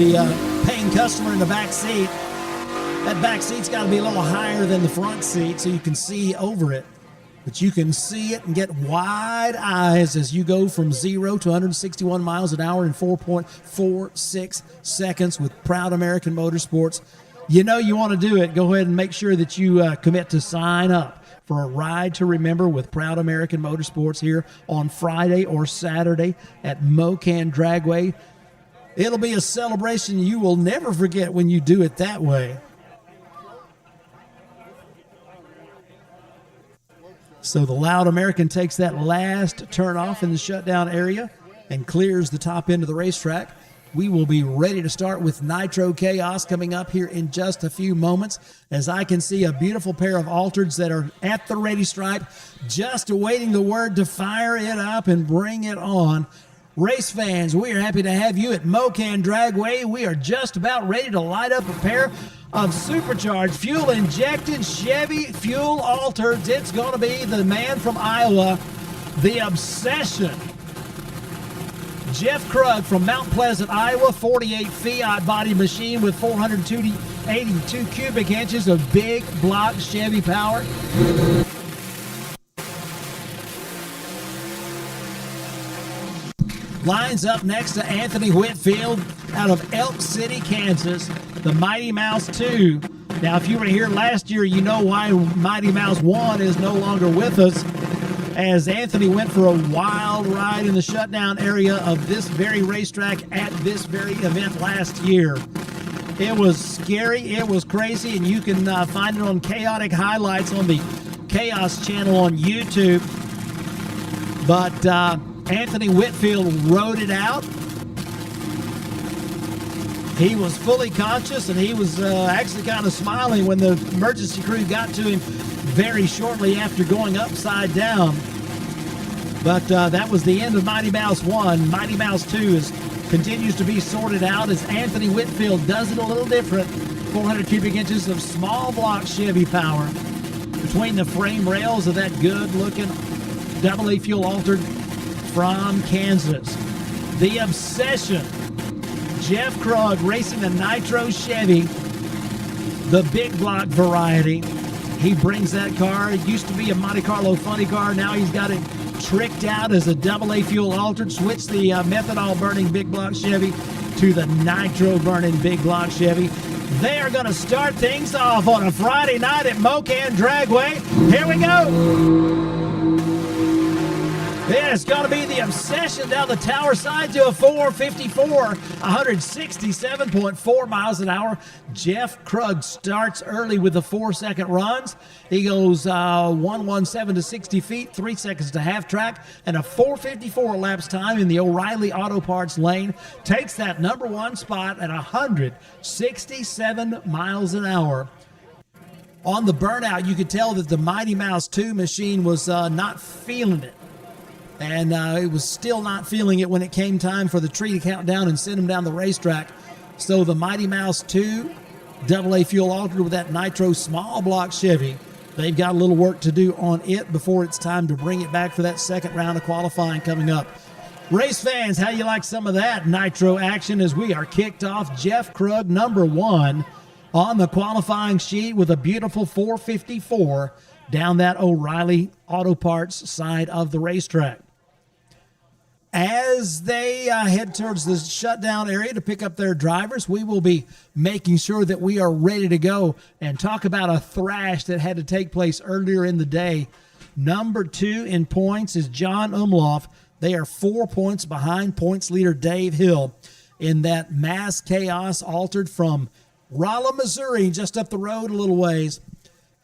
The paying customer in the back seat. That back seat's got to be a little higher than the front seat so you can see over it. But you can see it and get wide eyes as you go from 0 to 161 miles an hour in 4.46 seconds with Proud American Motorsports. You know you want to do it. Go ahead and make sure that you commit to sign up for a ride to remember with Proud American Motorsports here on Friday or Saturday at Mo-Kan Dragway. It'll be a celebration you will never forget when you do it that way. So the Loud American takes that last turn off in the shutdown area and clears the top end of the racetrack. We will be ready to start with Nitro Chaos coming up here in just a few moments, as I can see a beautiful pair of Altereds that are at the ready stripe, just awaiting the word to fire it up and bring it on. Race fans, we are happy to have you at Mo-Kan Dragway. We are just about ready to light up a pair of supercharged, fuel-injected Chevy fuel Altereds. It's going to be the man from Iowa, the Obsession. Jeff Krug from Mount Pleasant, Iowa, 48 Fiat body machine with 482 cubic inches of big block Chevy power. Lines up next to Anthony Whitfield out of Elk City, Kansas, the Mighty Mouse 2. Now, if you were here last year, you know why Mighty Mouse 1 is no longer with us, as Anthony went for a wild ride in the shutdown area of this very racetrack at this very event last year. It was scary, it was crazy, and you can find it on Chaotic Highlights on the Chaos channel on YouTube. But Anthony Whitfield rode it out. He was fully conscious, and he was actually kind of smiling when the emergency crew got to him very shortly after going upside down. But that was the end of Mighty Mouse 1. Mighty Mouse 2 continues to be sorted out as Anthony Whitfield does it a little different. 400 cubic inches of small block Chevy power between the frame rails of that good-looking AA fuel altered from Kansas. The Obsession, Jeff Krug racing the Nitro Chevy, the big block variety. He brings that car. It used to be a Monte Carlo funny car. Now he's got it tricked out as a AA fuel altered. Switched the methanol burning big block Chevy to the nitro burning big block Chevy. They are going to start things off on a Friday night at Mo-Kan Dragway. Here we go. It's going to be the Obsession down the tower side to a 454, 167.4 miles an hour. Jeff Krug starts early with the 4-second runs. He goes 117 to 60 feet, 3 seconds to half track, and a 454 laps time in the O'Reilly Auto Parts lane. Takes that #1 spot at 167 miles an hour. On the burnout, you could tell that the Mighty Mouse 2 machine was not feeling it. And it was still not feeling it when it came time for the tree to count down and send him down the racetrack. So the Mighty Mouse 2, AA fuel altered with that nitro small block Chevy, they've got a little work to do on it before it's time to bring it back for that second round of qualifying coming up. Race fans, how you like some of that nitro action as we are kicked off? Jeff Krug, #1 on the qualifying sheet with a beautiful 454 down that O'Reilly Auto Parts side of the racetrack. As they head towards the shutdown area to pick up their drivers, we will be making sure that we are ready to go and talk about a thrash that had to take place earlier in the day. #2 in points is John Umlauf. They are 4 points behind points leader Dave Hill in that Mass Chaos altered from Rolla, Missouri, just up the road a little ways.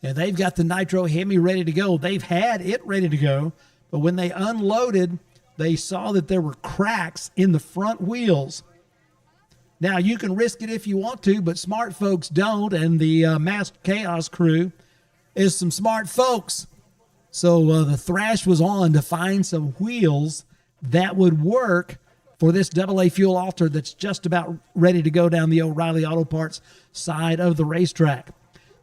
And they've got the Nitro Hemi ready to go. They've had it ready to go, but when they unloaded, they saw that there were cracks in the front wheels. Now, you can risk it if you want to, but smart folks don't, and the Mass Chaos crew is some smart folks. So the thrash was on to find some wheels that would work for this AA fuel alter that's just about ready to go down the O'Reilly Auto Parts side of the racetrack.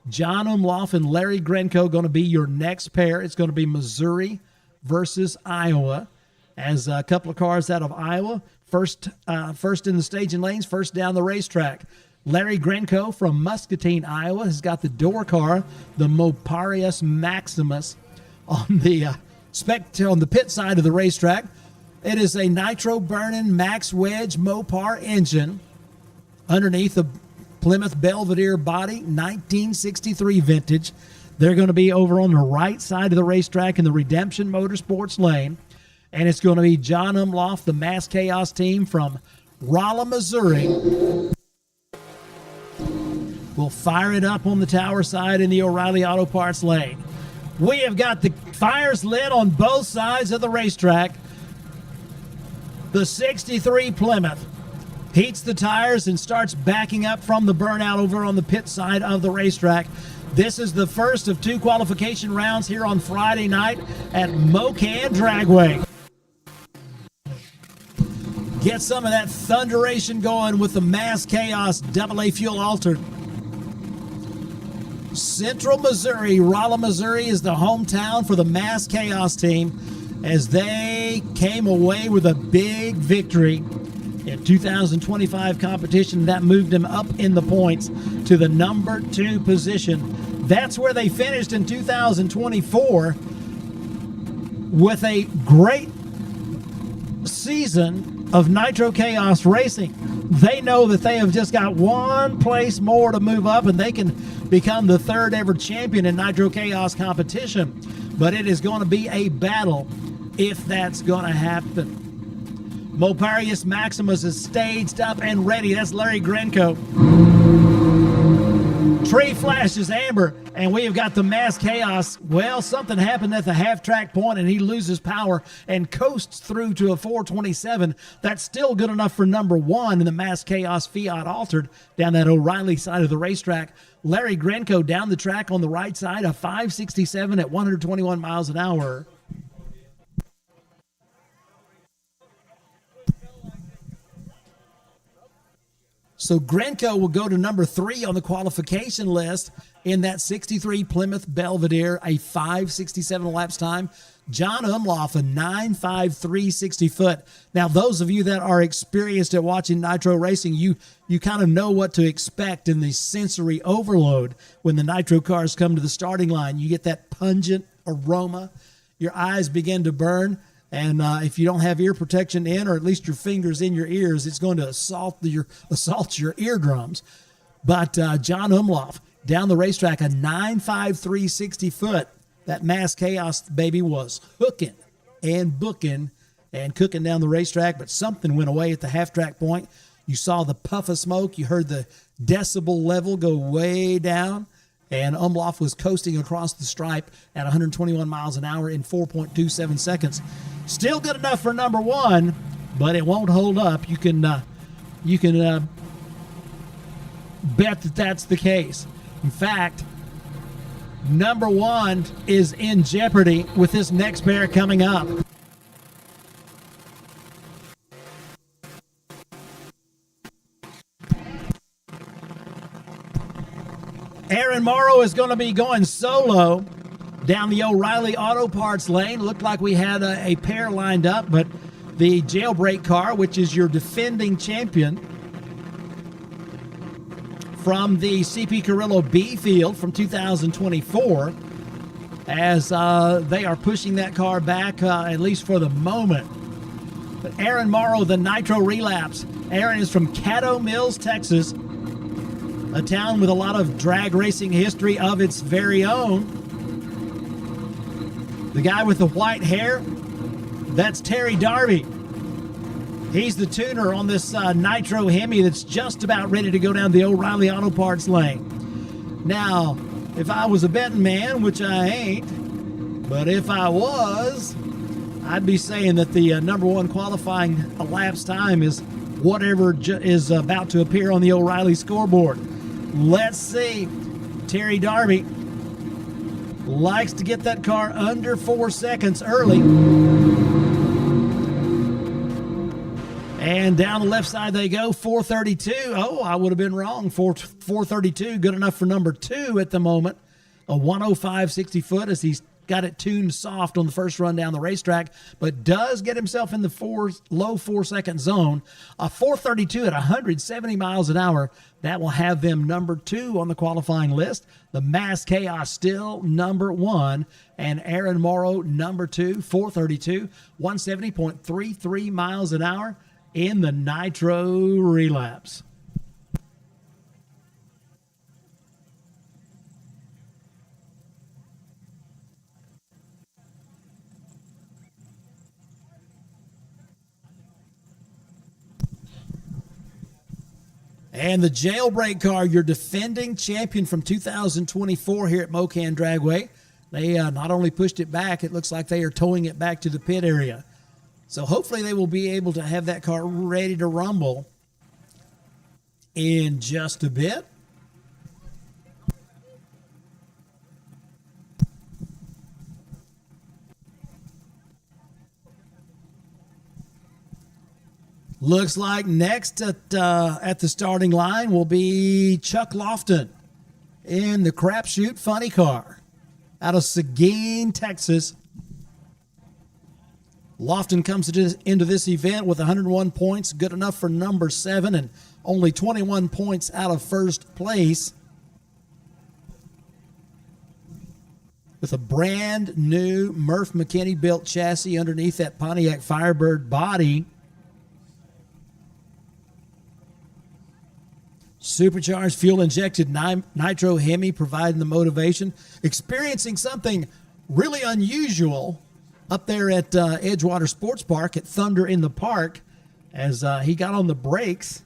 John Umlauf and Larry Grenko going to be your next pair. It's going to be Missouri versus Iowa, as a couple of cars out of Iowa first in the staging lanes, first down the racetrack. Larry Grenko from Muscatine, Iowa, has got the door car, the Moparius Maximus, on the pit side of the racetrack. It is a nitro-burning Max Wedge Mopar engine underneath a Plymouth Belvedere body, 1963 vintage. They're going to be over on the right side of the racetrack in the Redemption Motorsports lane. And it's going to be John Umlauf, the Mass Chaos team from Rolla, Missouri. We'll fire it up on the tower side in the O'Reilly Auto Parts lane. We have got the fires lit on both sides of the racetrack. The 63 Plymouth heats the tires and starts backing up from the burnout over on the pit side of the racetrack. This is the first of 2 qualification rounds here on Friday night at Mo-Kan Dragway. Get some of that thunderation going with the Mass Chaos AA fuel altered. Central Missouri, Rolla, Missouri is the hometown for the Mass Chaos team as they came away with a big victory in 2025 competition. That moved them up in the points to the number 2 position. That's where they finished in 2024 with a great season of Nitro Chaos racing. They know that they have just got one place more to move up and they can become the 3rd ever champion in Nitro Chaos competition. But it is going to be a battle if that's going to happen. Moparius Maximus is staged up and ready. That's Larry Grenko. Tree flashes amber, and we have got the Mass Chaos. Well, something happened at the half-track point, and he loses power and coasts through to a 427. That's still good enough for number 1 in the Mass Chaos Fiat Altered down that O'Reilly side of the racetrack. Larry Grenko down the track on the right side, a 567 at 121 miles an hour. So Grenko will go to number 3 on the qualification list in that 63 Plymouth Belvedere, a 5:67 elapsed time. John Umlauf, a 9.53 60-foot. Now, those of you that are experienced at watching Nitro racing, you kind of know what to expect in the sensory overload when the Nitro cars come to the starting line. You get that pungent aroma. Your eyes begin to burn. And if you don't have ear protection in, or at least your fingers in your ears, it's going to assault your eardrums. But John Umlauf, down the racetrack, a 9.53 60-foot. That Mass Chaos baby was hooking and booking and cooking down the racetrack, but something went away at the half-track point. You saw the puff of smoke. You heard the decibel level go way down. And Umlauf was coasting across the stripe at 121 miles an hour in 4.27 seconds. Still good enough for number 1, but it won't hold up. You can bet that that's the case. In fact, number 1 is in jeopardy with this next pair coming up. Aaron Morrow is going to be going solo down the O'Reilly Auto Parts lane. Looked like we had a pair lined up, but the Jailbreak car, which is your defending champion from the CP Carrillo B field from 2024, as they are pushing that car back, at least for the moment. But Aaron Morrow, the Nitro Relapse. Aaron is from Caddo Mills, Texas, a town with a lot of drag racing history of its very own. The guy with the white hair, that's Terry Darby. He's the tuner on this Nitro Hemi that's just about ready to go down the O'Reilly Auto Parts lane. Now, if I was a betting man, which I ain't, but if I was, I'd be saying that the number 1 qualifying elapsed time is whatever is about to appear on the O'Reilly scoreboard. Let's see. Terry Darby likes to get that car under 4 seconds early. And down the left side they go, 432. Oh, I would have been wrong. 432, good enough for number 2 at the moment. A 105 60-foot as he's got it tuned soft on the first run down the racetrack, but does get himself in the low 4-second zone. A 432 at 170 miles an hour. That will have them number 2 on the qualifying list. The Mass Chaos still number 1. And Aaron Morrow, number 2, 432, 170.33 miles an hour in the Nitro Relapse. And the Jailbreak car, your defending champion from 2024 here at Mo-Kan Dragway. They not only pushed it back, it looks like they are towing it back to the pit area. So hopefully they will be able to have that car ready to rumble in just a bit. Looks like next at the starting line will be Chuck Lofton in the Crapshoot Funny Car out of Seguin, Texas. Lofton comes into this event with 101 points, good enough for number 7, and only 21 points out of first place. With a brand new Murph McKinney built chassis underneath that Pontiac Firebird body. Supercharged, fuel-injected nitro Hemi providing the motivation. Experiencing something really unusual up there at Edgewater Sports Park at Thunder in the Park as he got on the brakes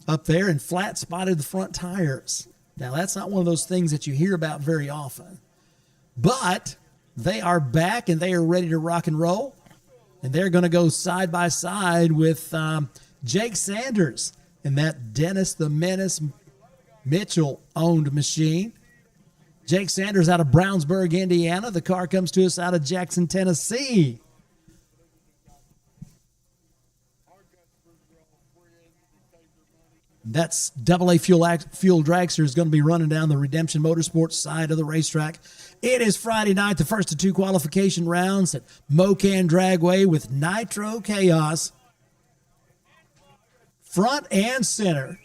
up there and flat spotted the front tires. Now, that's not one of those things that you hear about very often. But they are back and they are ready to rock and roll. And they're going to go side by side with Jake Sanders in that Dennis the Menace Mitchell-owned machine. Jake Sanders out of Brownsburg, Indiana. The car comes to us out of Jackson, Tennessee. That's AA Fuel Dragster is going to be running down the Redemption Motorsports side of the racetrack. It is Friday night, the first of 2 qualification rounds at Mo-Kan Dragway with Nitro Chaos. Front and center.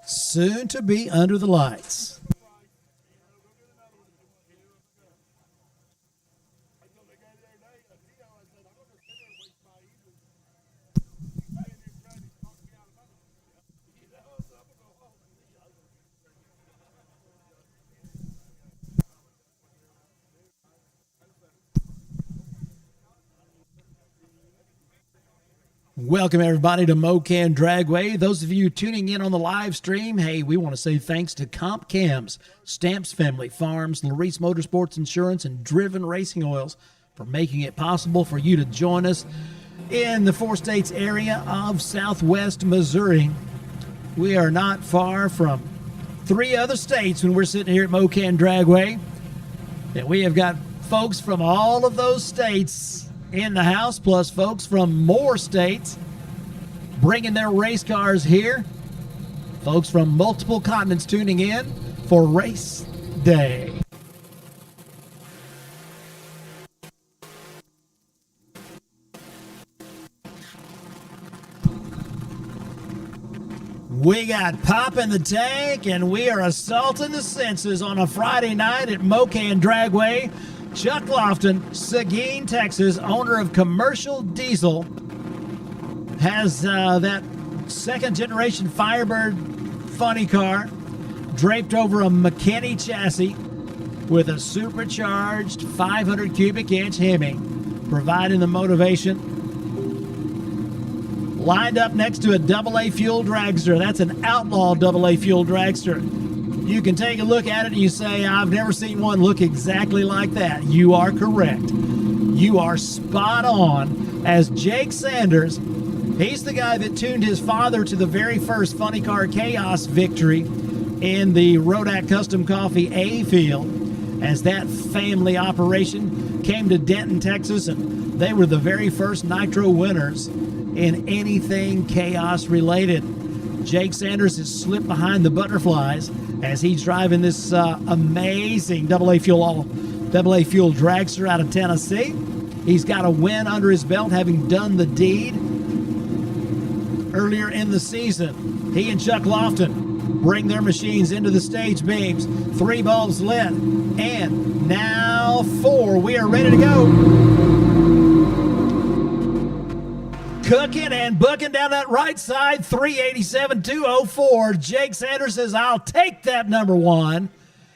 Soon to be under the lights. Welcome, everybody, to Mo-Kan Dragway. Those of you tuning in on the live stream, hey, we want to say thanks to Comp Cams, Stamps Family Farms, Laris Motorsports Insurance, and Driven Racing Oils for making it possible for you to join us in the 4 states area of Southwest Missouri. We are not far from 3 other states when we're sitting here at Mo-Kan Dragway. And we have got folks from all of those states in the house, plus folks from more states bringing their race cars here. Folks from multiple continents tuning in for race day. We got Pop in the Tank, and we are assaulting the senses on a Friday night at Mo-Kan Dragway. Chuck Lofton, Seguin, Texas, owner of Commercial Diesel, has that second-generation Firebird funny car draped over a McKinney chassis with a supercharged 500 cubic inch Hemi, providing the motivation. Lined up next to a AA Fuel Dragster. That's an outlaw AA Fuel Dragster. You can take a look at it and you say, I've never seen one look exactly like that. You are correct. You are spot on. As Jake Sanders, he's the guy that tuned his father to the very first Funny Car Chaos victory in the Rodak Custom Coffee A field, as that family operation came to Denton, Texas, and they were the very first Nitro winners in anything Chaos related. Jake Sanders has slipped behind the butterflies as he's driving this amazing AA Fuel dragster out of Tennessee. He's got a win under his belt, having done the deed earlier in the season. He and Chuck Lofton bring their machines into the stage beams. 3 bulbs lit, and now 4. We are ready to go. Cooking and booking down that right side, 387-204. Jake Sanders says, I'll take that number 1.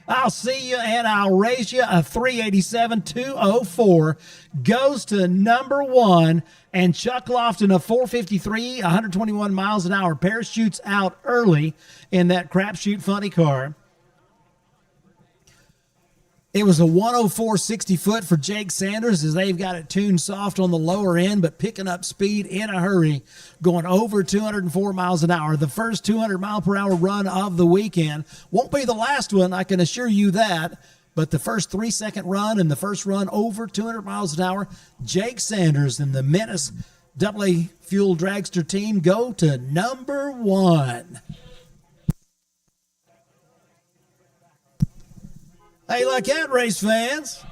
I'll see you and I'll raise you. A 387-204 goes to number 1. And Chuck Lofton, a 453, 121 miles an hour, parachutes out early in that crapshoot funny car. It was a 104 60-foot for Jake Sanders, as they've got it tuned soft on the lower end, but picking up speed in a hurry, going over 204 miles an hour. The first 200-mile-per-hour run of the weekend. Won't be the last one, I can assure you that, but the first 3-second run and the first run over 200 miles an hour, Jake Sanders and the Menace AA Fuel Dragster team go to number 1. How you like that, race fans?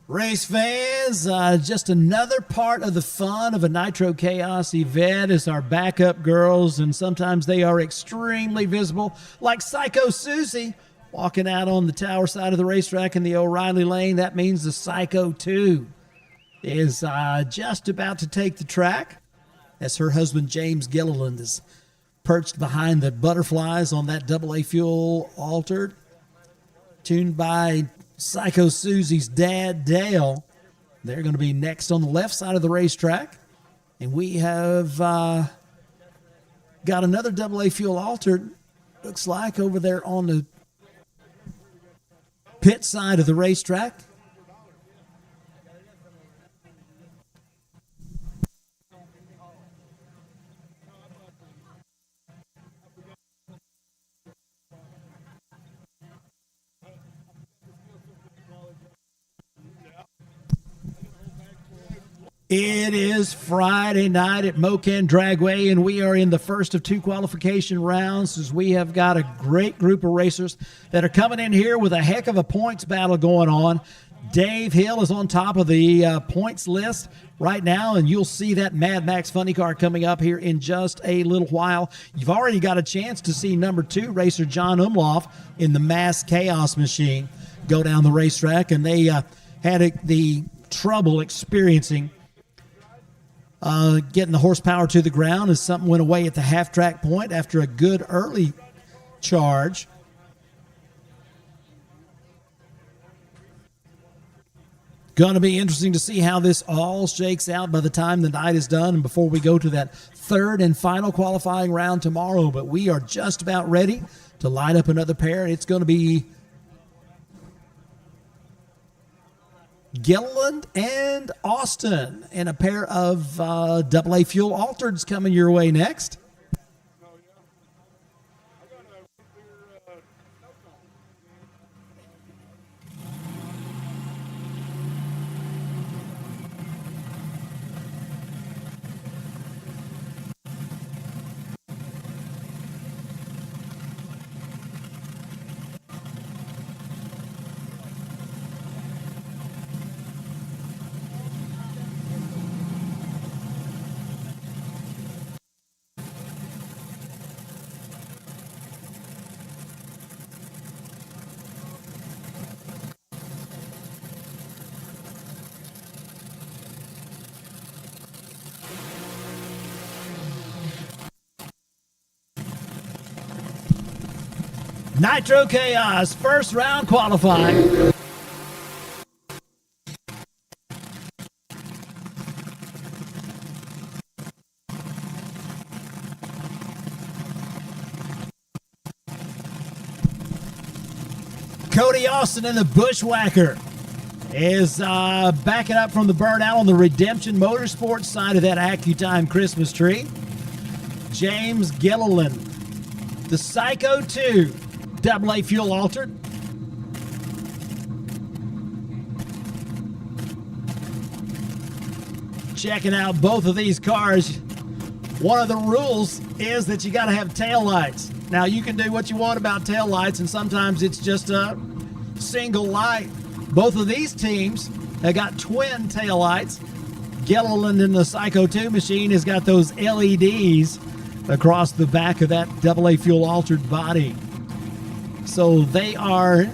Race fans, just another part of the fun of a Nitro Chaos event is our backup girls, and sometimes they are extremely visible, like Psycho Susie walking out on the tower side of the racetrack in the O'Reilly lane. That means the Psycho 2 is just about to take the track, as her husband James Gilliland is perched behind the butterflies on that AA Fuel altered, tuned by Psycho Susie's dad, Dale. They're going to be next on the left side of the racetrack. And we have got another AA Fuel altered, looks like, over there on the pit side of the racetrack. It is Friday night at Mo-Kan Dragway, and we are in the first of 2 qualification rounds, as we have got a great group of racers that are coming in here with a heck of a points battle going on. Dave Hill is on top of the points list right now, and you'll see that Mad Max funny car coming up here in just a little while. You've already got a chance to see number 2 racer John Umlauf in the Mass Chaos machine go down the racetrack, and they had the trouble experiencing getting the horsepower to the ground as something went away at the half-track point after a good early charge. Going to be interesting to see how this all shakes out by the time the night is done and before we go to that 3rd and final qualifying round tomorrow. But we are just about ready to line up another pair. It's going to be Gilliland and Austin, and a pair of AA Fuel Altereds coming your way next. Nitro Chaos, first round qualifying. Cody Austin in the Bushwhacker is backing up from the burnout on the Redemption Motorsports side of that AccuTime Christmas tree. James Gilliland, the Psycho 2, AA fuel altered. Checking out both of these cars. One of the rules is that you got to have tail lights. Now, you can do what you want about tail lights, and sometimes it's just a single light. Both of these teams have got twin tail lights. Gilliland in the Psycho 2 machine has got those LEDs across the back of that AA fuel altered body. So they are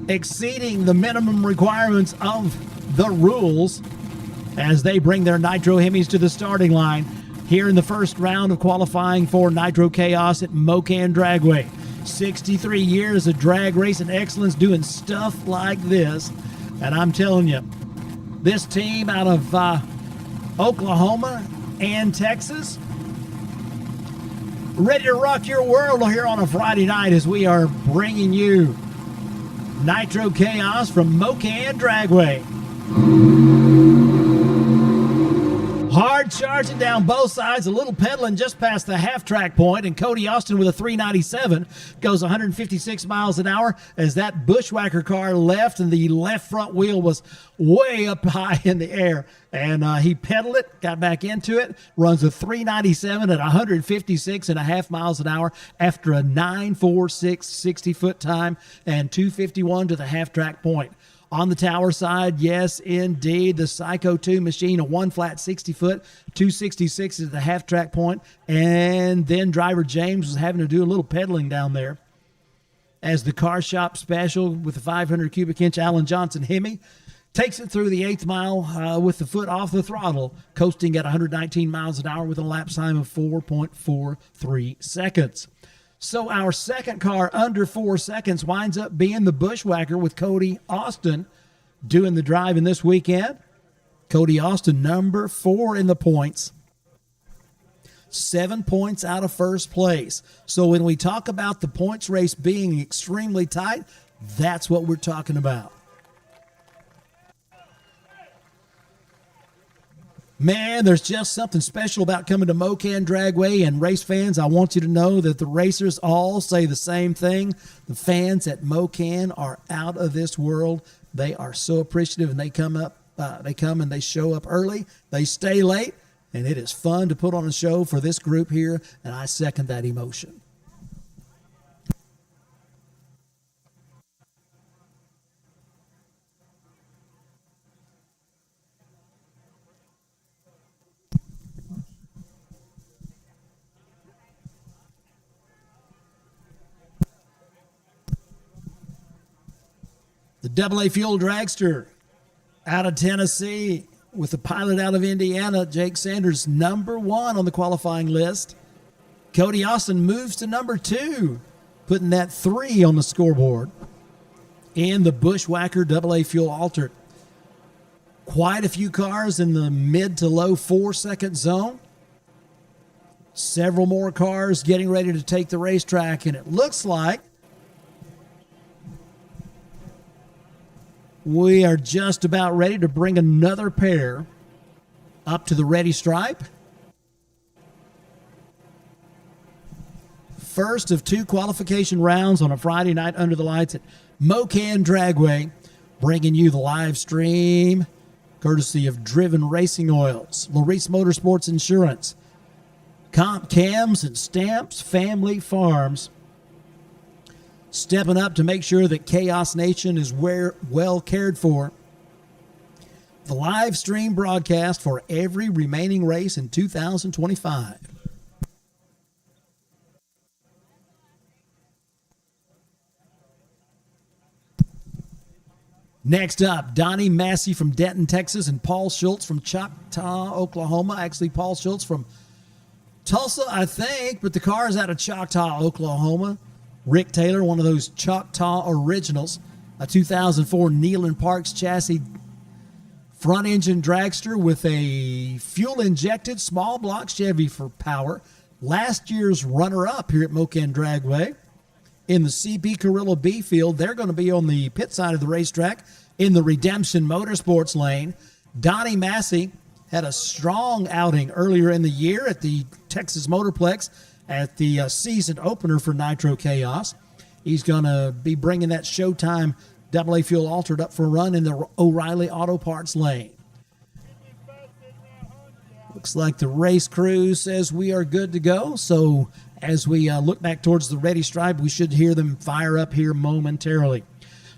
exceeding the minimum requirements of the rules as they bring their Nitro Hemis to the starting line here in the first round of qualifying for Nitro Chaos at Mo-Kan Dragway. 63 years of drag racing excellence doing stuff like this. And I'm telling you, this team out of Oklahoma and Texas, ready to rock your world here on a Friday night as we are bringing you Nitro Chaos from Mo-Kan Dragway. Hard charging down both sides, a little pedaling just past the half-track point, and Cody Austin with a 397 goes 156 miles an hour as that Bushwhacker car left, and the left front wheel was way up high in the air. And he pedaled it, got back into it, runs a 397 at 156.5 miles an hour after a 9.46 60-foot time and 251 to the half-track point. On the tower side, yes, indeed, the Psycho 2 machine, a one-flat 60-foot, 266 at the half-track point, and then driver James was having to do a little pedaling down there as the car shop special with the 500 cubic inch Alan Johnson Hemi takes it through the 8th mile with the foot off the throttle, coasting at 119 miles an hour with a lap time of 4.43 seconds. So our second car under 4 seconds winds up being the Bushwhacker with Cody Austin doing the driving this weekend. Cody Austin, number 4 in the points. 7 points out of first place. So when we talk about the points race being extremely tight, that's what we're talking about. Man, there's just something special about coming to Mo-Kan Dragway, and race fans, I want you to know that the racers all say the same thing. The fans at Mo-Kan are out of this world. They are so appreciative, and they come and they show up early. They stay late, and it is fun to put on a show for this group here, and I second that emotion. The AA Fuel Dragster out of Tennessee with the pilot out of Indiana, Jake Sanders, number 1 on the qualifying list. Cody Austin moves to number 2, putting that 3 on the scoreboard. And the Bushwhacker AA Fuel Altered. Quite a few cars in the mid to low 4-second zone. Several more cars getting ready to take the racetrack, and it looks like we are just about ready to bring another pair up to the ready stripe. First of 2 qualification rounds on a Friday night under the lights at Mo-Kan Dragway, bringing you the live stream courtesy of Driven Racing Oils, Laris Motorsports Insurance, Comp Cams and Stamps Family Farms, stepping up to make sure that Chaos Nation is well cared for. The live stream broadcast for every remaining race in 2025. Next up, Donnie Massey from Denton, Texas, and Paul Schultz from Choctaw, Oklahoma. Actually, Paul Schultz from Tulsa, I think, but the car is out of Choctaw, Oklahoma. Rick Taylor, one of those Choctaw originals, a 2004 Neyland Parks chassis front engine dragster with a fuel-injected small block Chevy for power. Last year's runner-up here at Mo-Kan Dragway. in the CP Carrillo B field. They're going to be on the pit side of the racetrack in the Redemption Motorsports lane. Donnie Massey had a strong outing earlier in the year at the Texas Motorplex at the season opener for Nitro Chaos. He's going to be bringing that Showtime AA fuel altered up for a run in the O'Reilly Auto Parts lane. Looks like the race crew says we are good to go. So as we look back towards the ready stripe, we should hear them fire up here momentarily.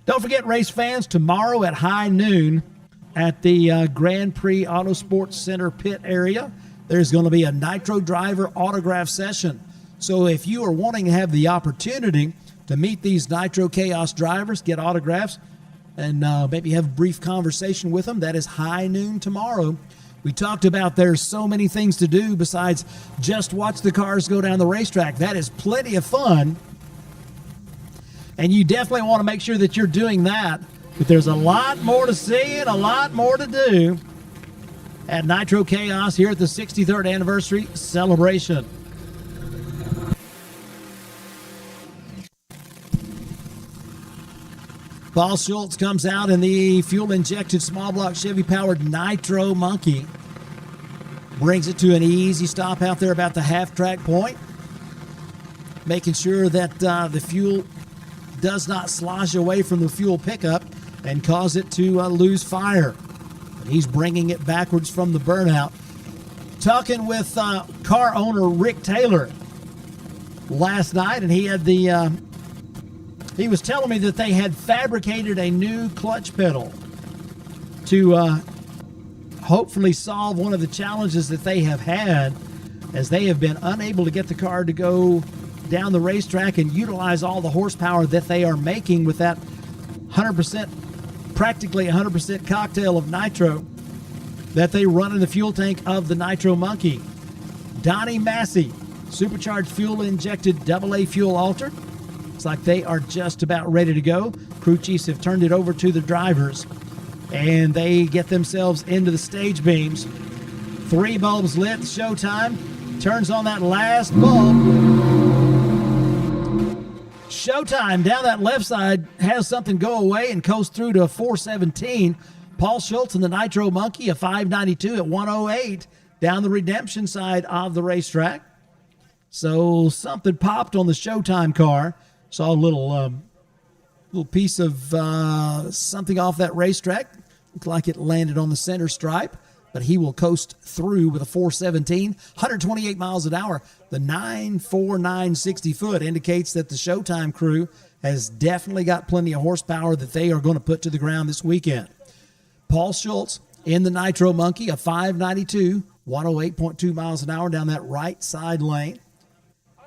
Don't forget, race fans, tomorrow at high noon at the Grand Prix Auto Sports Center pit area, there's going to be a Nitro driver autograph session. So if you are wanting to have the opportunity to meet these Nitro Chaos drivers, get autographs, and maybe have a brief conversation with them, that is high noon tomorrow. We talked about there's so many things to do besides just watch the cars go down the racetrack. That is plenty of fun. And you definitely want to make sure that you're doing that. But there's a lot more to see and a lot more to do at Nitro Chaos here at the 63rd anniversary celebration. Paul Schultz comes out in the fuel-injected small-block Chevy-powered Nitro Monkey. Brings it to an easy stop out there about the half-track point. Making sure that the fuel does not slosh away from the fuel pickup and cause it to lose fire. But he's bringing it backwards from the burnout. Talking with car owner Rick Taylor last night, and he had he was telling me that they had fabricated a new clutch pedal to hopefully solve one of the challenges that they have had, as they have been unable to get the car to go down the racetrack and utilize all the horsepower that they are making with that 100%, practically 100% cocktail of nitro that they run in the fuel tank of the Nitro Monkey. Donnie Massey, supercharged fuel-injected AA fuel altered. Looks like they are just about ready to go. Crew chiefs have turned it over to the drivers, and they get themselves into the stage beams. 3 bulbs lit, Showtime turns on that last bulb. Showtime down that left side has something go away and coast through to a 417. Paul Schultz and the Nitro Monkey, a 592 at 108 down the Redemption side of the racetrack. So something popped on the Showtime car. Saw a little piece of something off that racetrack. Looked like it landed on the center stripe, but he will coast through with a 417, 128 miles an hour. The 94960 foot indicates that the Showtime crew has definitely got plenty of horsepower that they are going to put to the ground this weekend. Paul Schultz in the Nitro Monkey, a 592, 108.2 miles an hour down that right side lane.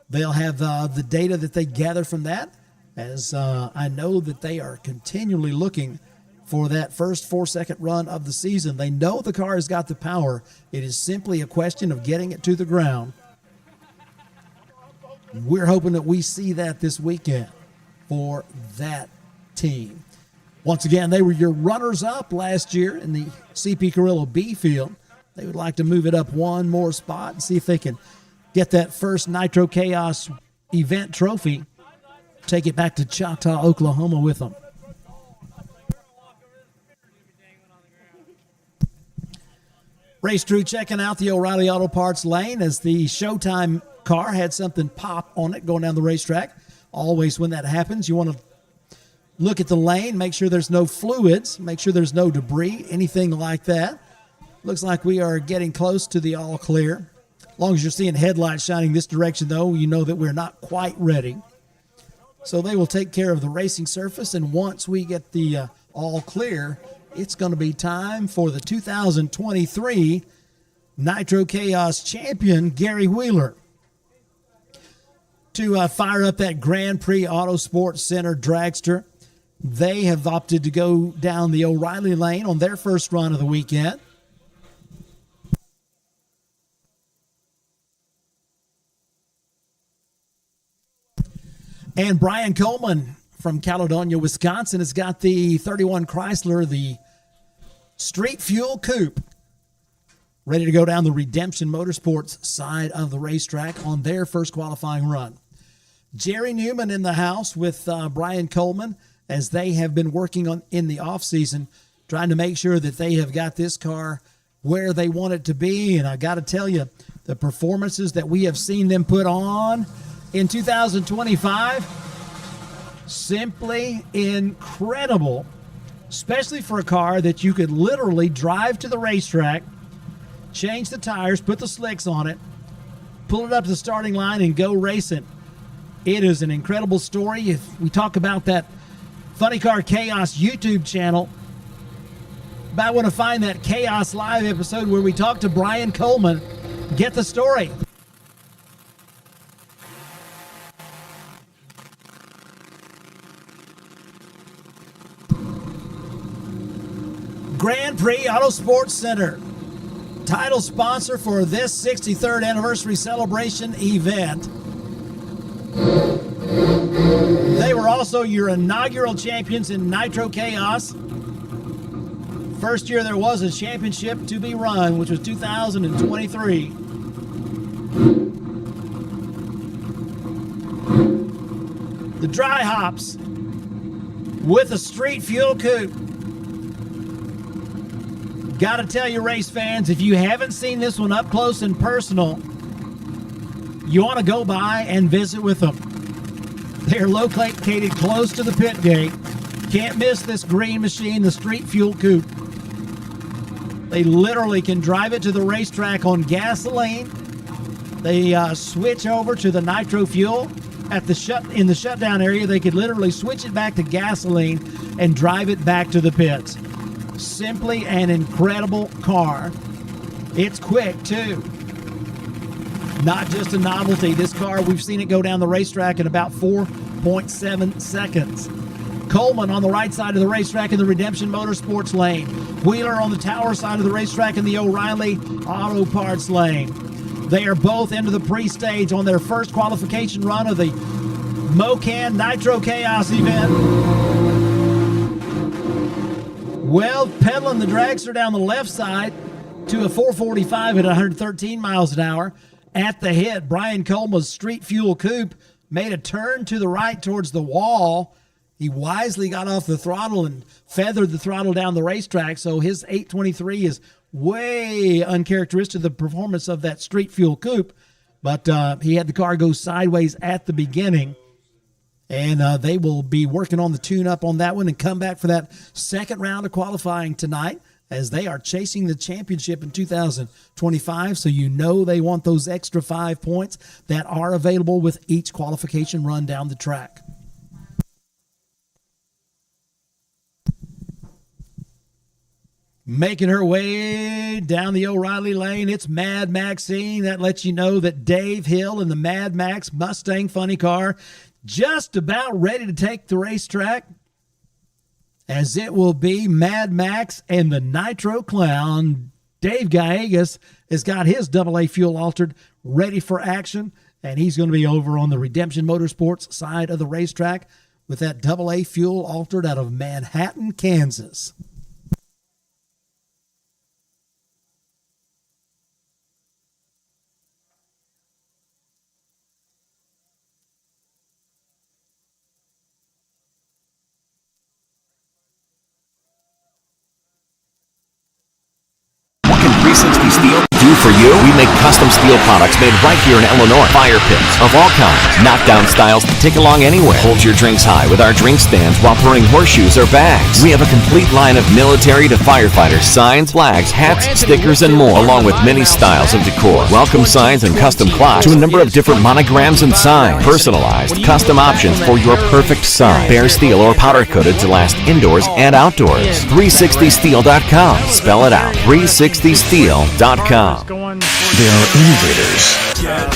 They'll have the data that they gather from that, as I know that they are continually looking for that first 4-second run of the season. They know the car has got the power. It is simply a question of getting it to the ground. We're hoping that we see that this weekend for that team. Once again, they were your runners-up last year in the CP Carrillo B field. They would like to move it up one more spot and see if they can get that first Nitro Chaos event trophy, take it back to Choctaw, Oklahoma with them. Race crew checking out the O'Reilly Auto Parts lane as the Showtime car had something pop on it going down the racetrack. Always when that happens, you want to look at the lane, make sure there's no fluids, make sure there's no debris, anything like that. Looks like we are getting close to the all clear. As long as you're seeing headlights shining this direction, though, you know that we're not quite ready. So they will take care of the racing surface, and once we get the all clear, it's going to be time for the 2023 Nitro Chaos champion, Gary Wheeler, to fire up that Grand Prix Auto Sports Center dragster. They have opted to go down the O'Reilly lane on their first run of the weekend. And Brian Coleman from Caledonia, Wisconsin, has got the 31 Chrysler, the Street Fuel Coupe, ready to go down the Redemption Motorsports side of the racetrack on their first qualifying run. Jerry Newman in the house with Brian Coleman, as they have been working on in the off season, trying to make sure that they have got this car where they want it to be. And I got to tell you, the performances that we have seen them put on in 2025, simply incredible, especially for a car that you could literally drive to the racetrack, change the tires, put the slicks on it, pull it up to the starting line, and go racing. It is an incredible story. If we talk about that Funny Car Chaos YouTube channel, you might want to find that Chaos Live episode where we talk to Brian Coleman. Get the story. Grand Prix Auto Sports Center, title sponsor for this 63rd anniversary celebration event. They were also your inaugural champions in Nitro Chaos. First year there was a championship to be run, which was 2023. The dry hops with a street fuel coupe. Got to tell you, race fans, if you haven't seen this one up close and personal, you want to go by and visit with them. They're located close to the pit gate. Can't miss this green machine, the street fuel coupe. They literally can drive it to the racetrack on gasoline. They switch over to the nitro fuel at in the shutdown area. They could literally switch it back to gasoline and drive it back to the pits. Simply an incredible car. It's quick too. Not just a novelty. This car, we've seen it go down the racetrack in about 4.7 seconds. Coleman on the right side of the racetrack in the Redemption Motorsports lane. Wheeler on the Tower side of the racetrack in the O'Reilly Auto Parts lane. They are both into the pre-stage on their first qualification run of the Mo-Kan Nitro Chaos event. Well, pedaling the dragster down the left side to a 445 at 113 miles an hour. At the hit, Brian Coleman's street fuel coupe made a turn to the right towards the wall. He wisely got off the throttle and feathered the throttle down the racetrack, so his 823 is way uncharacteristic of the performance of that street fuel coupe. But he had the car go sideways at the beginning. And they will be working on the tune-up on that one and come back for that second round of qualifying tonight as they are chasing the championship in 2025. So you know they want those extra 5 points that are available with each qualification run down the track. Making her way down the O'Reilly lane, it's Mad Maxine. That lets you know that Dave Hill in the Mad Max Mustang funny car just about ready to take the racetrack, as it will be Mad Max and the Nitro Clown. Dave Gallegos has got his AA fuel altered ready for action, and he's going to be over on the Redemption Motorsports side of the racetrack with that AA fuel altered out of Manhattan, Kansas. For you, we make custom steel products made right here in Illinois. Fire pits of all kinds, knockdown styles to take along anywhere. Hold your drinks high with our drink stands while pouring horseshoes or bags. We have a complete line of military to firefighter signs, flags, hats, stickers, and more, along with many styles of decor. Welcome signs and custom clocks to a number of different monograms and signs. Personalized, custom options for your perfect sign. Bare steel or powder coated to last indoors and outdoors. 360steel.com. Spell it out. 360steel.com. There are innovators,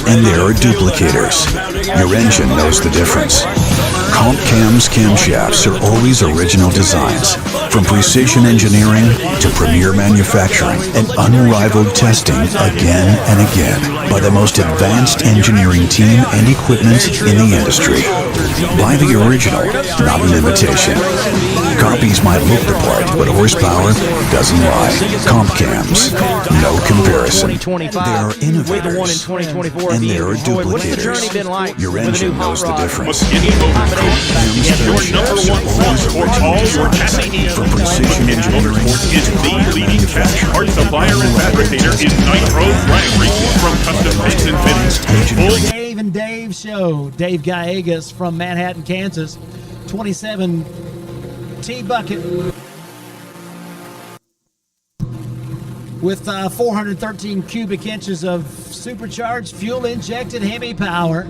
and there are duplicators. Your engine knows the difference. Comp Cam's camshafts are always original designs. From precision engineering to premier manufacturing and unrivaled testing again and again by the most advanced engineering team and equipment in the industry. Buy the original, not an imitation. Copies might look the part, but horsepower doesn't lie. Comp Cams, no comparison. there are with the one in innovators, 2024. and there are What's the journey duplicators. been like Your with a new engine hot knows the rod? difference. McKinney Motorsports, your number one source for all your chassis needs. For precision And engineering Motorsports is the leading chassis part supplier and fabricator in Nitro Dragway. From custom bits and fittings, full Dave and Dave show. Dave Gallegos from Manhattan, Kansas. 27 T-Bucket with 413 cubic inches of supercharged fuel-injected Hemi power.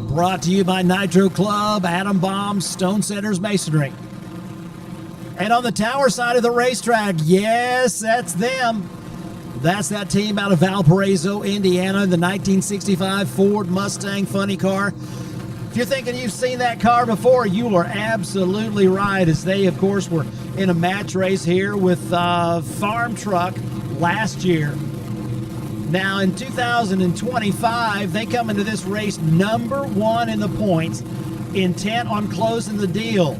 Brought to you by Nitro Club, Atom Bombs, Stone Centers Masonry. And on the tower side of the racetrack, yes, that's them. That's that team out of Valparaiso, Indiana, the 1965 Ford Mustang funny car. If you're thinking you've seen that car before, you are absolutely right, as they, of course, were in a match race here with Farm Truck last year. Now, in 2025, they come into this race number one in the points, intent on closing the deal,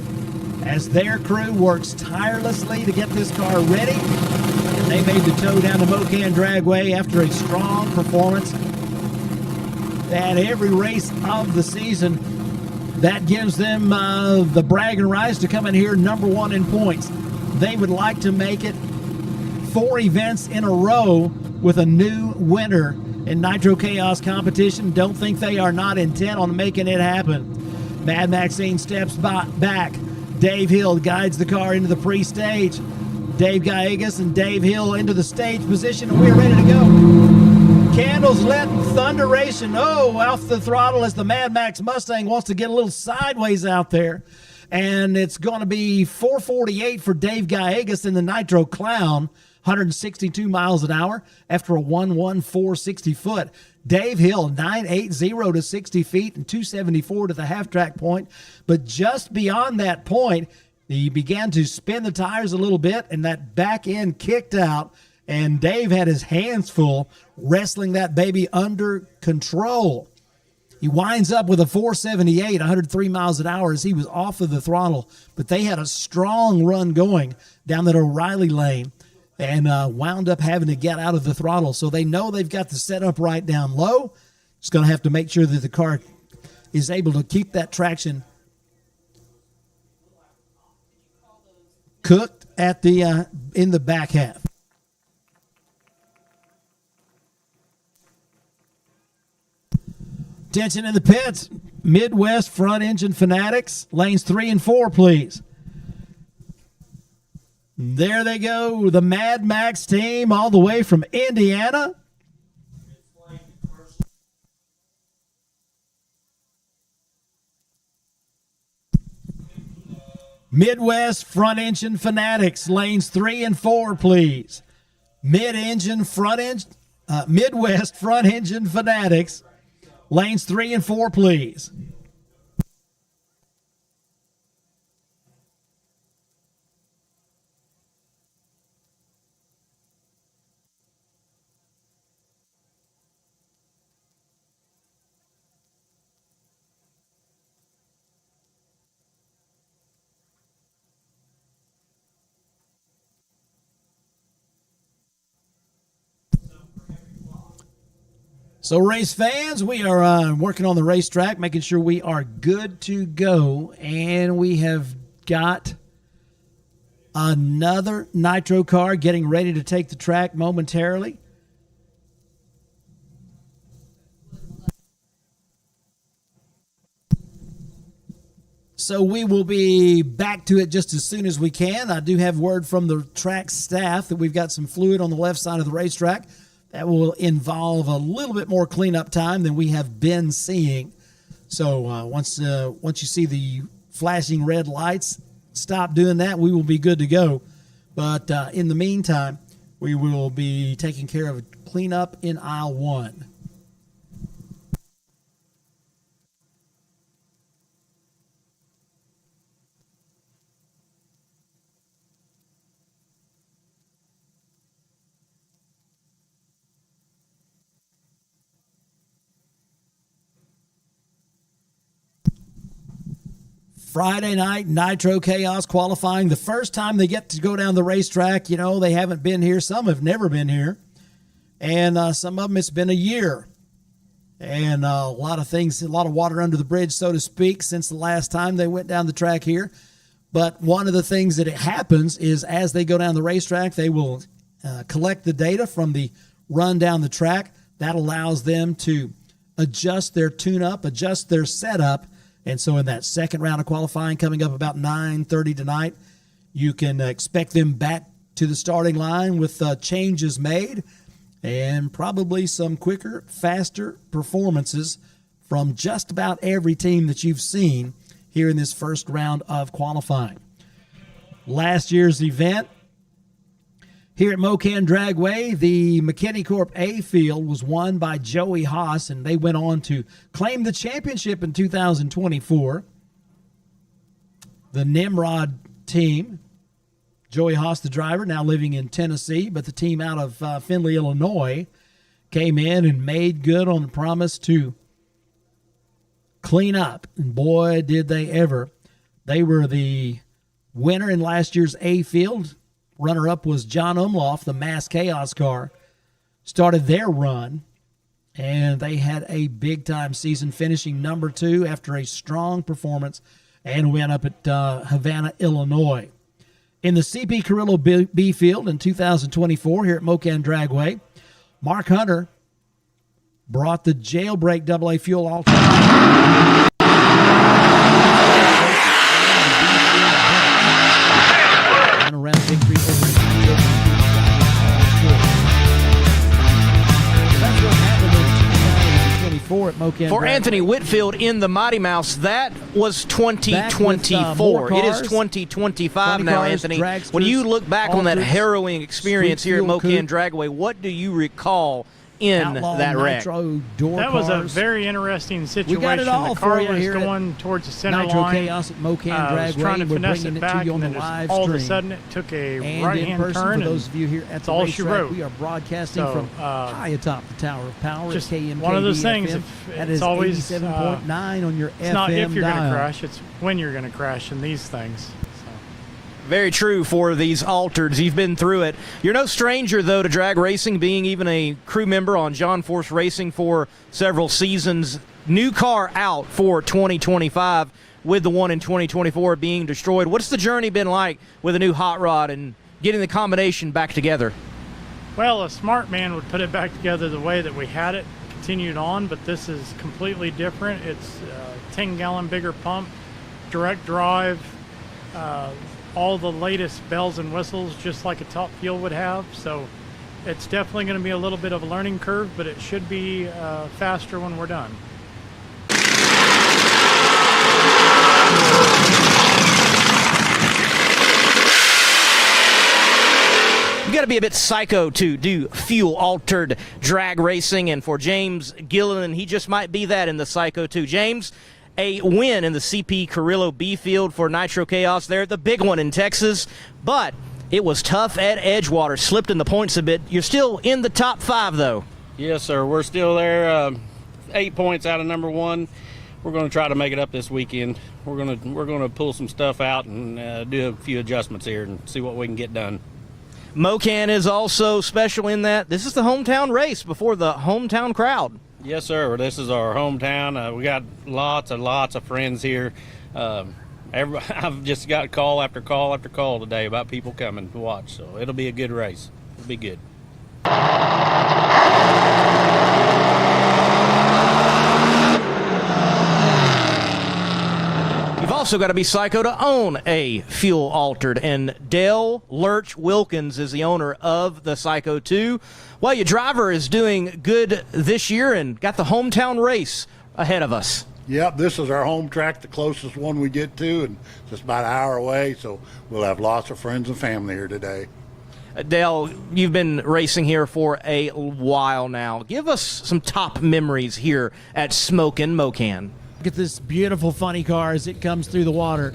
as their crew works tirelessly to get this car ready. And they made the tow down the Mo-Kan Dragway after a strong performance at every race of the season. That gives them the bragging rights to come in here number one in points. They would like to make it 4 events in a row with a new winner in Nitro Chaos competition. Don't think they are not intent on making it happen. Mad Maxine steps back. Dave Hill guides the car into the pre-stage. Dave Gallegos and Dave Hill into the stage position, and we're ready to go. Candles lit, thunderation. Oh, off the throttle as the Mad Max Mustang wants to get a little sideways out there. And it's going to be 448 for Dave Gallegos in the Nitro Clown, 162 miles an hour after a 11460 foot. Dave Hill, 980 to 60 feet and 274 to the half-track point. But just beyond that point, he began to spin the tires a little bit, and that back end kicked out, and Dave had his hands full wrestling that baby under control. He winds up with a 478, 103 miles an hour as he was off of the throttle, but they had a strong run going down that O'Reilly lane and wound up having to get out of the throttle. So they know they've got the setup right down low. Just going to have to make sure that the car is able to keep that traction cooked at the in the back half. Attention in the pits. Midwest front engine Fanatics, lanes 3 and 4, please. There they go, the Mad Max team all the way from Indiana. Midwest front engine Fanatics, lanes 3 and 4, please. Midwest front engine Fanatics, lanes 3 and 4, please. So race fans, we are working on the racetrack, making sure we are good to go. And we have got another Nitro car getting ready to take the track momentarily. So we will be back to it just as soon as we can. I do have word from the track staff that we've got some fluid on the left side of the racetrack. That will involve a little bit more cleanup time than we have been seeing. So once you see the flashing red lights, stop doing that. We will be good to go. But in the meantime, we will be taking care of cleanup in aisle 1. Friday night, Nitro Chaos qualifying. The first time they get to go down the racetrack. You know, they haven't been here. Some have never been here. And some of them, it's been a year. And a lot of things, a lot of water under the bridge, so to speak, since the last time they went down the track here. But one of the things that it happens is as they go down the racetrack, they will collect the data from the run down the track. That allows them to adjust their tune-up, adjust their setup. And so in that second round of qualifying coming up about 9:30 tonight, you can expect them back to the starting line with changes made and probably some quicker, faster performances from just about every team that you've seen here in this first round of qualifying. Last year's event here at Mo-Kan Dragway, the McKinney Corp A field was won by Joey Haas, and they went on to claim the championship in 2024. The Nimrod team, Joey Haas, the driver, now living in Tennessee, but the team out of Findlay, Illinois, came in and made good on the promise to clean up. And boy, did they ever. They were the winner in last year's A field. Runner-up was John Umloff, the Mass Chaos car. Started their run, and they had a big-time season, finishing number 2 after a strong performance and went up at Havana, Illinois. In the CP Carrillo B field in 2024 here at Mo-Kan Dragway, Mark Hunter brought the Jailbreak AA fuel alternator. Around victory over the That's what happened in 2024 at Mo-Kan For Dragway. Anthony Whitfield in the Mighty Mouse, that was 2024. It is 2025 now, cars, Anthony. dragsters, When you look back on that Aldridge, harrowing experience Sweet here at Fuel Mo-Kan Coupe, Dragway, what do you recall in Outlaw that wreck? Nitro door That was a cars. very interesting situation. We got it all the car for you was here going towards the center Nitro line. Chaos at Mo-Kan I was Dragway. trying to We're finesse bringing it it to back, you on and the then live all of a stream. sudden it took a And in right-hand person, turn. for those of you here at that's the all she racetrack, wrote. we are broadcasting So, from high atop the Tower of Power at just KMKD one of those things, FM. if That it's is always, 87.9 on your FM It's not if you're going dial. to crash, it's when you're going to crash in these things. Very true for these altereds. You've been through it. You're no stranger, though, to drag racing, being even a crew member on John Force Racing for several seasons. New car out for 2025 with the one in 2024 being destroyed. What's the journey been like with a new hot rod and getting the combination back together? Well, a smart man would put it back together the way that we had it, continued on, but this is completely different. It's a 10-gallon bigger pump, direct drive, all the latest bells and whistles, just like a Top Fuel would have. So it's definitely going to be a little bit of a learning curve, but it should be faster when we're done. You got to be a bit psycho to do fuel-altered drag racing, and for James Gilliland, he just might be that in the psycho too. James, a win in the CP Carrillo B field for Nitro Chaos there, the big one in Texas, but it was tough at Edgewater, slipped in the points a bit. You're still in the top 5, though. Yes, sir. We're still there. 8 points out of number 1. We're going to try to make it up this weekend. We're going to pull some stuff out and do a few adjustments here and see what we can get done. Mo-Kan is also special in that this is the hometown race before the hometown crowd. Yes, sir. This is our hometown. We got lots and lots of friends here. I've just got call after call after call today about people coming to watch, so it'll be a good race. It'll be good. You've also got to be psycho to own a fuel altered, and Dale Lurch Wilkins is the owner of the Psycho 2. Well, your driver is doing good this year and got the hometown race ahead of us. Yep, this is our home track, the closest one we get to, and it's just about an hour away, so we'll have lots of friends and family here today. Dale, you've been racing here for a while now. Give us some top memories here at Smokin Mo-Kan. Look at this beautiful funny car as it comes through the water.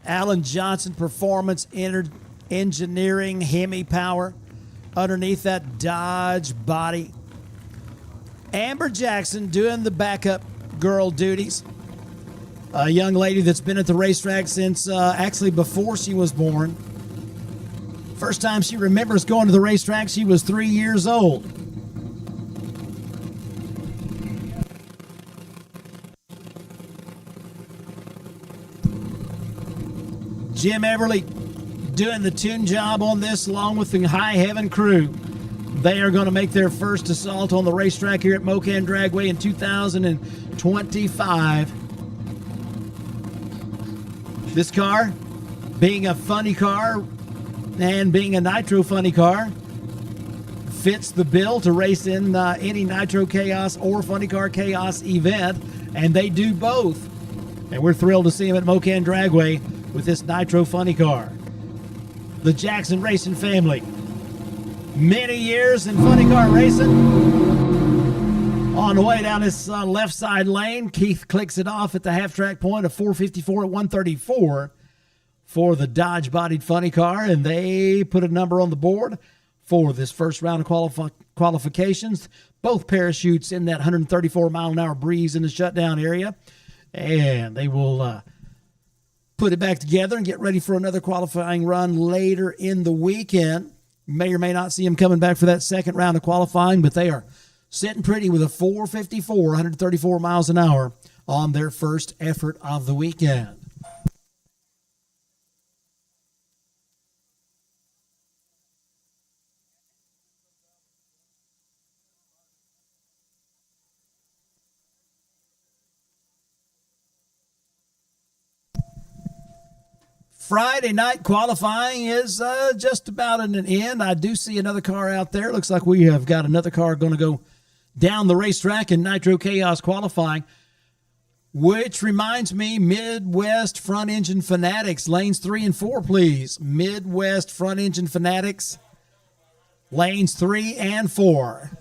Alan Johnson Performance Engineering Hemi Power. Underneath that Dodge body. Amber Jackson doing the backup girl duties. A young lady that's been at the racetrack since actually before she was born. First time she remembers going to the racetrack, she was 3 years old. Jim Everly doing the tune job on this along with the High Heaven crew. They are going to make their first assault on the racetrack here at Mo-Kan Dragway in 2025. This car, being a funny car and being a Nitro funny car, fits the bill to race in any Nitro Chaos or Funny Car Chaos event, and they do both. And we're thrilled to see them at Mo-Kan Dragway with this Nitro funny car. The Jackson Racing family. Many years in funny car racing. On the way down this left side lane, Keith clicks it off at the half-track point of 454 at 134 for the Dodge-bodied funny car, and they put a number on the board for this first round of qualifications. Both parachutes in that 134-mile-an-hour breeze in the shutdown area, and they will put it back together and get ready for another qualifying run later in the weekend. May or may not see them coming back for that second round of qualifying, but they are sitting pretty with a 454, 134 miles an hour on their first effort of the weekend. Friday night qualifying is just about at an end. I do see another car out there. Looks like we have got another car going to go down the racetrack in Nitro Chaos qualifying, which reminds me, Midwest Front Engine Fanatics, lanes 3 and 4, please. Midwest Front Engine Fanatics, lanes 3 and 4.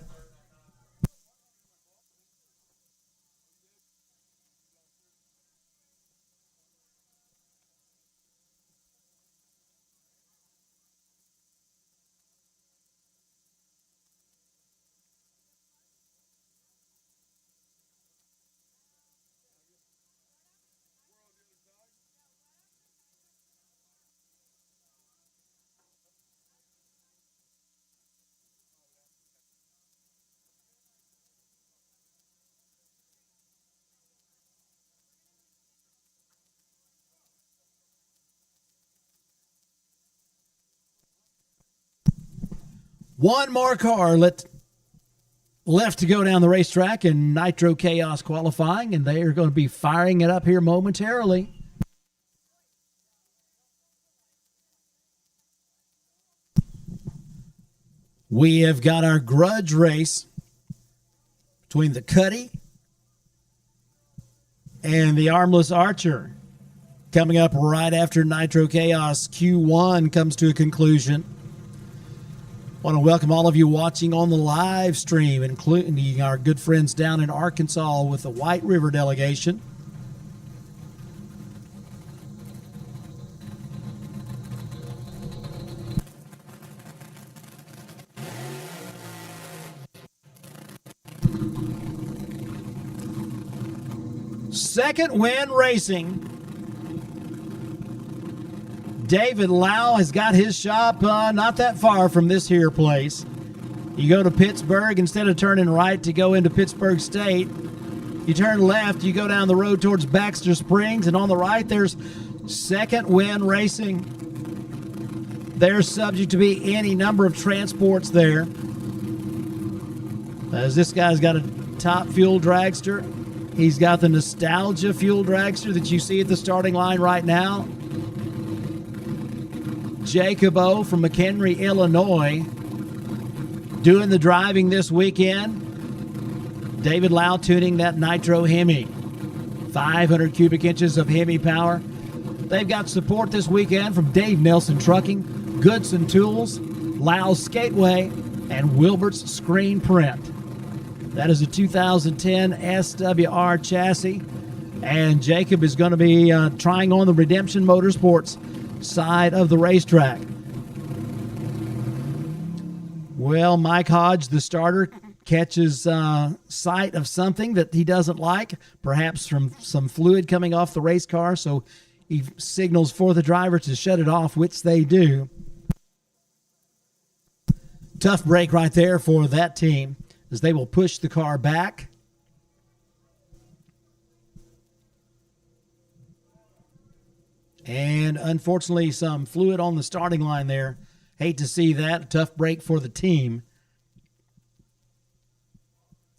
One more car left to go down the racetrack in Nitro Chaos qualifying, and they are going to be firing it up here momentarily. We have got our grudge race between the Cuddy and the Armless Archer coming up right after Nitro Chaos Q1 comes to a conclusion. I want to welcome all of you watching on the live stream, including our good friends down in Arkansas with the White River delegation. Second Win Racing. David Lau has got his shop not that far from this here place. You go to Pittsburgh, instead of turning right to go into Pittsburgh State, you turn left, you go down the road towards Baxter Springs, and on the right there's Second Win Racing. There's subject to be any number of transports there. As this guy's got a top fuel dragster. He's got the Nostalgia fuel dragster that you see at the starting line right now. Jacob O from McKinney, Illinois, doing the driving this weekend. David Lau tuning that Nitro Hemi. 500 cubic inches of Hemi power. They've got support this weekend from Dave Nelson Trucking, Goodson Tools, Lau's Skateway, and Wilbert's Screen Print. That is a 2010 SWR chassis. And Jacob is going to be trying on the Redemption Motorsports side of the racetrack. Well, Mike Hodge, the starter, catches sight of something that he doesn't like, perhaps from some fluid coming off the race car, so he signals for the driver to shut it off, which they do. Tough break right there for that team, as they will push the car back. And unfortunately, some fluid on the starting line there. Hate to see that. Tough break for the team.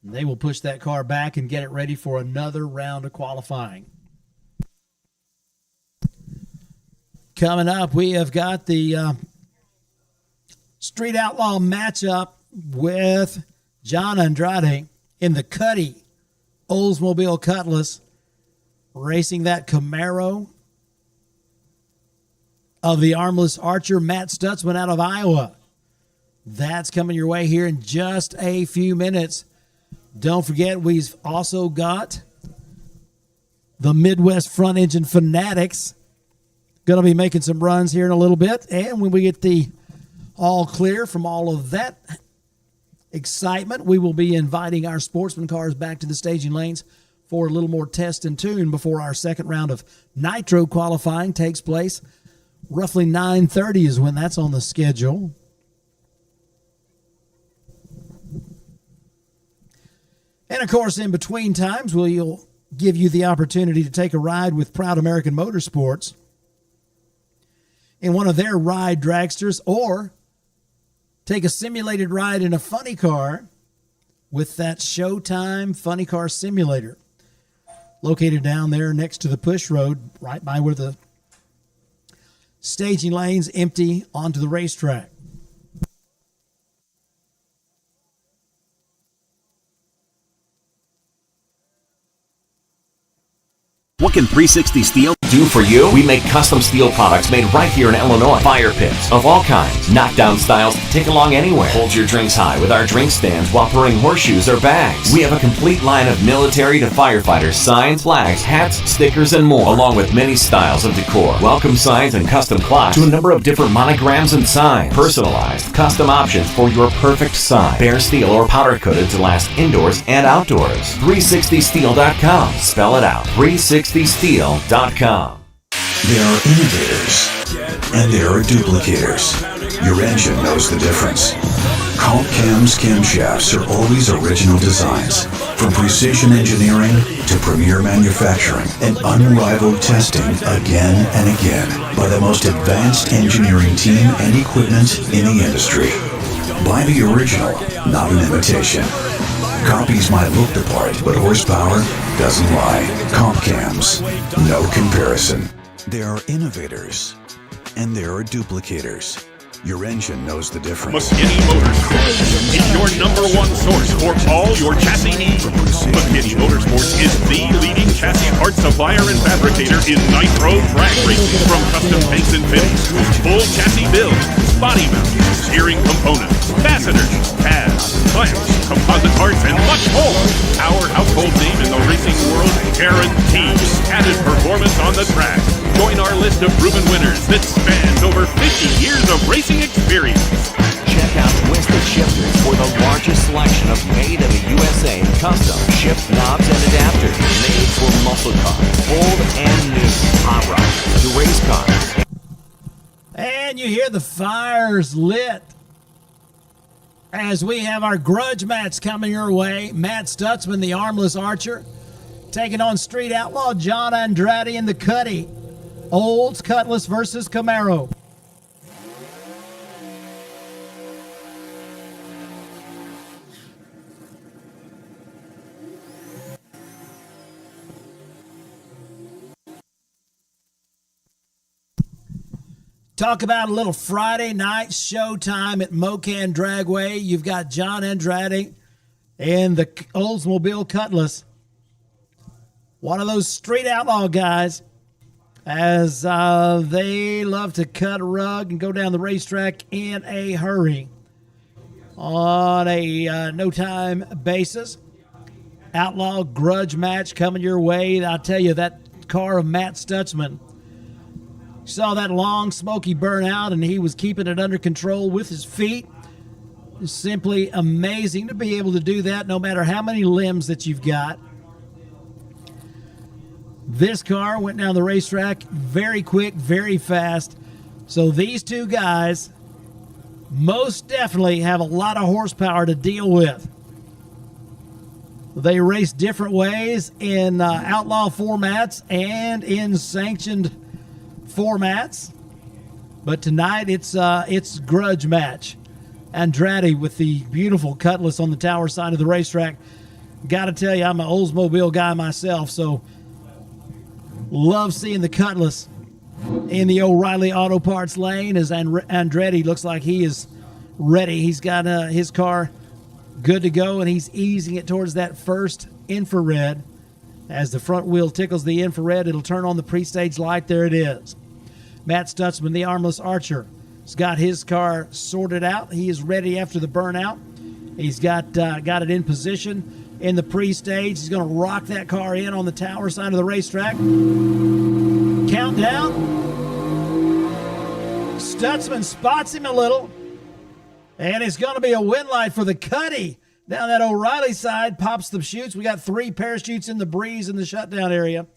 They will push that car back and get it ready for another round of qualifying. Coming up, we have got the Street Outlaw matchup with John Andrade in the Cuddy Oldsmobile Cutlass, racing that Camaro of the Armless Archer, Matt Stutzman out of Iowa. That's coming your way here in just a few minutes. Don't forget, we've also got the Midwest Front Engine Fanatics. Going to be making some runs here in a little bit. And when we get the all clear from all of that excitement, we will be inviting our sportsman cars back to the staging lanes for a little more test and tune before our second round of Nitro qualifying takes place. Roughly 9:30 is when that's on the schedule. And, of course, in between times, we'll give you the opportunity to take a ride with Proud American Motorsports in one of their ride dragsters, or take a simulated ride in a funny car with that Showtime Funny Car Simulator, located down there next to the push road, right by where the staging lanes empty onto the racetrack. What can 360 Steel do for you? We make custom steel products made right here in Illinois. Fire pits of all kinds, knockdown styles to take along anywhere. Hold your drinks high with our drink stands while pouring horseshoes or bags. We have a complete line of military to firefighters signs, flags, hats, stickers, and more, along with many styles of decor. Welcome signs and custom clocks to a number of different monograms and signs. Personalized, custom options for your perfect sign. Bare steel or powder coated to last indoors and outdoors. 360steel.com. Spell it out. 360steel.com. There are innovators, and there are duplicators. Your engine knows the difference. Comp Cam's camshafts are always original designs, from precision engineering to premier manufacturing and unrivaled testing again and again by the most advanced engineering team and equipment in the industry. Buy the original, not an imitation. Copies might look the part, but horsepower doesn't lie. Comp Cams, no comparison. There are innovators, and there are duplicators. Your engine knows the difference. McKinney Motorsports is your #1 source for all your chassis needs. McKinney Motorsports is the leading chassis parts supplier and fabricator in nitro drag racing, from custom tanks and fittings, full chassis builds, body mounts, steering components, fasteners, pads, clamps, composite parts, and much more. Our household name in the racing world guarantees added performance on the track. Join our list of proven winners that spans over 50 years of racing experience. Check out Twisted Shifterz for the largest selection of made in the USA custom shift knobs and adapters made for muscle cars, old and new, hot rods to race cars. And you hear the fires lit as we have our grudge match coming your way. Matt Stutzman, the Armless Archer, taking on Street Outlaw John Andrade in the Cuddy. Olds Cutlass versus Camaro. Talk about a little Friday night showtime at Mo-Kan Dragway. You've got John Andrade and the Oldsmobile Cutlass. One of those Street Outlaw guys, as they love to cut a rug and go down the racetrack in a hurry on a no-time basis. Outlaw Grudge match coming your way. I tell you, that car of Matt Stutzman, saw that long smoky burnout, and he was keeping it under control with his feet. It's simply amazing to be able to do that no matter how many limbs that you've got. This car went down the racetrack very quick, very fast. So these two guys most definitely have a lot of horsepower to deal with. They race different ways in outlaw formats and in sanctioned formats. But tonight it's grudge match. Andrade with the beautiful Cutlass on the tower side of the racetrack. Got to tell you, I'm an Oldsmobile guy myself, so love seeing the Cutlass in the O'Reilly Auto Parts lane as Andretti looks like he is ready. He's got his car good to go, and he's easing it towards that first infrared. As the front wheel tickles the infrared, it'll turn on the pre-stage light. There it is. Matt Stutzman, the Armless Archer, has got his car sorted out. He is ready after the burnout. He's got it in position in the pre-stage. He's going to rock that car in on the tower side of the racetrack. Countdown. Stutzman spots him a little. And it's going to be a win light for the Cuddy. Down that O'Reilly side, pops the chutes. We got 3 parachutes in the breeze in the shutdown area.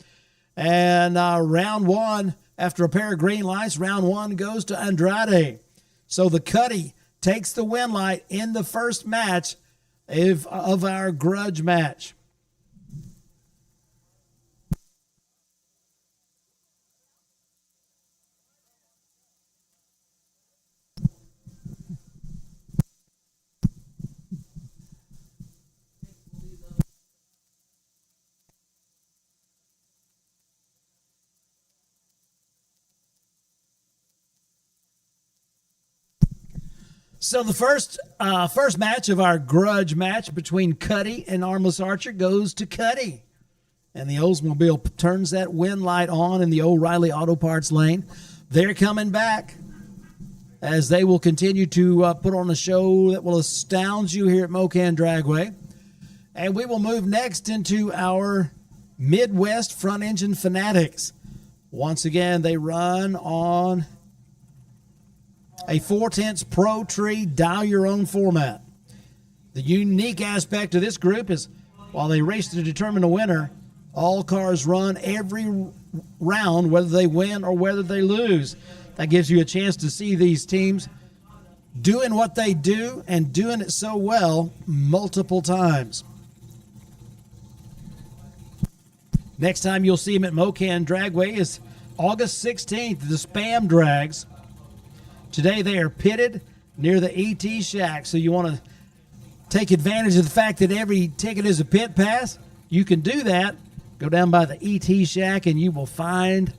And round one, after a pair of green lights, round one goes to Andrade. So the Cuddy takes the win light in the first match of our grudge match. So the first match of our grudge match between Cuddy and Armless Archer goes to Cuddy. And the Oldsmobile turns that win light on in the O'Reilly Auto Parts lane. They're coming back as they will continue to put on a show that will astound you here at Mo-Kan Dragway. And we will move next into our Midwest front engine Fanatics. Once again, they run on a 4/10 Pro Tree dial-your-own format. The unique aspect of this group is while they race to determine a winner, all cars run every round, whether they win or whether they lose. That gives you a chance to see these teams doing what they do and doing it so well multiple times. Next time you'll see them at Mo-Kan Dragway is August 16th, the Spam Drags. Today they are pitted near the ET Shack, so you want to take advantage of the fact that every ticket is a pit pass. You can do that. Go down by the ET Shack and you will find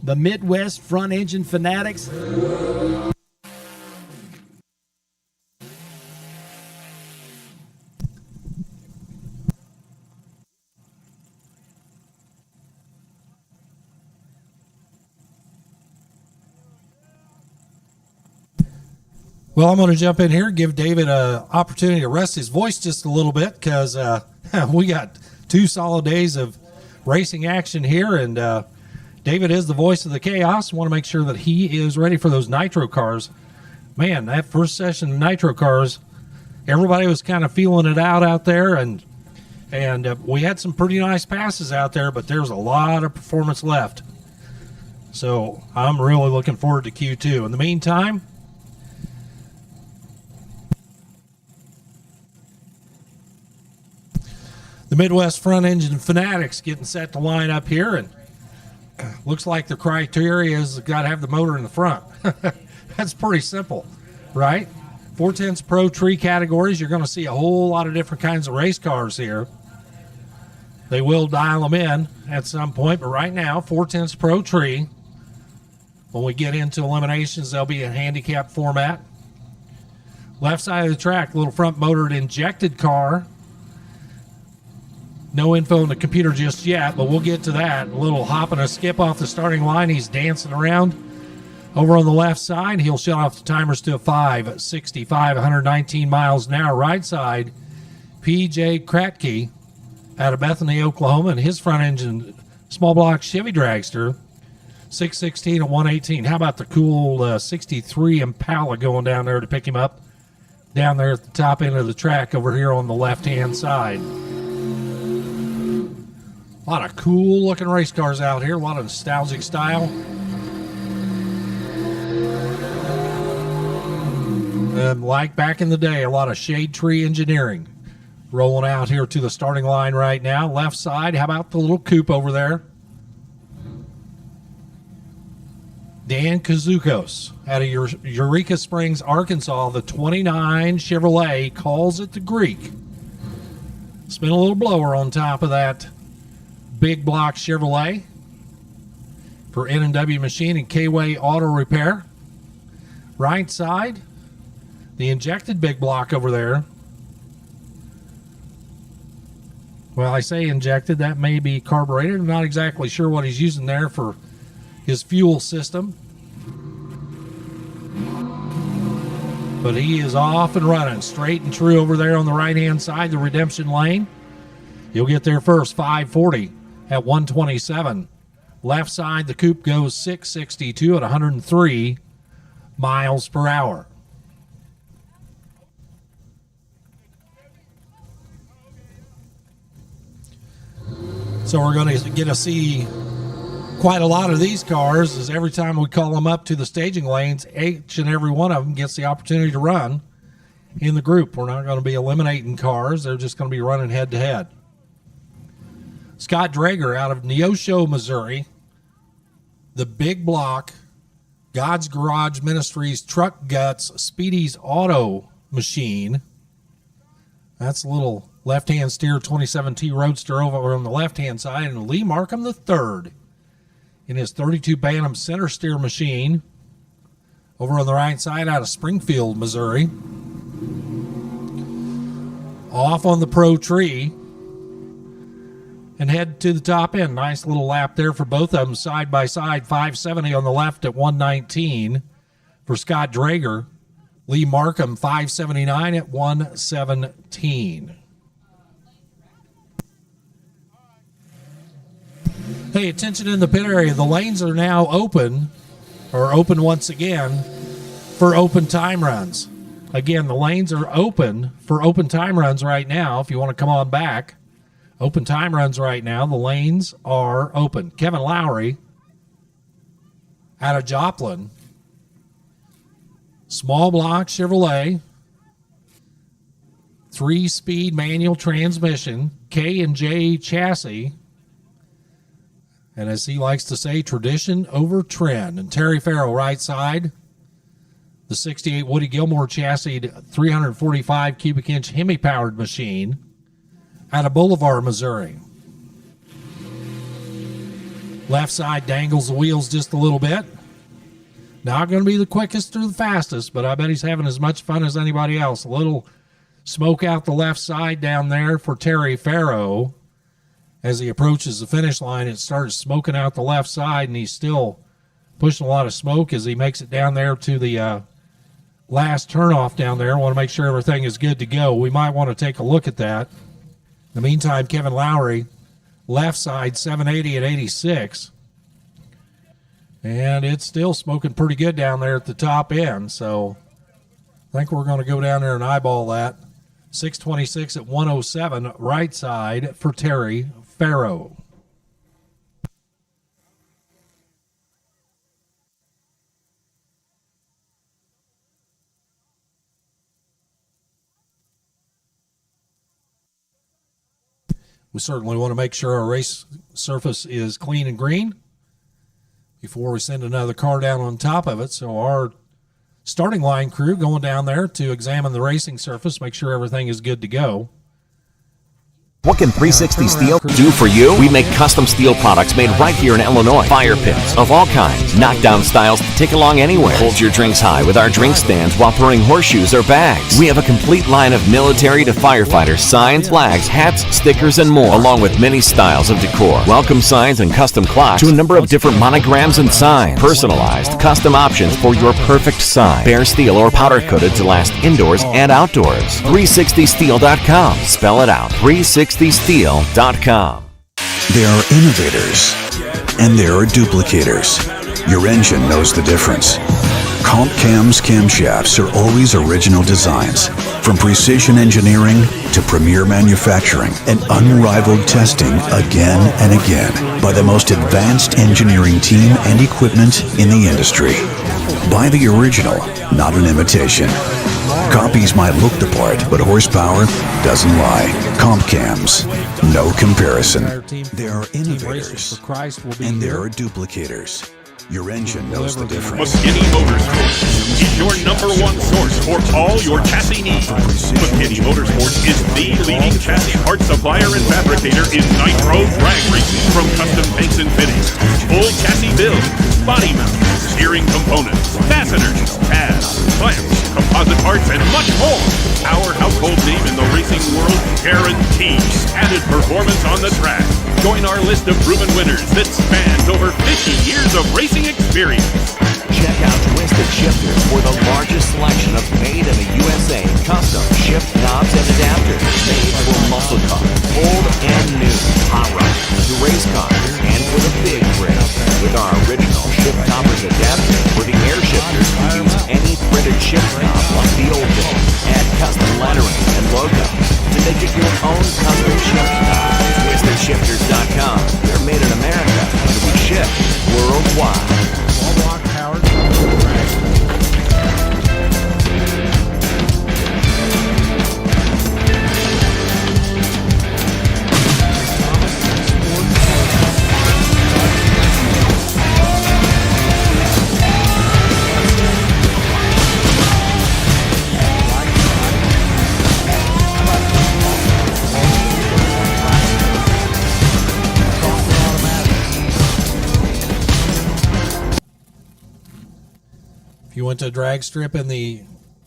the Midwest front engine Fanatics. Well, I'm going to jump in here, give David an opportunity to rest his voice just a little bit because we got 2 solid days of racing action here, and David is the voice of the chaos. I want to make sure that he is ready for those nitro cars. Man, that first session of nitro cars, everybody was kind of feeling it out there, and we had some pretty nice passes out there, but there's a lot of performance left. So I'm really looking forward to Q2. In the meantime, the Midwest front engine Fanatics getting set to line up here, and looks like the criteria is got to have the motor in the front. That's pretty simple, right? 4/10 Pro Tree categories, you're going to see a whole lot of different kinds of race cars here. They will dial them in at some point, but right now, 4/10 Pro Tree. When we get into eliminations, they'll be in handicap format. Left side of the track, little front motored injected car. No info on the computer just yet, but we'll get to that. A little hop and a skip off the starting line. He's dancing around. Over on the left side, he'll shut off the timers to a 5:65, 119 miles an hour. Right side, PJ Kratke out of Bethany, Oklahoma, and his front engine small block Chevy dragster, 616 at 118. How about the cool 63 Impala going down there to pick him up down there at the top end of the track over here on the left-hand side. A lot of cool looking race cars out here, a lot of nostalgic style. And like back in the day, a lot of shade tree engineering rolling out here to the starting line right now. Left side, how about the little coupe over there? Dan Kazukos out of Eureka Springs, Arkansas. The 29 Chevrolet calls it the Greek. Spin a little blower on top of that big block Chevrolet for N&W Machine and K-Way Auto Repair. Right side, the injected big block over there. Well, I say injected, that may be carbureted. I'm not exactly sure what he's using there for his fuel system. But he is off and running, straight and true over there on the right-hand side, the redemption lane. You'll get there first, 540 at 127. Left side, the coupe goes 662 at 103 miles per hour. So we're going to get to see quite a lot of these cars, as every time we call them up to the staging lanes, each and every one of them gets the opportunity to run in the group. We're not going to be eliminating cars. They're just going to be running head-to-head. Scott Drager out of Neosho, Missouri. The big block, God's Garage Ministries Truck Guts Speedy's Auto Machine. That's a little left-hand steer 27T Roadster over on the left-hand side. And Lee Markham III in his 32 Bantam center steer machine over on the right side out of Springfield, Missouri. Off on the Pro Tree and head to the top end. Nice little lap there for both of them side by side. 570 on the left at 119 for Scott Drager. Lee Markham 579 at 117. Hey, attention in the pit area. The lanes are now open, or open once again, for open time runs. Again, the lanes are open for open time runs right now. If you want to come on back, open time runs right now. The lanes are open. Kevin Lowry out of Joplin. Small block Chevrolet. 3-speed manual transmission. K&J chassis. And as he likes to say, tradition over trend. And Terry Farrell, right side. The 68 Woody Gilmore chassis, 345 cubic inch Hemi-powered machine out of Boulevard, Missouri. Left side dangles the wheels just a little bit. Not going to be the quickest or the fastest, but I bet he's having as much fun as anybody else. A little smoke out the left side down there for Terry Farrow. As he approaches the finish line, it starts smoking out the left side, and he's still pushing a lot of smoke as he makes it down there to the last turnoff down there. I want to make sure everything is good to go. We might want to take a look at that. In the meantime, Kevin Lowry, left side, 780 at 86. And it's still smoking pretty good down there at the top end, so I think we're going to go down there and eyeball that. 626 at 107, right side for Terry Farrow. We certainly want to make sure our race surface is clean and green before we send another car down on top of it. So our starting line crew going down there to examine the racing surface, make sure everything is good to go. What can 360 Steel do for you? We make custom steel products made right here in Illinois. Fire pits of all kinds, knockdown styles to take along anywhere. Hold your drinks high with our drink stands while throwing horseshoes or bags. We have a complete line of military to firefighter signs, flags, hats, stickers, and more, along with many styles of decor. Welcome signs and custom clocks to a number of different monograms and signs. Personalized, custom options for your perfect sign. Bare steel or powder coated to last indoors and outdoors. 360steel.com. Spell it out. 360 RustySteel.com. There are innovators, and there are duplicators. Your engine knows the difference. Comp Cam's camshafts are always original designs. From precision engineering to premier manufacturing and unrivaled testing again and again by the most advanced engineering team and equipment in the industry. Buy the original, not an imitation. Copies might look the part, but horsepower doesn't lie. Comp Cams, no comparison. There are innovators, and there are duplicators. Your engine knows the difference. McKinney Motorsports is your number one source for all your chassis needs. McKinney Motorsports is the leading chassis parts supplier and fabricator in nitro drag racing. From custom paints and fittings, full chassis build, body mount, steering components, fasteners, tabs, clamps, composite parts, and much more. Our household name in the racing world guarantees added performance on the track. Join our list of proven winners that spans over 50 years of racing experience. Check out Twisted Shifterz for the largest selection of made-in-the-USA custom shift knobs and adapters made for muscle cars, old and new, hot rod, to race cars, and for the big rig. With our original shift toppers adapter for the air shifters, you use any threaded shift knob like the old days. Add custom lettering and logos to make it your own custom shift knob. TwistedShifters.com. They're made in America and we ship worldwide. Wall-block powered dragster. You went to a drag strip in the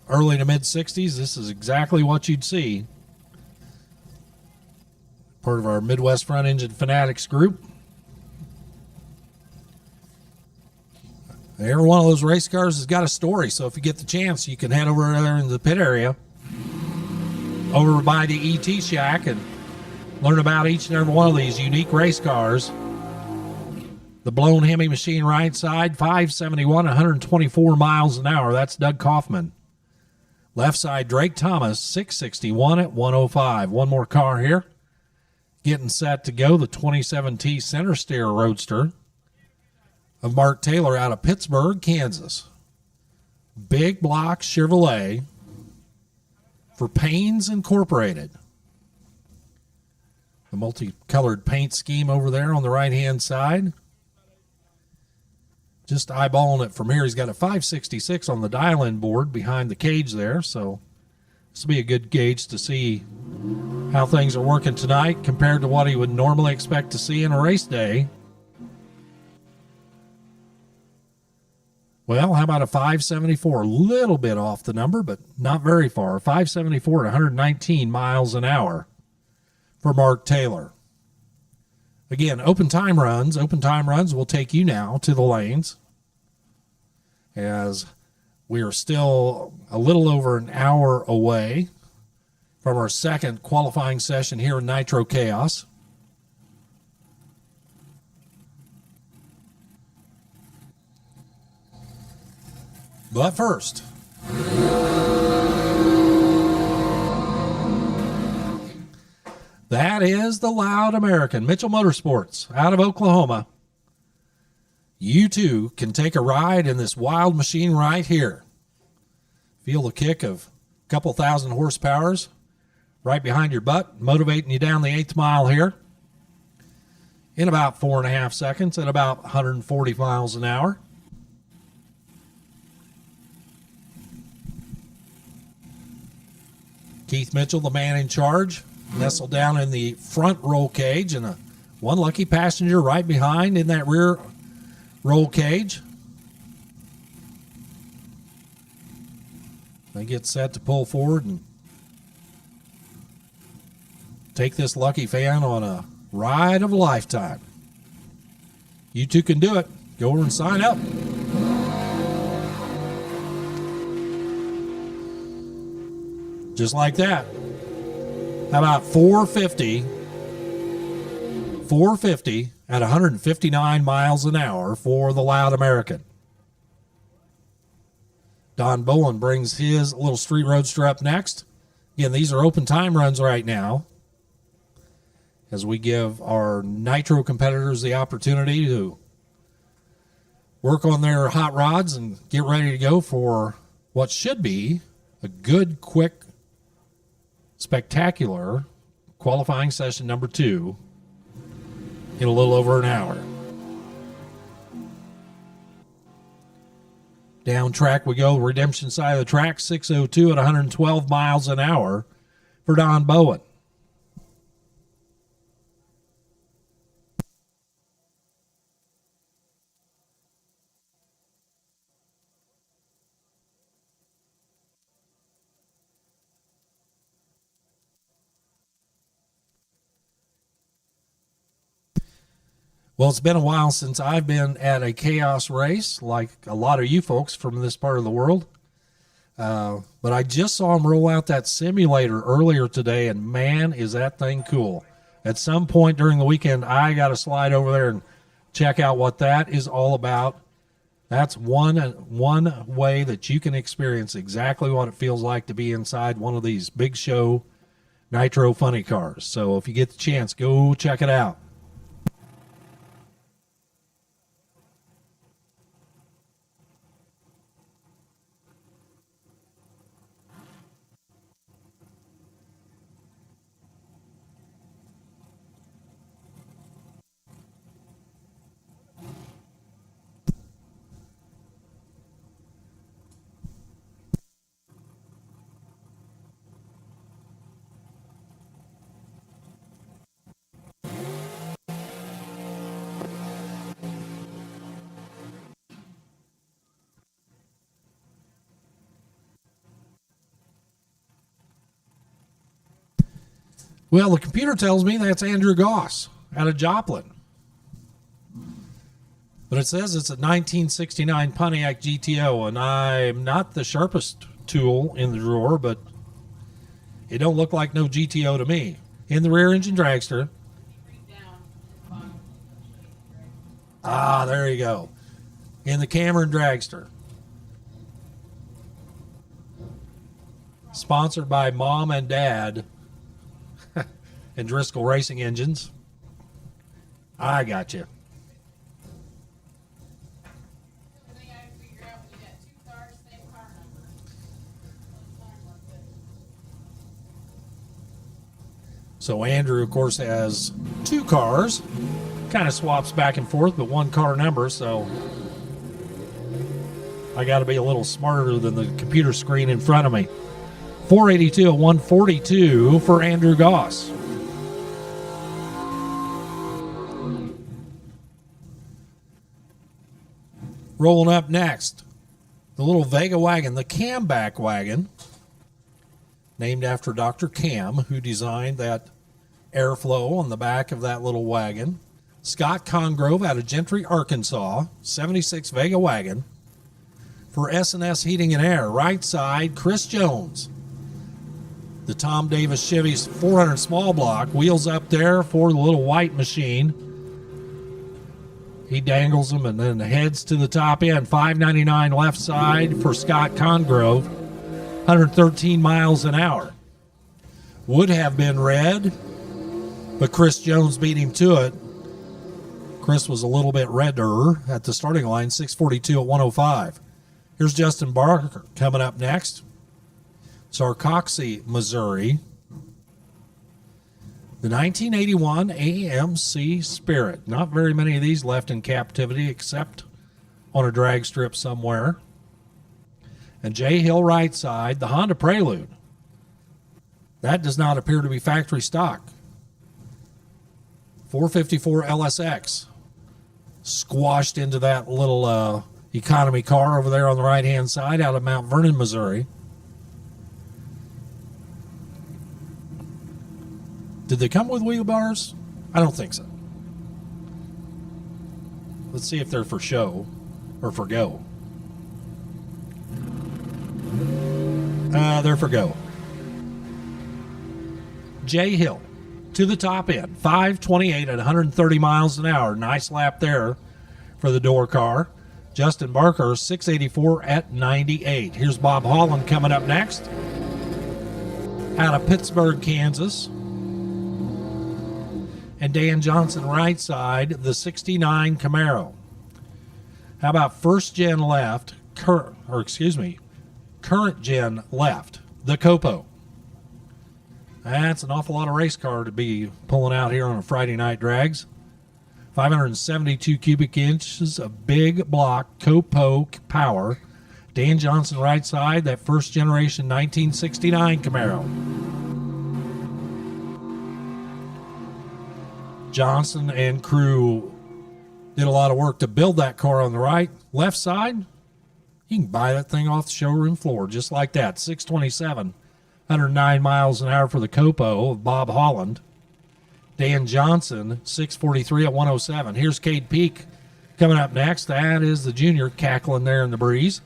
early to mid 60s, this is exactly what you'd see. Part of our Midwest Front Engine Fanatics group. Every one of those race cars has got a story, so if you get the chance, you can head over there in the pit area, over by the ET Shack, and learn about each and every one of these unique race cars. The blown Hemi machine right side, 571, 124 miles an hour. That's Doug Kaufman. Left side, Drake Thomas, 661 at 105. One more car here. Getting set to go, the 27T Center Steer Roadster of Mark Taylor out of Pittsburgh, Kansas. Big block Chevrolet for Paynes Incorporated. The multicolored paint scheme over there on the right-hand side. Just eyeballing it from here, he's got a 566 on the dial-in board behind the cage there, so this will be a good gauge to see how things are working tonight compared to what he would normally expect to see in a race day. Well, how about a 574? A little bit off the number, but not very far. 574 at 119 miles an hour for Mark Taylor. Again, open time runs will take you now to the lanes, as we are still a little over an hour away from our second qualifying session here in Nitro Chaos. But first, that is the loud American, Mitchell Motorsports, out of Oklahoma. You too can take a ride in this wild machine right here. Feel the kick of a couple thousand horsepowers right behind your butt, motivating you down the 8th mile here in about 4.5 seconds at about 140 miles an hour. Keith Mitchell, the man in charge, nestled down in the front roll cage, and one lucky passenger right behind in that rear roll cage. They get set to pull forward and take this lucky fan on a ride of a lifetime. You too can do it. Go over and sign up. Just like that. How about 450 450 at 159 miles an hour for the Loud American. Don Bowen brings his little street roadster up next. Again, these are open time runs right now, as we give our Nitro competitors the opportunity to work on their hot rods and get ready to go for what should be a good, quick, spectacular qualifying session number 2 in a little over an hour. Down track we go, Redemption side of the track, 602 at 112 miles an hour for Don Bowen. Well, it's been a while since I've been at a Chaos race, like a lot of you folks from this part of the world. But I just saw him roll out that simulator earlier today, and man, is that thing cool. At some point during the weekend, I got to slide over there and check out what that is all about. That's one way that you can experience exactly what it feels like to be inside one of these big show Nitro funny cars. So if you get the chance, go check it out. Well, the computer tells me that's Andrew Goss out of Joplin. But it says it's a 1969 Pontiac GTO, and I'm not the sharpest tool in the drawer, but it don't look like no GTO to me. In the rear engine dragster. Ah, there you go. In the Cameron dragster. Sponsored by Mom and Dad and Driscoll Racing Engines. I got you. So Andrew, of course, has 2 cars. Kind of swaps back and forth, but 1 car number, so I got to be a little smarter than the computer screen in front of me. 482 at 142 for Andrew Goss. Rolling up next, the little Vega wagon, the Camback wagon, named after Dr. Cam, who designed that airflow on the back of that little wagon. Scott Congrove out of Gentry, Arkansas, 76 Vega wagon for S&S Heating and Air. Right side, Chris Jones. The Tom Davis Chevy's 400 small block, wheels up there for the little white machine. He dangles them and then heads to the top end. $5.99 left side for Scott Congrove. 113 miles an hour. Would have been red, but Chris Jones beat him to it. Chris was a little bit redder at the starting line, 642 at 105. Here's Justin Barker coming up next. Sarcoxy, Missouri. The 1981 AMC Spirit. Not very many of these left in captivity except on a drag strip somewhere. And Jay Hill right side, the Honda Prelude. That does not appear to be factory stock. 454 LSX. Squashed into that little economy car over there on the right-hand side out of Mount Vernon, Missouri. Did they come with wheel bars? I don't think so. Let's see if they're for show or for go. They're for go. Jay Hill, to the top end. 5:28 at 130 miles an hour. Nice lap there for the door car. Justin Barker, 684 at 98. Here's Bob Holland coming up next out of Pittsburgh, Kansas. And Dan Johnson right side, the 69 Camaro. How about first gen left, current gen left, the Copo. That's an awful lot of race car to be pulling out here on a Friday night drags. 572 cubic inches of big block Copo power. Dan Johnson right side, that first generation 1969 Camaro. Johnson and crew did a lot of work to build that car on the right. Left side, you can buy that thing off the showroom floor just like that. 627, 109 miles an hour for the Copo of Bob Holland. Dan Johnson, 643 at 107. Here's Cade Peak coming up next. That is the junior cackling there in the breeze.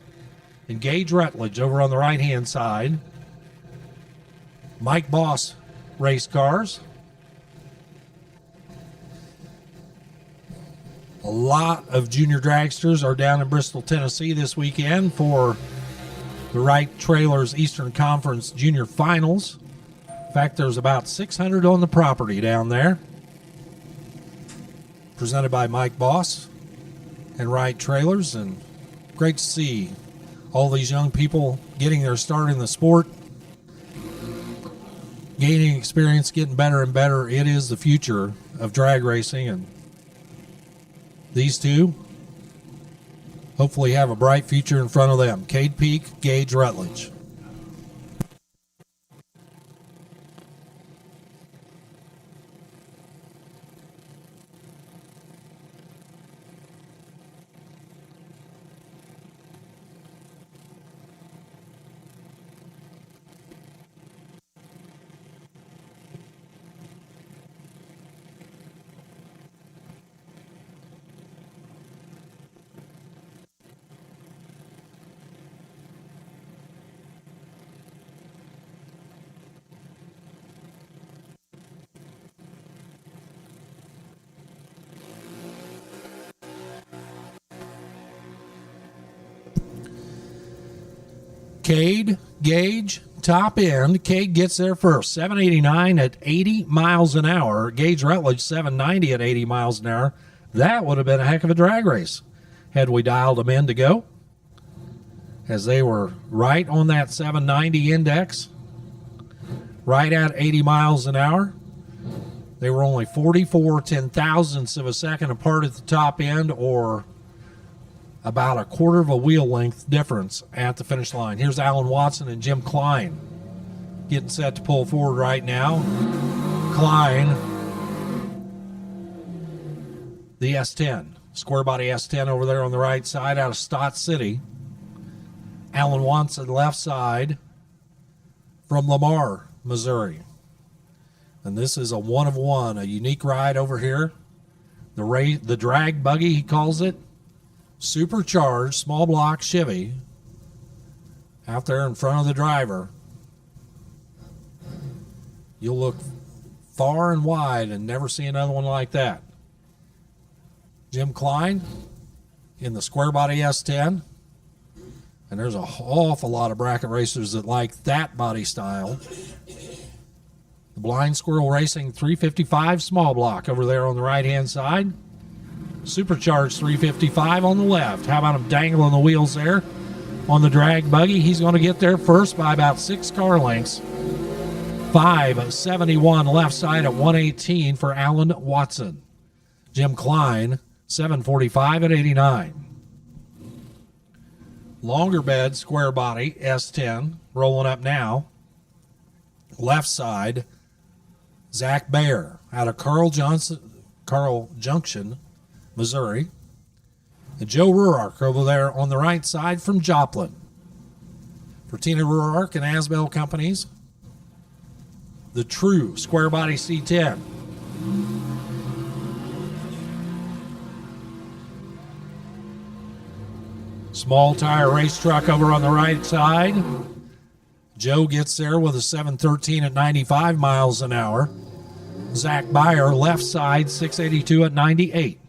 And Gage Rutledge over on the right-hand side. Mike Boss race cars. A lot of junior dragsters are down in Bristol, Tennessee this weekend for the Wright Trailers Eastern Conference Junior Finals. In fact, there's about 600 on the property down there. Presented by Mike Boss and Wright Trailers, and great to see all these young people getting their start in the sport, gaining experience, getting better and better. It is the future of drag racing, and these two hopefully have a bright future in front of them. Cade Peak, Gage Rutledge. Cade, Gage, top end. Cade gets there first. 789 at 80 miles an hour. Gage Rutledge, 790 at 80 miles an hour. That would have been a heck of a drag race had we dialed them in to go, as they were right on that 790 index, right at 80 miles an hour. They were only 44 ten-thousandths of a second apart at the top end, or about a quarter of a wheel length difference at the finish line. Here's Alan Watson and Jim Klein getting set to pull forward right now. Klein, the S10, square body S10 over there on the right side out of Stott City. Alan Watson left side from Lamar, Missouri. And this is a one of one, a unique ride over here. The drag buggy, he calls it. Supercharged small block Chevy out there in front of the driver. You'll look far and wide and never see another one like that. Jim Klein in the square body S10. And there's an awful lot of bracket racers that like that body style. The Blind Squirrel Racing 355 small block over there on the right-hand side. Supercharged 355 on the left. How about him dangling the wheels there on the drag buggy? He's going to get there first by about 6 car lengths. 571 left side at 118 for Alan Watson. Jim Klein, 745 at 89. Longer bed, square body, S10, rolling up now. Left side, Zach Baer out of Carl Junction, Missouri. And Joe Ruark over there on the right side from Joplin. For Tina Ruark and Asbel Companies, the true square body C10. Small tire race truck over on the right side. Joe gets there with a 713 at 95 miles an hour. Zach Byer, left side, 682 at 98.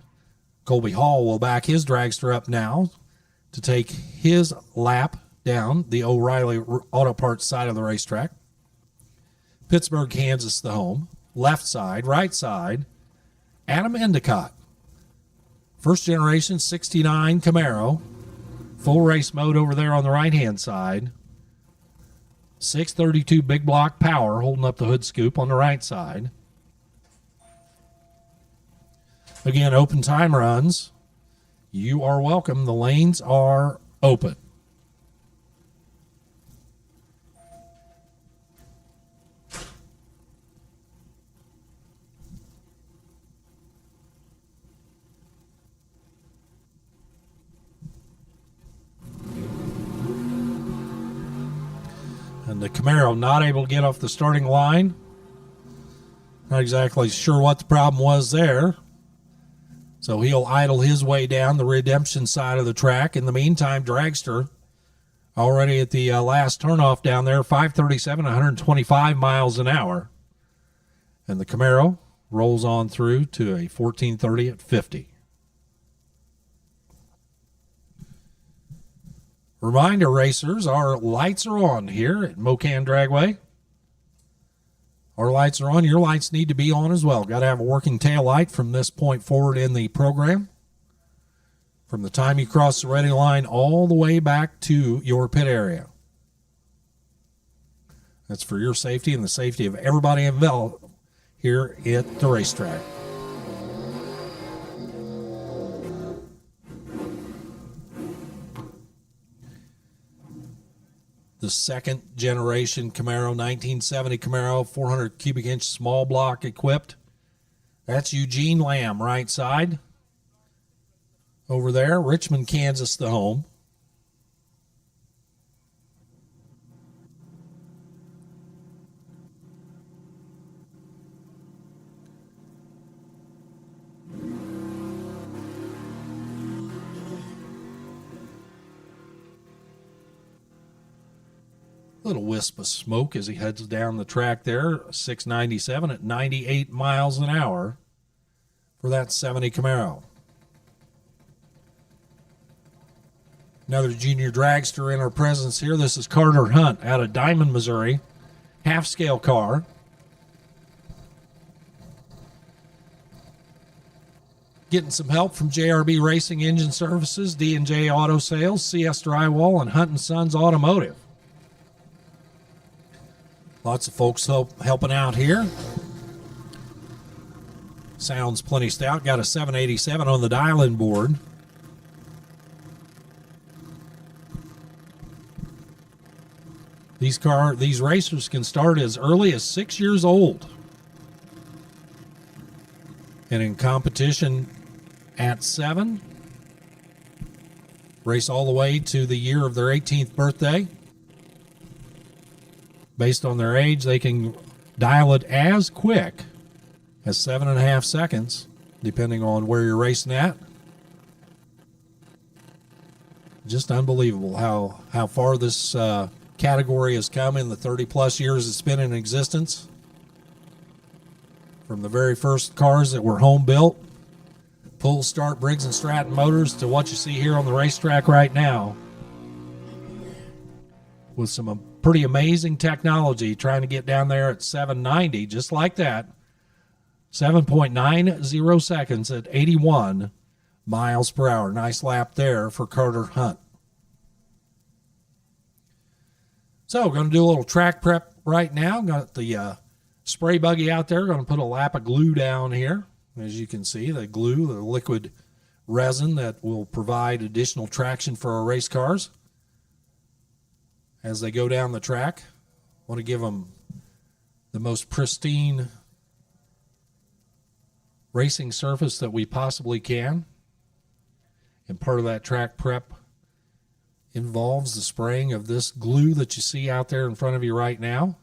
Colby Hall will back his dragster up now to take his lap down the O'Reilly Auto Parts side of the racetrack. Pittsburgh, Kansas, the home. Left side, right side, Adam Endicott. First generation 69 Camaro. Full race mode over there on the right-hand side. 632 big block power holding up the hood scoop on the right side. Again, open time runs. You are welcome. The lanes are open. And the Camaro not able to get off the starting line. Not exactly sure what the problem was there. So he'll idle his way down the redemption side of the track. In the meantime, Dragster already at the last turnoff down there, 537, 125 miles an hour. And the Camaro rolls on through to a 1430 at 50. Reminder, racers, our lights are on here at Mo-Kan Dragway. Our lights are on. Your lights need to be on as well. Got to have a working tail light from this point forward in the program. From the time you cross the ready line all the way back to your pit area. That's for your safety and the safety of everybody involved here at the racetrack. The second generation Camaro, 1970 Camaro, 400 cubic inch small block equipped. That's Eugene Lamb, right side. Over there, Richmond, Kansas, the home. Little wisp of smoke as he heads down the track there, 697 at 98 miles an hour for that 70 Camaro. Another junior dragster in our presence here. This is Carter Hunt out of Diamond, Missouri. Half-scale car. Getting some help from JRB Racing Engine Services, D&J Auto Sales, CS Drywall, and Hunt & Sons Automotive. Lots of folks helping out here. Sounds plenty stout. Got a 787 on the dial-in board. These racers can start as early as 6 years old. And in competition at 7, race all the way to the year of their 18th birthday. Based on their age, they can dial it as quick as 7.5 seconds, depending on where you're racing at. Just unbelievable how far this category has come in the 30-plus years it's been in existence. From the very first cars that were home-built, pull start Briggs & Stratton motors, to what you see here on the racetrack right now. With some pretty amazing technology, trying to get down there at 790, just like that. 7.90 seconds at 81 miles per hour. Nice lap there for Carter Hunt. So, going to do a little track prep right now. Got the spray buggy out there. Going to put a lap of glue down here. As you can see, the glue, the liquid resin that will provide additional traction for our race cars as they go down the track. Want to give them the most pristine racing surface that we possibly can. And part of that track prep involves the spraying of this glue that you see out there in front of you right now.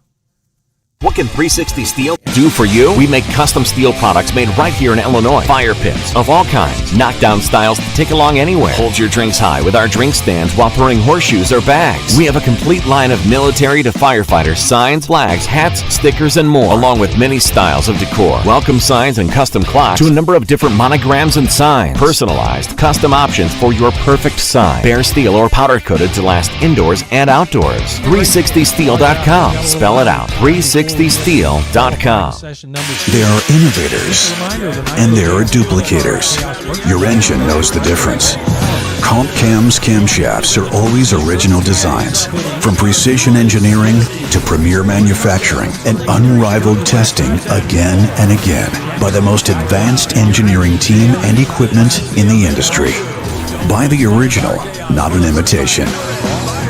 What can 360 Steel? do for you? We make custom steel products made right here in Illinois. Fire pits of all kinds, knockdown styles to take along anywhere. Hold your drinks high with our drink stands while pouring horseshoes or bags. We have a complete line of military to firefighter signs, flags, hats, stickers, and more, along with many styles of decor. Welcome signs and custom clocks to a number of different monograms and signs. Personalized, custom options for your perfect sign. Bare steel or powder coated to last indoors and outdoors. 360steel.com. Spell it out. 360steel.com. There are innovators, and there are duplicators. Your engine knows the difference. Comp Cam's camshafts are always original designs. From precision engineering to premier manufacturing and unrivaled testing again and again by the most advanced engineering team and equipment in the industry. Buy the original, not an imitation.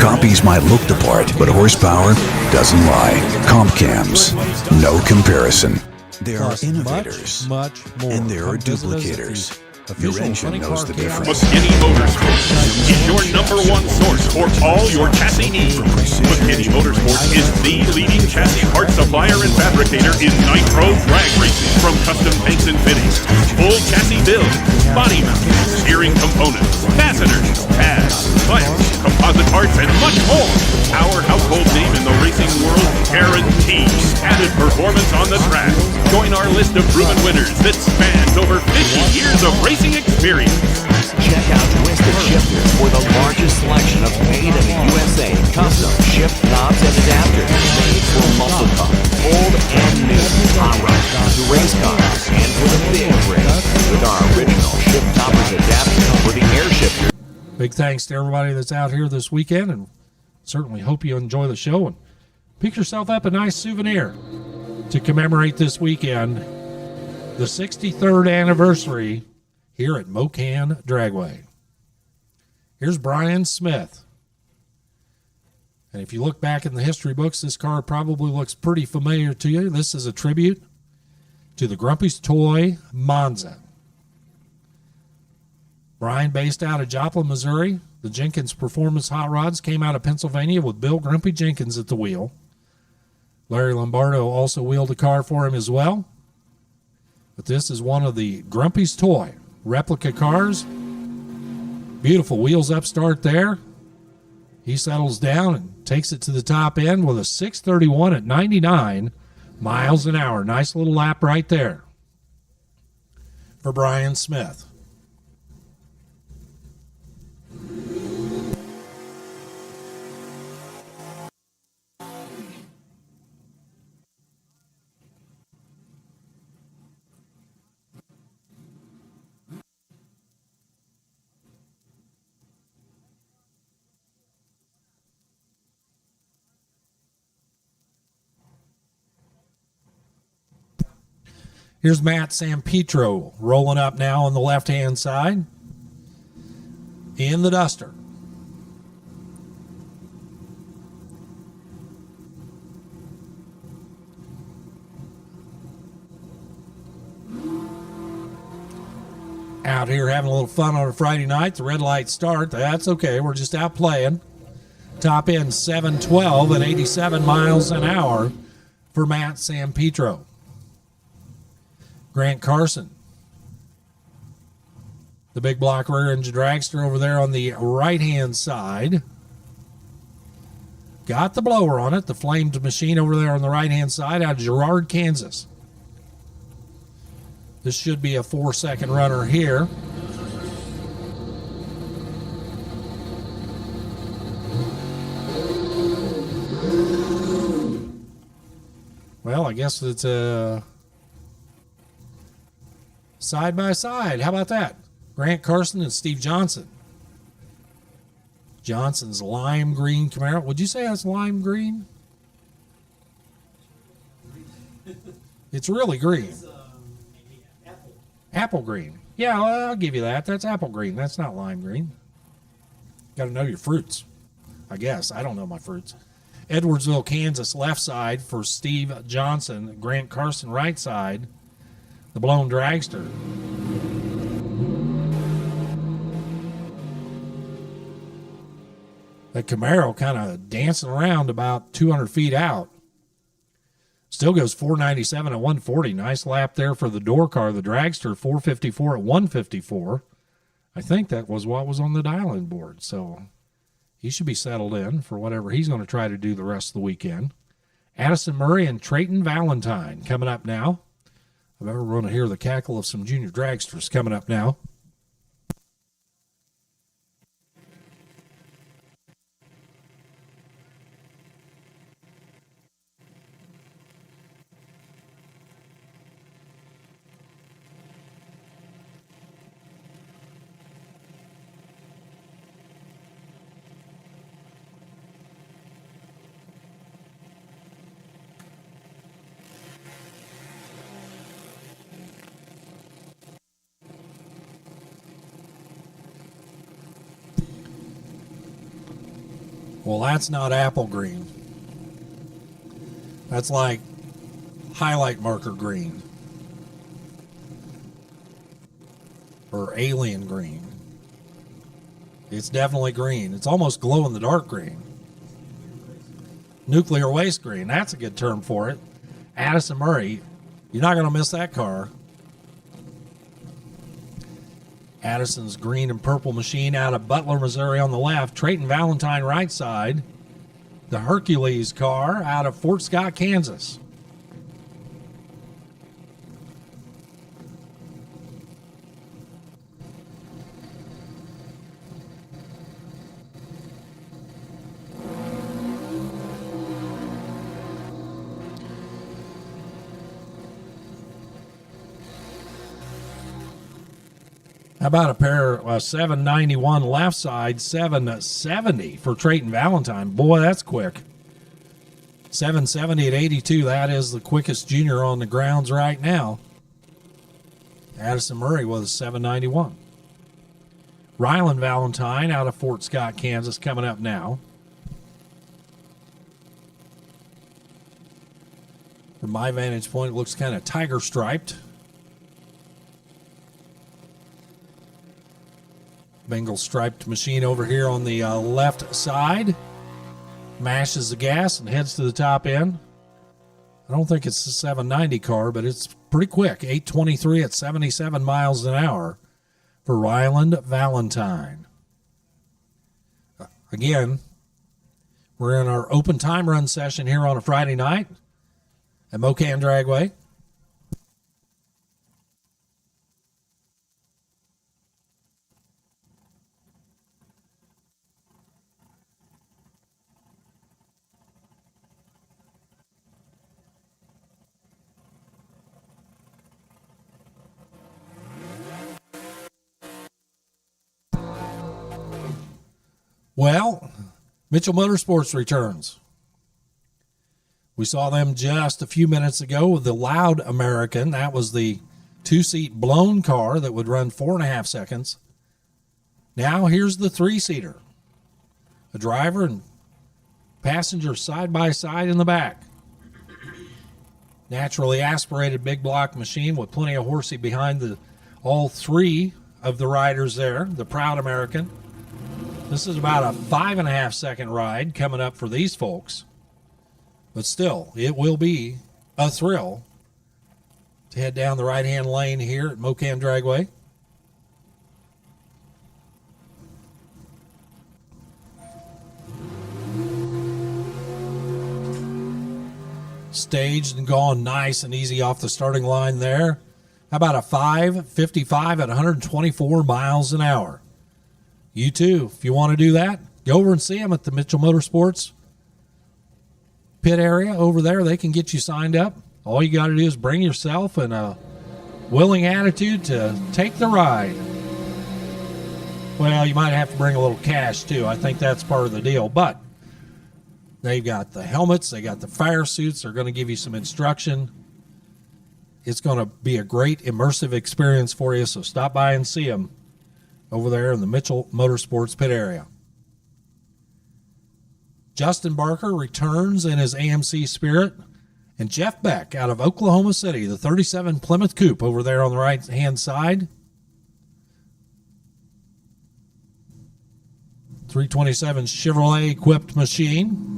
Copies might look the part, but horsepower doesn't lie. Comp Cams, no comparison. There are innovators, much more. and there are duplicators. Your engine knows the difference. McKinney Motorsports is your number one source for all your chassis needs. McKinney Motorsports is the leading chassis part supplier and fabricator in nitro drag racing. From custom tanks and fittings, full chassis build, body mount, steering components, fasteners, pads, clamps, composite parts, and much more. Our household name in the racing world guarantees added performance on the track. Join our list of proven winners that spans over 50 years of racing experience. Check out Twisted Shifterz for the largest selection of made in the USA custom shift knobs and adapters made for muscle cars, old and new, hot rods, to race cars, and for the big race with our original shift toppers adapter for the air shifter. Big thanks to everybody that's out here this weekend, and certainly hope you enjoy the show and pick yourself up a nice souvenir to commemorate this weekend, the 63rd anniversary here at Mo-Kan Dragway. Here's Brian Smith. And if you look back in the history books, this car probably looks pretty familiar to you. This is a tribute to the Grumpy's Toy Monza. Brian, based out of Joplin, Missouri. The Jenkins Performance Hot Rods came out of Pennsylvania with Bill Grumpy Jenkins at the wheel. Larry Lombardo also wheeled a car for him as well. But this is one of the Grumpy's Toy replica cars. Beautiful wheels upstart there. He settles down and takes it to the top end with a 631 at 99 miles an hour. Nice little lap right there for Brian Smith. Here's Matt Sampietro rolling up now on the left-hand side in the Duster. Out here having a little fun on a Friday night. The red light start. That's okay. We're just out playing. Top end 712 at 87 miles an hour for Matt Sampietro. Grant Carson, the big block rear engine dragster over there on the right-hand side. Got the blower on it, the flamed machine over there on the right-hand side out of Girard, Kansas. This should be a 4-second runner here. Well, I guess it's a side by side. How about that? Grant Carson and Steve Johnson. Johnson's lime green Camaro. Would you say that's lime green? It's really green. Apple green. Yeah, well, I'll give you that. That's apple green. That's not lime green. Got to know your fruits, I guess. I don't know my fruits. Edwardsville, Kansas, left side for Steve Johnson. Grant Carson, right side. The blown dragster. That Camaro kind of dancing around about 200 feet out. Still goes 497 at 140. Nice lap there for the door car, the dragster, 454 at 154. I think that was what was on the dial-in board. So he should be settled in for whatever he's going to try to do the rest of the weekend. Addison Murray and Trayton Valentine coming up now. I bet we're going to hear the cackle of some junior dragsters coming up now. Well, that's not apple green. That's like highlight marker green. Or alien green. It's definitely green. It's almost glow in the dark green. Nuclear waste green. That's a good term for it. Addison Murray. You're not going to miss that car. Addison's green and purple machine out of Butler, Missouri on the left. Trayton Valentine right side. The Hercules car out of Fort Scott, Kansas. How about a pair of 791 left side, 770 for Trayton Valentine? Boy, that's quick. 770 at 82. That is the quickest junior on the grounds right now. Addison Murray was 791. Ryland Valentine out of Fort Scott, Kansas, coming up now. From my vantage point, it looks kind of tiger striped. Bengal striped machine over here on the left side. Mashes the gas and heads to the top end. I don't think it's a 790 car, but it's pretty quick. 823 at 77 miles an hour for Ryland Valentine. Again, we're in our open time run session here on a Friday night at Mo-Kan Dragway. Well, Mitchell Motorsports returns. We saw them just a few minutes ago with the Loud American. That was the two-seat blown car that would run 4.5 seconds. Now here's the three-seater. A driver and passenger side by side in the back. Naturally aspirated big block machine with plenty of horsey behind all three of the riders there. The Proud American. This is about a 5.5 second ride coming up for these folks. But still, it will be a thrill to head down the right-hand lane here at Mo-Kan Dragway. Staged and gone nice and easy off the starting line there. How about a 5:55 at 124 miles an hour? You too, if you want to do that, go over and see them at the Mitchell Motorsports pit area over there. They can get you signed up. All you got to do is bring yourself and a willing attitude to take the ride. Well, you might have to bring a little cash too. I think that's part of the deal. But they've got the helmets, they got the fire suits. They're going to give you some instruction. It's going to be a great immersive experience for you. So stop by and see them over there in the Mitchell Motorsports pit area. Justin Barker returns in his AMC Spirit. And Jeff Beck out of Oklahoma City, the 37 Plymouth Coupe over there on the right-hand side. 327 Chevrolet equipped machine.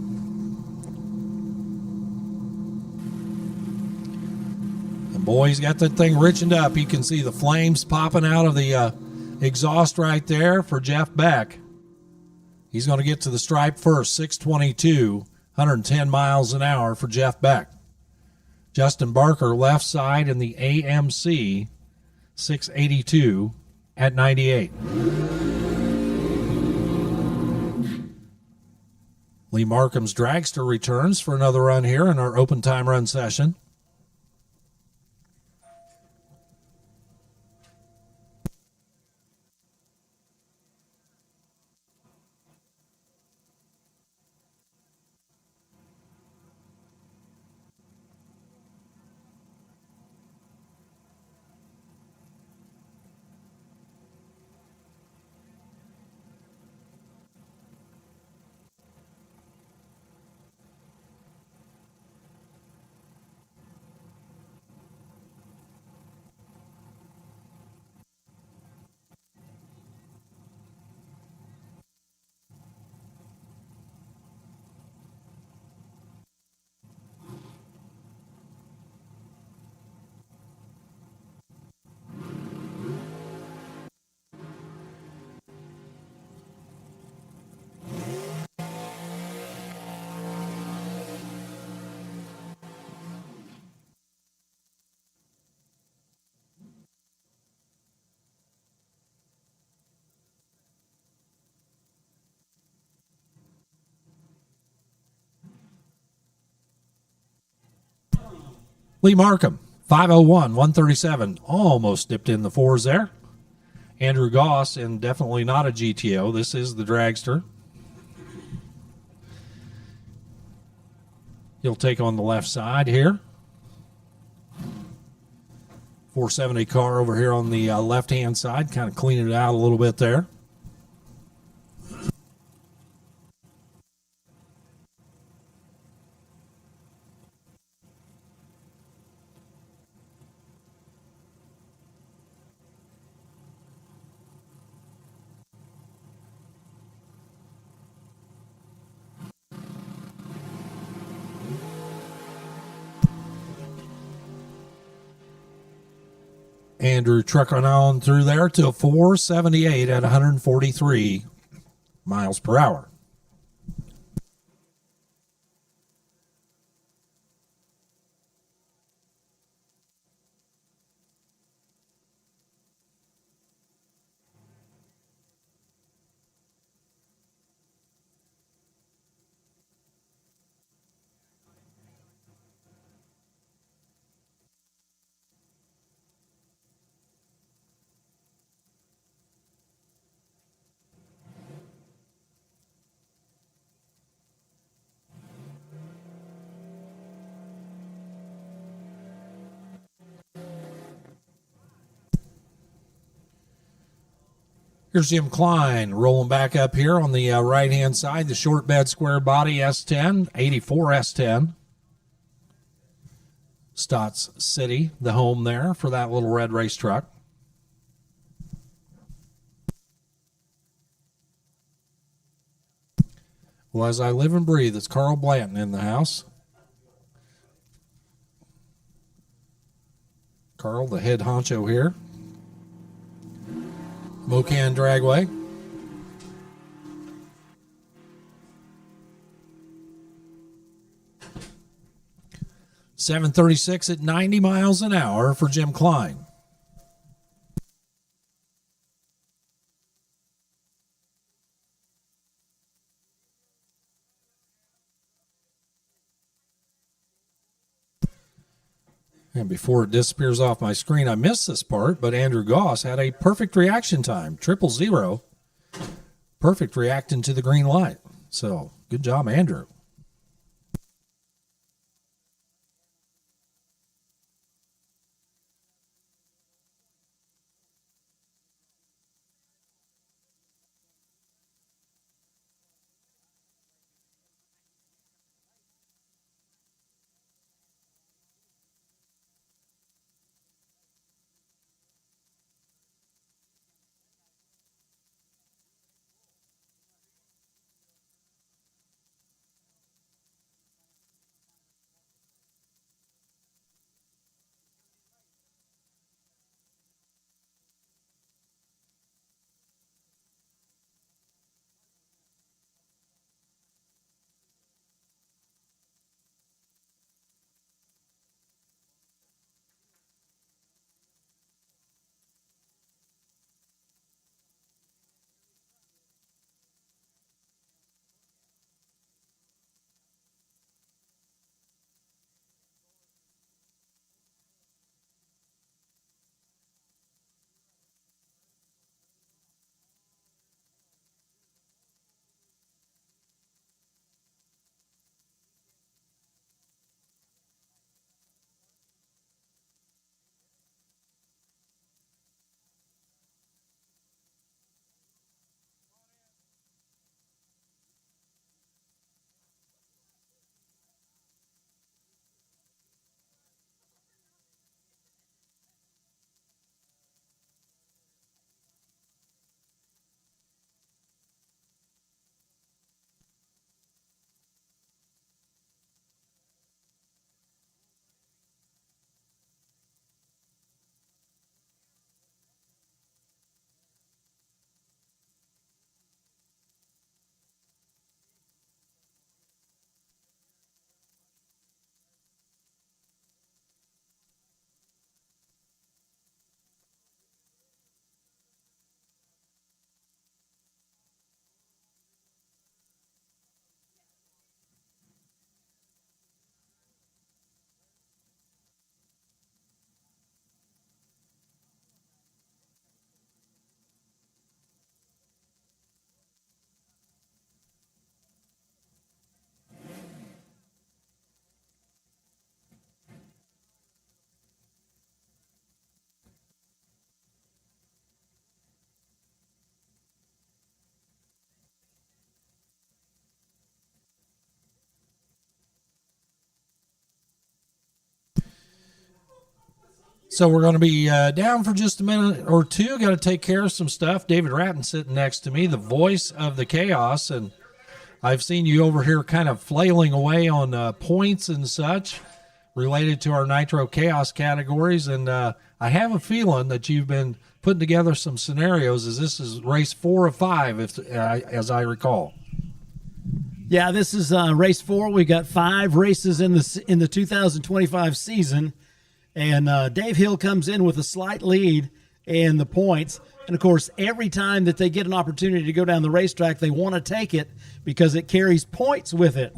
Boy, he's got that thing richened up. You can see the flames popping out of the exhaust right there for Jeff Beck. He's going to get to the stripe first, 622, 110 miles an hour for Jeff Beck. Justin Barker left side in the AMC, 682 at 98. Lee Markham's dragster returns for another run here in our open time run session. Lee Markham, 501, 137, almost dipped in the fours there. Andrew Goss, and definitely not a GTO. This is the dragster. He'll take on the left side here. 470 car over here on the left-hand side, kind of cleaning it out a little bit there. Andrew trucking on through there to 478 at 143 miles per hour. Here's Jim Klein rolling back up here on the right-hand side, the short bed square body S10, 84 S10. Stotts City, the home there for that little red race truck. Well, as I live and breathe, it's Carl Blanton in the house. Carl, the head honcho here. Mo-Kan Dragway. .736 at 90 miles an hour for Jim Klein. And before it disappears off my screen, I missed this part, but Andrew Goss had a perfect reaction time, 000. Perfect reacting to the green light. So, good job, Andrew. So we're going to be down for just a minute or two. Got to take care of some stuff. David Ratton sitting next to me, the voice of the Chaos, and I've seen you over here kind of flailing away on points and such related to our Nitro Chaos categories, and I have a feeling that you've been putting together some scenarios, as this is race 4 of 5, as I recall. Yeah, this is race 4. We got 5 races in the 2025 season, and Dave Hill comes in with a slight lead in the points. And of course, every time that they get an opportunity to go down the racetrack, they want to take it because it carries points with it.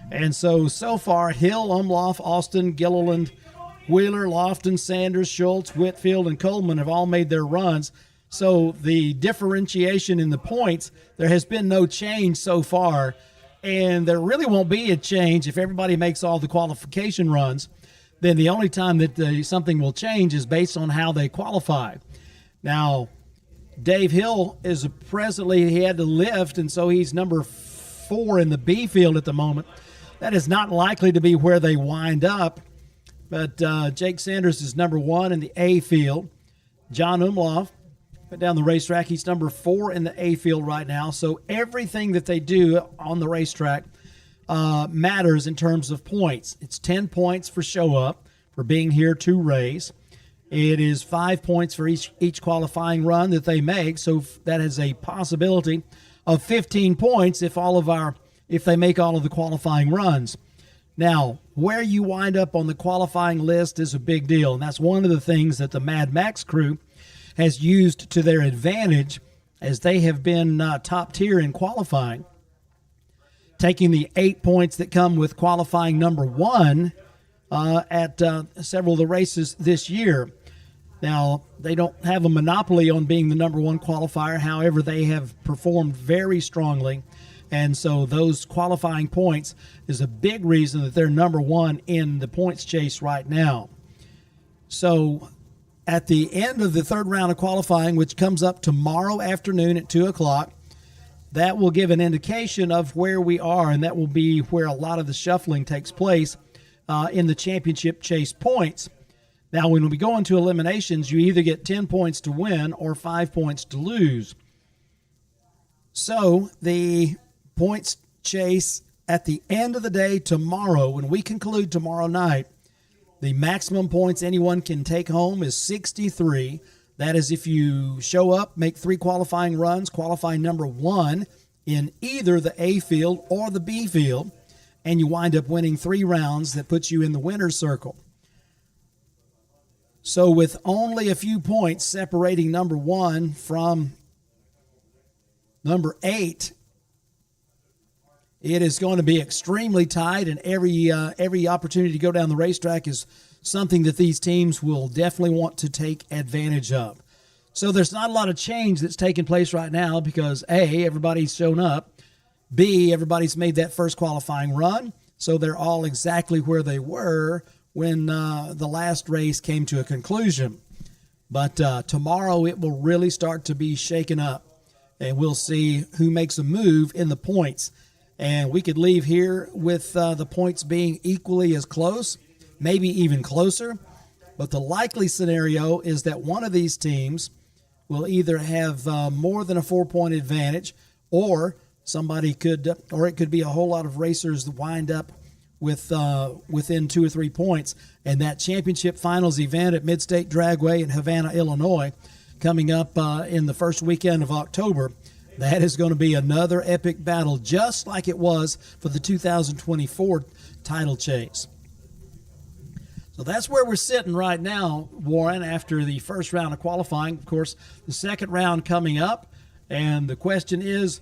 And so far, Hill, Umlauf, Austin, Gilliland, Wheeler, Lofton, Sanders, Schultz, Whitfield, and Coleman have all made their runs. So the differentiation in the points, there has been no change so far. And there really won't be a change if everybody makes all the qualification runs. Then the only time that something will change is based on how they qualify. Now, Dave Hill is presently, he had to lift, and so he's number 4 in the B field at the moment. That is not likely to be where they wind up, but Jake Sanders is number 1 in the A field. John Umlauf went down the racetrack. He's number 4 in the A field right now. So everything that they do on the racetrack matters in terms of points. It's 10 points for show up, for being here to race. It is 5 points for each qualifying run that they make. So that is a possibility of 15 points if they make all of the qualifying runs. Now, where you wind up on the qualifying list is a big deal, and that's one of the things that the Mad Max crew has used to their advantage, as they have been top tier in qualifying, taking the 8 points that come with qualifying number 1 at several of the races this year. Now, they don't have a monopoly on being the number 1 qualifier. However, they have performed very strongly, and so those qualifying points is a big reason that they're number 1 in the points chase right now. So at the end of the 3rd round of qualifying, which comes up tomorrow afternoon at 2 o'clock, that will give an indication of where we are, and that will be where a lot of the shuffling takes place in the championship chase points. Now, when we go into eliminations, you either get 10 points to win or 5 points to lose. So the points chase at the end of the day tomorrow, when we conclude tomorrow night, the maximum points anyone can take home is 63. That is if you show up, make 3 qualifying runs, qualify number 1 in either the A field or the B field, and you wind up winning 3 rounds that puts you in the winner's circle. So with only a few points separating number 1 from number 8, it is going to be extremely tight, and every opportunity to go down the racetrack is something that these teams will definitely want to take advantage of. So there's not a lot of change that's taking place right now because A, everybody's shown up, B, everybody's made that first qualifying run, so they're all exactly where they were when the last race came to a conclusion. But tomorrow it will really start to be shaken up, and we'll see who makes a move in the points. And we could leave here with the points being equally as close, maybe even closer. But the likely scenario is that one of these teams will either have more than a 4-point advantage, or it could be a whole lot of racers that wind up with within 2 or 3 points. And that championship finals event at Midstate Dragway in Havana, Illinois, coming up in the first weekend of October, that is going to be another epic battle, just like it was for the 2024 title chase. So that's where we're sitting right now, Warren, after the first round of qualifying. Of course, the second round coming up, and the question is,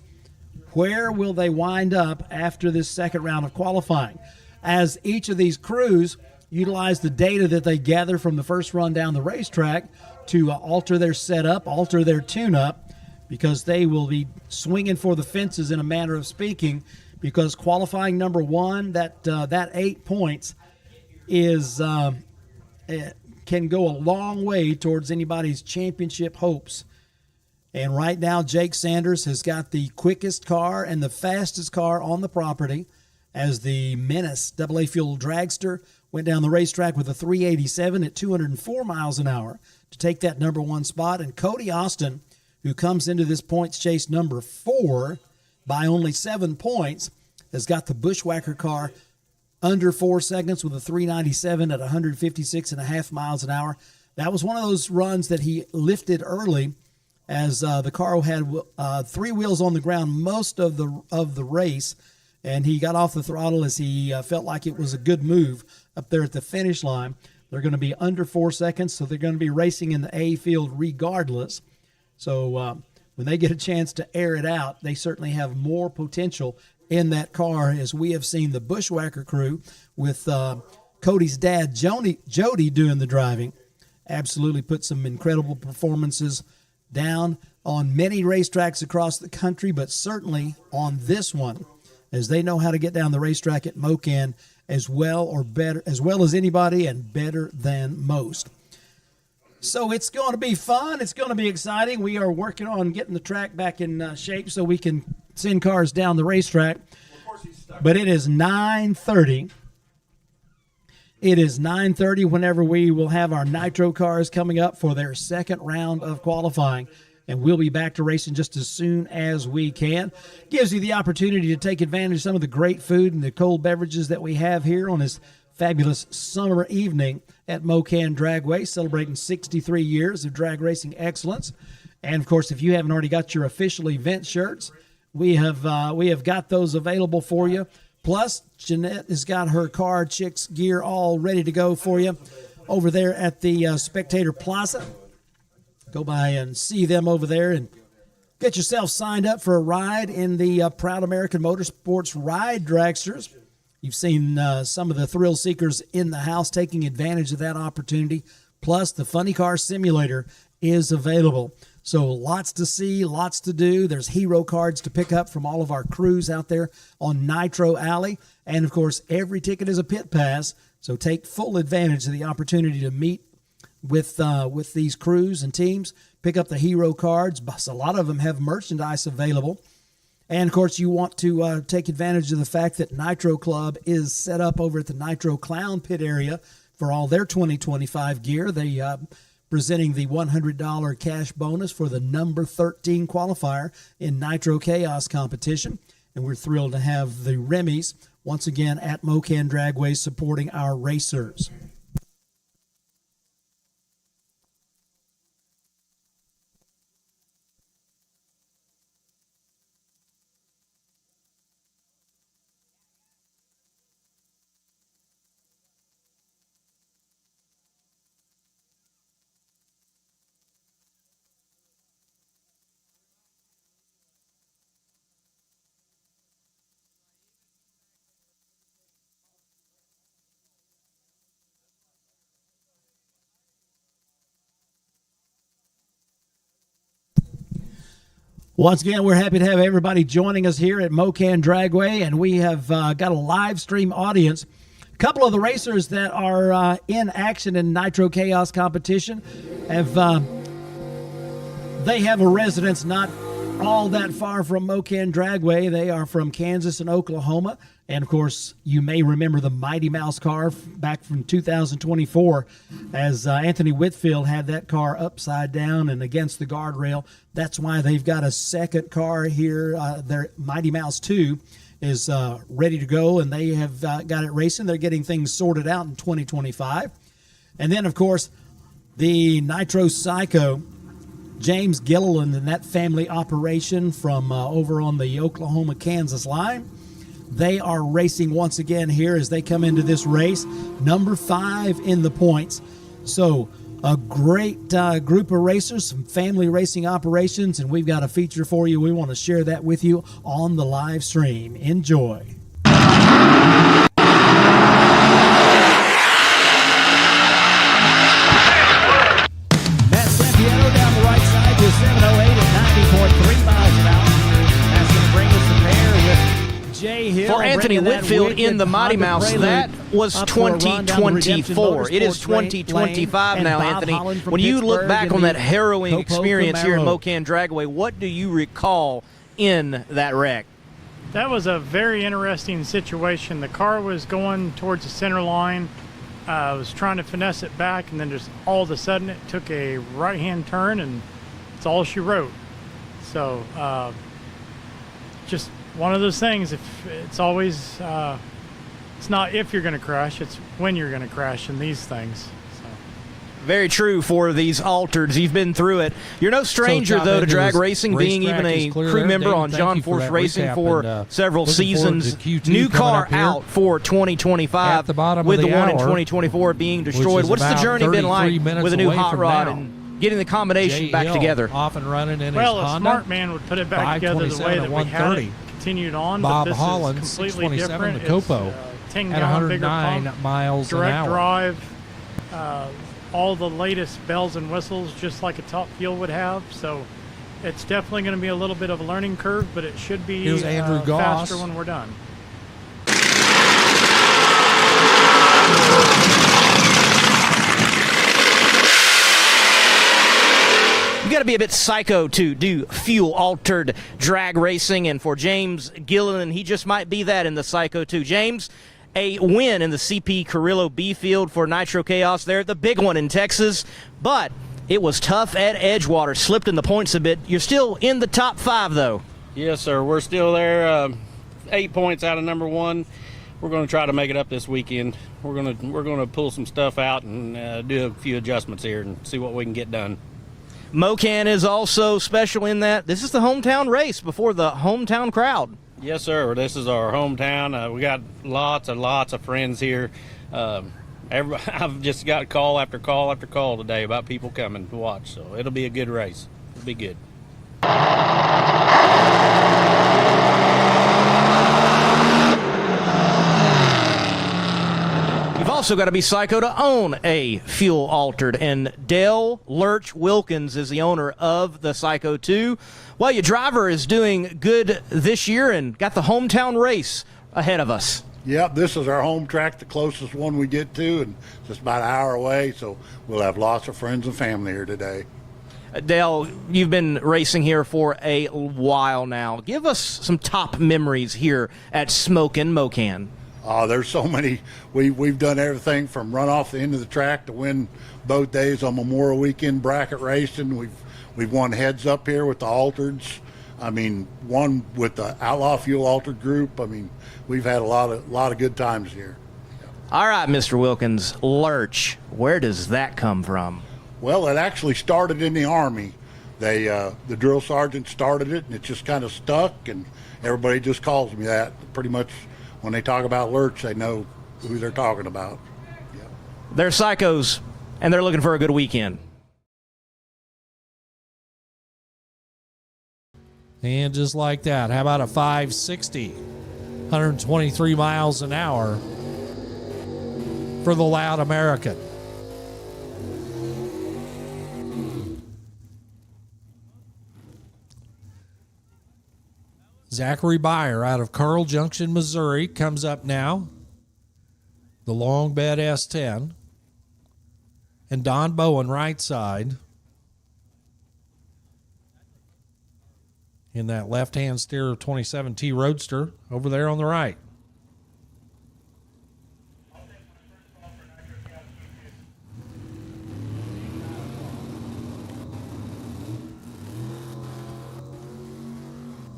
where will they wind up after this second round of qualifying? As each of these crews utilize the data that they gather from the first run down the racetrack to alter their setup, alter their tune-up, because they will be swinging for the fences in a manner of speaking, because qualifying number 1, that 8 points is can go a long way towards anybody's championship hopes. And right now, Jake Sanders has got the quickest car and the fastest car on the property as the Menace AA Fuel Dragster went down the racetrack with a 387 at 204 miles an hour to take that number 1 spot. And Cody Austin, who comes into this points chase number 4 by only 7 points, has got the Bushwhacker car under 4 seconds with a 397 at 156.5 miles an hour. That was one of those runs that he lifted early, as the car had 3 wheels on the ground most of the race, and he got off the throttle as he felt like it was a good move up there at the finish line. They're going to be under 4 seconds, so they're going to be racing in the A field regardless. So when they get a chance to air it out, they certainly have more potential in that car, as we have seen the Bushwhacker crew with Cody's dad, Jody, doing the driving. Absolutely put some incredible performances down on many racetracks across the country, but certainly on this one, as they know how to get down the racetrack at Mo-Kan as well as anybody, and better than most. So it's going to be fun. It's going to be exciting. We are working on getting the track back in shape so we can send cars down the racetrack. But it is 9:30. It is 9:30 whenever we will have our Nitro cars coming up for their second round of qualifying. And we'll be back to racing just as soon as we can. Gives you the opportunity to take advantage of some of the great food and the cold beverages that we have here on this fabulous summer evening at Mo-Kan Dragway, celebrating 63 years of drag racing excellence. And, of course, if you haven't already got your official event shirts, we have got those available for you. Plus, Jeanette has got her Car Chicks gear all ready to go for you over there at the Spectator Plaza. Go by and see them over there and get yourself signed up for a ride in the Proud American Motorsports Ride Dragsters. You've seen some of the thrill seekers in the house taking advantage of that opportunity. Plus, the Funny Car Simulator is available. So lots to see, lots to do. There's hero cards to pick up from all of our crews out there on Nitro Alley. And, of course, every ticket is a pit pass. So take full advantage of the opportunity to meet with these crews and teams. Pick up the hero cards. A lot of them have merchandise available. And, of course, you want to take advantage of the fact that Nitro Club is set up over at the Nitro Clown pit area for all their 2025 gear. They presenting the $100 cash bonus for the number 13 qualifier in Nitro Chaos competition. And we're thrilled to have the Remy's once again at Mo-Kan Dragway supporting our racers. Once again, we're happy to have everybody joining us here at Mo-Kan Dragway, and we have got a live stream audience. A couple of the racers that are in action in Nitro Chaos competition they have a residence not all that far from Mo-Kan Dragway. They are from Kansas and Oklahoma. And, of course, you may remember the Mighty Mouse car back from 2024 as Anthony Whitfield had that car upside down and against the guardrail. That's why they've got a second car here. Their Mighty Mouse 2 is ready to go, and they have got it racing. They're getting things sorted out in 2025. And then, of course, the Nitro Psycho, James Gilliland, and that family operation from over on the Oklahoma-Kansas line. They are racing once again here as they come into this race, number 5 in the points. So a great group of racers, some family racing operations, and we've got a feature for you. We want to share that with you on the live stream. Enjoy. Matt Sampiano down the right side to 708 at 90.3 miles an hour. That's going to bring us the pair with Jay Hill. For Anthony Whitfield in the Mighty Mouse, that was 2024. It is 2025 now, Anthony. When you look back on that harrowing experience here in Mo-Kan Dragway, what do you recall in that wreck? That was a very interesting situation. The car was going towards the center line. I was trying to finesse it back, and then just all of a sudden it took a right-hand turn, and it's all she wrote. So just one of those things. If it's always, it's not if you're going to crash, it's when you're going to crash in these things. Very true for these altereds. You've been through it. You're no stranger, though, to drag racing, being even a crew member on John Force Racing for several seasons. New car out for 2025, with the one in 2024 being destroyed. What's the journey been like with a new hot rod and getting the combination back together? Off and running in well, his a Honda. smart man would put it back together the way that we had it. Continued on, Bob but this Holland, is completely 627 different. the Copo It's 10 at gallon bigger 109 pump, miles an direct hour. drive, all the latest bells and whistles, just like a top fuel would have. So it's definitely going to be a little bit of a learning curve, but it should be Here's Andrew Goss. faster when we're done. You got to be a bit psycho to do fuel-altered drag racing, and for James Gilliland, he just might be that in the psycho too. James, a win in the CP Carrillo B field for Nitro Chaos there, the big one in Texas, but it was tough at Edgewater, slipped in the points a bit. You're still in the top 5, though. Yes, sir. We're still there. 8 points out of number 1. We're going to try to make it up this weekend. We're going to pull some stuff out and do a few adjustments here and see what we can get done. Mo-Kan is also special in that this is the hometown race before the hometown crowd. Yes, sir. This is our hometown. We got lots of friends here. I've just got call after call after call today about people coming to watch, so it'll be a good race. It'll be good. You've also got to be psycho to own a fuel altered, and Dale Lurch Wilkins is the owner of the Psycho 2. Well, your driver is doing good this year and got the hometown race ahead of us. Yep, this is our home track, the closest one we get to, and it's just about an hour away, so we'll have lots of friends and family here today. Dale, you've been racing here for a while now. Give us some top memories here at Smokin Mo-Kan. There's so many. We've done everything from run off the end of the track to win both days on Memorial Weekend bracket racing. We've won heads up here with the altereds. I mean, one with the Outlaw Fuel Altered group. I mean, we've had a lot of good times here. All right, Mr. Wilkins, Lurch, where does that come from? Well, it actually started in the Army. The drill sergeant started it, and it just kind of stuck, and everybody just calls me that. Pretty much when they talk about Lurch, they know who they're talking about. Yep. They're psychos, and they're looking for a good weekend. And just like that, how about a 560? 123 miles an hour for the Loud American. Zachary Byer out of Carl Junction, Missouri, comes up now. The long bed S10. And Don Bowen, right side. In that left-hand steer 27T Roadster over there on the right.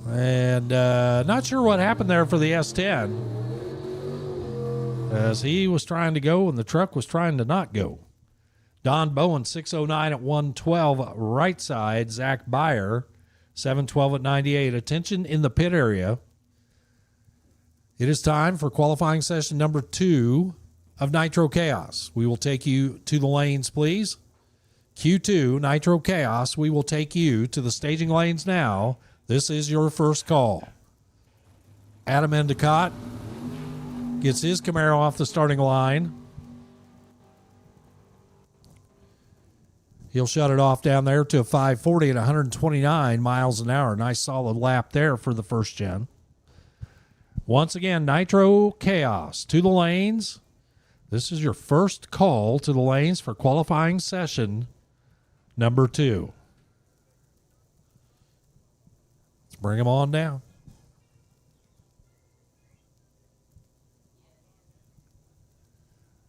And not sure what happened there for the S10, as he was trying to go and the truck was trying to not go. Don Bowen, 609 at 112, right side. Zach Byer, 712 at 98. Attention in the pit area. It is time for qualifying session number 2 of Nitro Chaos. We will take you to the lanes, please. Q2, Nitro Chaos. We will take you to the staging lanes now. This is your first call. Adam Endicott gets his Camaro off the starting line. He'll shut it off down there to a 540 at 129 miles an hour. Nice solid lap there for the first gen. Once again, Nitro Chaos to the lanes. This is your first call to the lanes for qualifying session number 2. Let's bring them on down.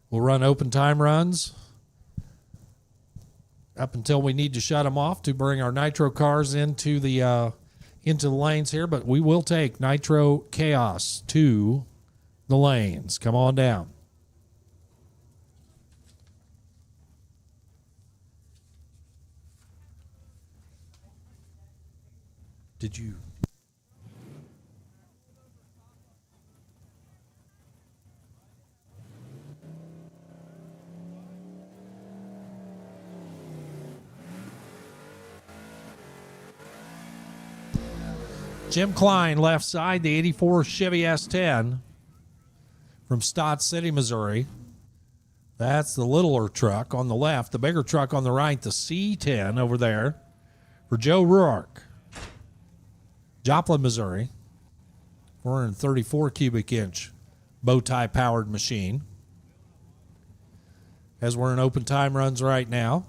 We'll run open time runs up until we need to shut them off to bring our nitro cars into the lanes here. But we will take Nitro Chaos to the lanes. Come on down. Did you? Jim Klein, left side, the 84 Chevy S10 from Stott City, Missouri. That's the littler truck on the left. The bigger truck on the right, the C10 over there for Joe Ruark. Joplin, Missouri. 434 cubic inch bow tie powered machine. As we're in open time runs right now.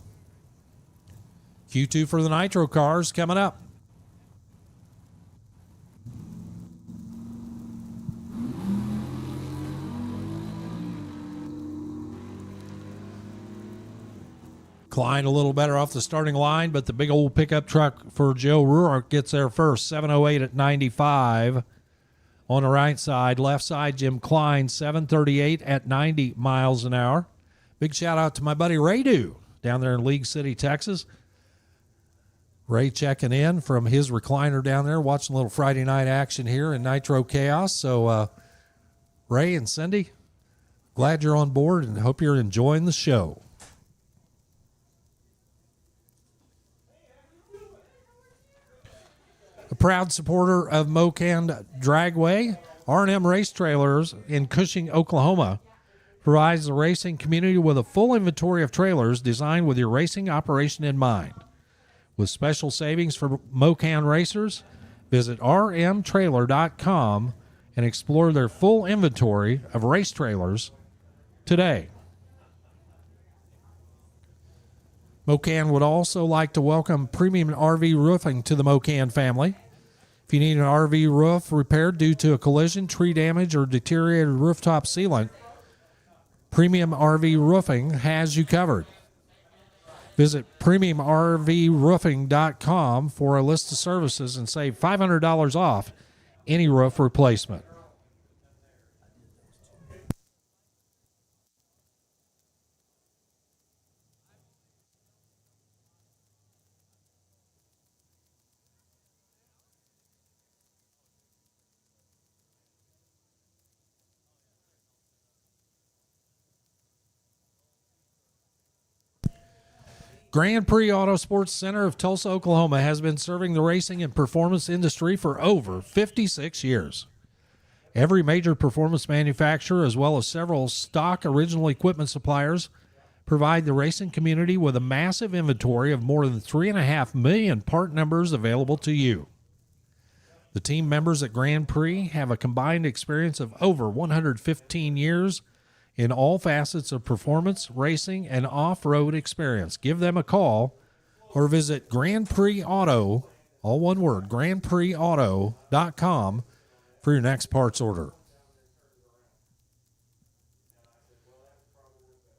Q2 for the nitro cars coming up. Klein a little better off the starting line, but the big old pickup truck for Joe Ruark gets there first. 708 at 95 on the right side. Left side, Jim Klein, 738 at 90 miles an hour. Big shout out to my buddy Ray Do down there in League City, Texas. Ray checking in from his recliner down there, watching a little Friday night action here in Nitro Chaos. So, Ray and Cindy, glad you're on board and hope you're enjoying the show. A proud supporter of Mo-Kan Dragway, R&M Race Trailers in Cushing, Oklahoma, provides the racing community with a full inventory of trailers designed with your racing operation in mind. With special savings for Mo-Kan racers, visit rmtrailer.com and explore their full inventory of race trailers today. Mo-Kan would also like to welcome Premium RV Roofing to the Mo-Kan family. If you need an RV roof repaired due to a collision, tree damage, or deteriorated rooftop sealant, Premium RV Roofing has you covered. Visit premiumrvroofing.com for a list of services and save $500 off any roof replacement. Grand Prix Auto Sports Center of Tulsa, Oklahoma has been serving the racing and performance industry for over 56 years. Every major performance manufacturer, as well as several stock original equipment suppliers, provide the racing community with a massive inventory of more than 3.5 million part numbers available to you. The team members at Grand Prix have a combined experience of over 115 years in all facets of performance, racing, and off-road experience. Give them a call or visit Grand Prix Auto, all one word, grandprixauto.com for your next parts order.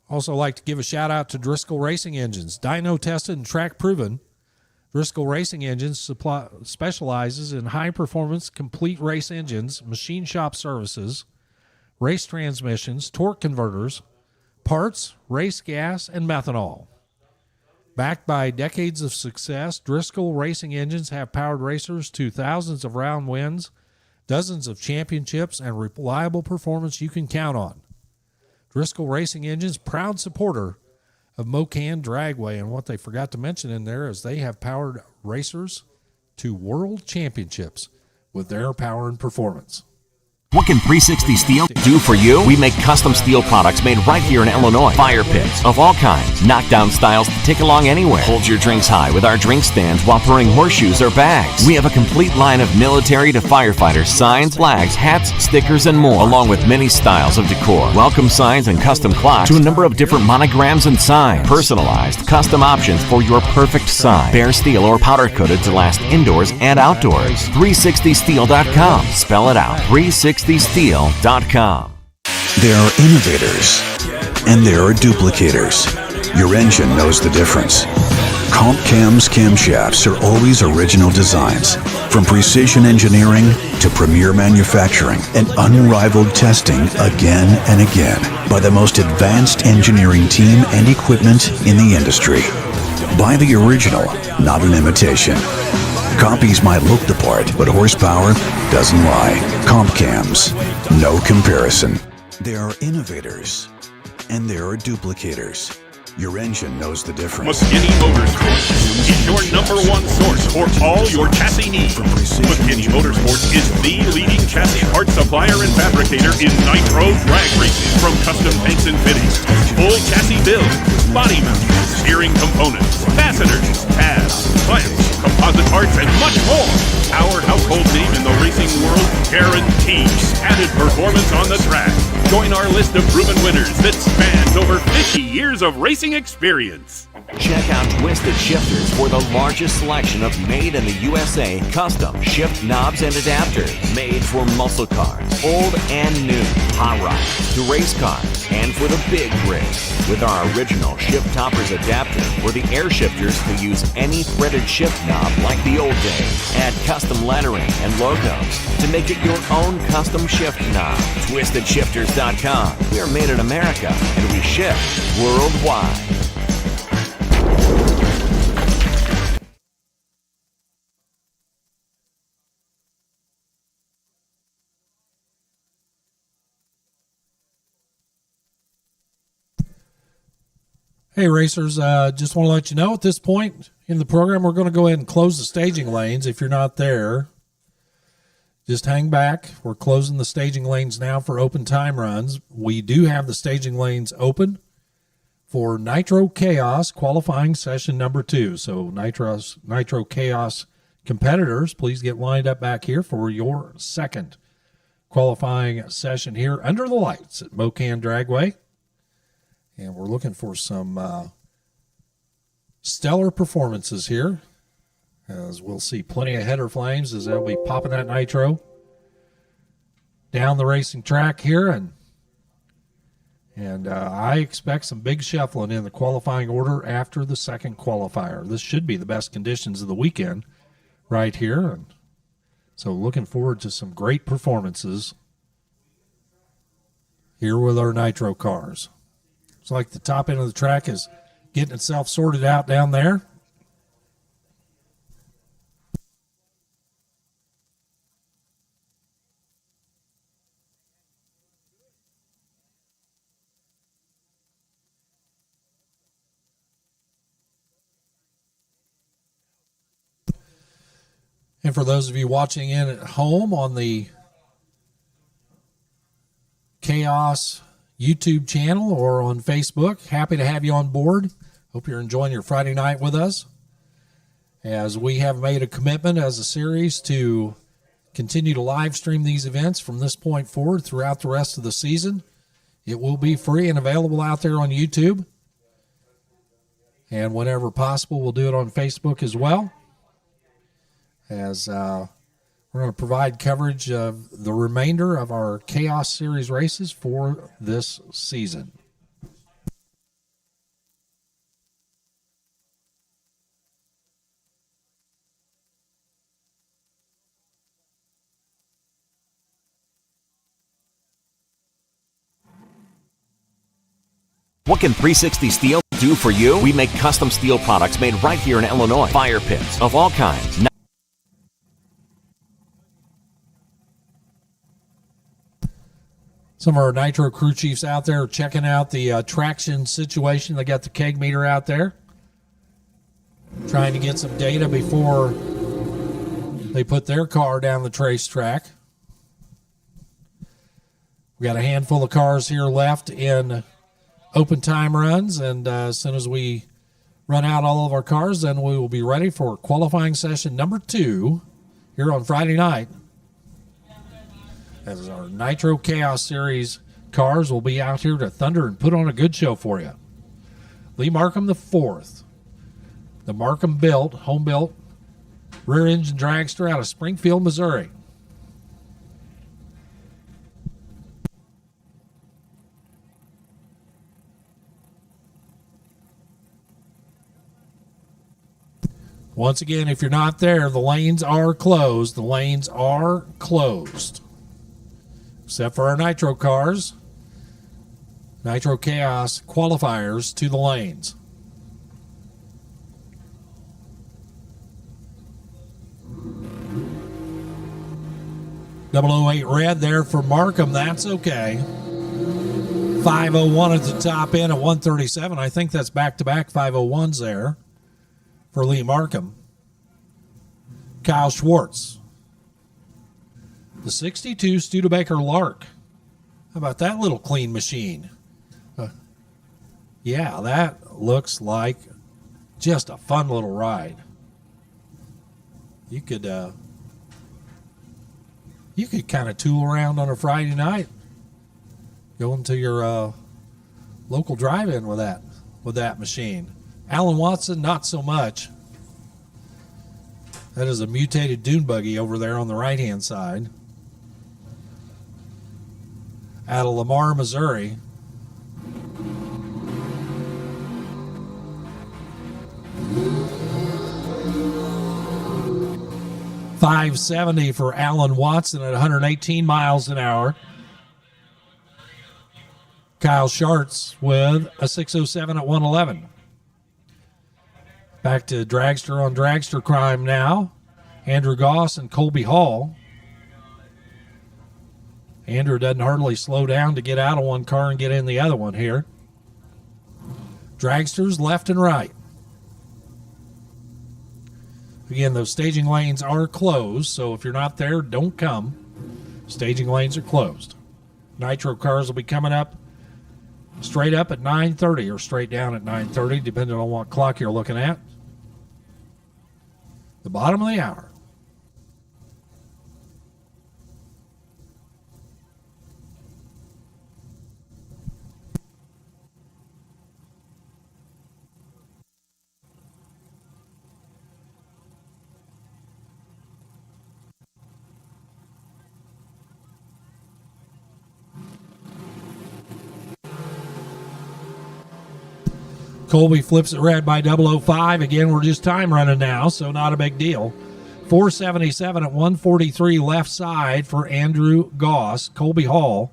Also like to give a shout out to Driscoll Racing Engines. Dyno tested and track proven, Driscoll Racing Engines specializes in high-performance, complete race engines, machine shop services, race transmissions, torque converters, parts, race gas, and methanol. Backed by decades of success, Driscoll Racing Engines have powered racers to thousands of round wins, dozens of championships, and reliable performance you can count on. Driscoll Racing Engines, proud supporter of Mo-Kan Dragway, and what they forgot to mention in there is they have powered racers to world championships with their power and performance. What can 360 Steel do for you? We make custom steel products made right here in Illinois. Fire pits of all kinds, knockdown styles to take along anywhere. Hold your drinks high with our drink stands while pouring horseshoes or bags. We have a complete line of military to firefighter signs, flags, hats, stickers, and more, along with many styles of decor. Welcome signs and custom clocks to a number of different monograms and signs. Personalized, custom options for your perfect sign. Bare steel or powder coated to last indoors and outdoors. 360steel.com. Spell it out. 360steel.com. They are innovators, and there are duplicators. Your engine knows the difference. Comp Cam's camshafts are always original designs, from precision engineering to premier manufacturing and unrivaled testing again and again by the most advanced engineering team and equipment in the industry. Buy the original, not an imitation. Copies might look the part, but horsepower doesn't lie. Comp Cams, no comparison. There are innovators, and there are duplicators. Your engine knows the difference. McKinney Motorsports is your #1 source for all your chassis needs. McKinney Motorsports is the leading chassis parts supplier and fabricator in nitro drag racing. From custom tanks and fittings, full chassis builds, body mounts, steering components, fasteners, tabs, clamps, composite parts, and much more. Our household name in the racing world guarantees added performance on the track. Join our list of proven winners that spans over 50 years of racing experience. Check out Twisted Shifterz for the largest selection of made in the USA custom shift knobs and adapters made for muscle cars, old and new, hot rods to race cars, and for the big rigs. With our original shift toppers adapter for the air shifters to use any threaded shift knob like the old days. Add custom lettering and logos to make it your own custom shift knob. TwistedShifters.com. We are made in America and we ship worldwide. Hey racers, just want to let you know at this point in the program, we're going to go ahead and close the staging lanes. If you're not there, just hang back. We're closing the staging lanes now for open time runs. We do have the staging lanes open for Nitro Chaos qualifying session number 2. So Nitro Chaos competitors, please get lined up back here for your second qualifying session here under the lights at Mo-Kan Dragway. And we're looking for some stellar performances here, as we'll see plenty of header flames as they'll be popping that nitro down the racing track here. And I expect some big shuffling in the qualifying order after the second qualifier. This should be the best conditions of the weekend right here. And so looking forward to some great performances here with our nitro cars. Looks like the top end of the track is getting itself sorted out down there. And for those of you watching in at home on the Chaos YouTube channel or on Facebook, happy to have you on board. Hope you're enjoying your Friday night with us, as we have made a commitment as a series to continue to live stream these events from this point forward throughout the rest of the season. It will be free and available out there on YouTube, and whenever possible we'll do it on Facebook as well, as we're going to provide coverage of the remainder of our Chaos Series races for this season. What can 360 Steel do for you? We make custom steel products made right here in Illinois. Fire pits of all kinds. Some of our Nitro crew chiefs out there are checking out the traction situation. They got the keg meter out there, trying to get some data before they put their car down the trace track. We got a handful of cars here left in open time runs, and as soon as we run out all of our cars, then we will be ready for qualifying session number 2 here on Friday night, as our Nitro Chaos Series cars will be out here to thunder and put on a good show for you. Lee Markham the 4th, the Markham built, home built, rear engine dragster out of Springfield, Missouri. Once again, if you're not there, the lanes are closed. The lanes are closed. Except for our Nitro cars. Nitro Chaos qualifiers to the lanes. .008 red there for Markham. That's okay. 501 at the top end at 137. I think that's back-to-back 501s there for Lee Markham. Kyle Schwartz. The 62 Studebaker Lark. How about that little clean machine? Yeah, that looks like just a fun little ride. You could kind of tool around on a Friday night, go into your local drive-in with that machine. Alan Watson, not so much. That is a mutated dune buggy over there on the right-hand side. Out of Lamar, Missouri. .570 for Alan Watson at 118 miles an hour. Kyle Schartz with a 607 at 111. Back to dragster on dragster crime now. Andrew Goss and Colby Hall. Andrew doesn't hardly slow down to get out of one car and get in the other one here. Dragsters left and right. Again, those staging lanes are closed, so if you're not there, don't come. Staging lanes are closed. Nitro cars will be coming up straight up at 9:30 or straight down at 9:30, depending on what clock you're looking at. The bottom of the hour. Colby flips it red by 005. Again, we're just time running now, so not a big deal. 477 at 143 left side for Andrew Goss. Colby Hall,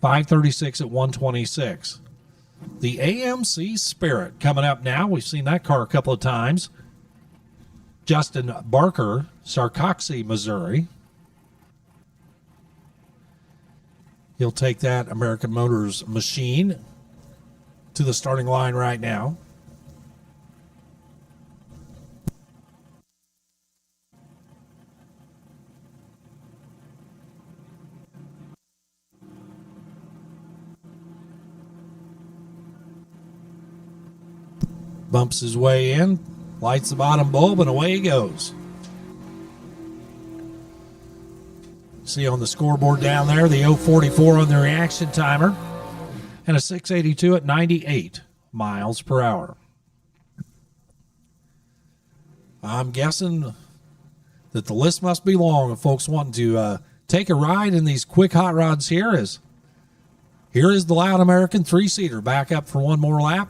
536 at 126. The AMC Spirit coming up now. We've seen that car a couple of times. Justin Barker, Sarcoxie, Missouri. He'll take that American Motors machine to the starting line right now. Bumps his way in, lights the bottom bulb, and away he goes. See on the scoreboard down there, the 044 on the reaction timer. And a 682 at 98 miles per hour. I'm guessing that the list must be long of folks wanting to take a ride in these quick hot rods here. Here is the Loud American 3-seater back up for one more lap.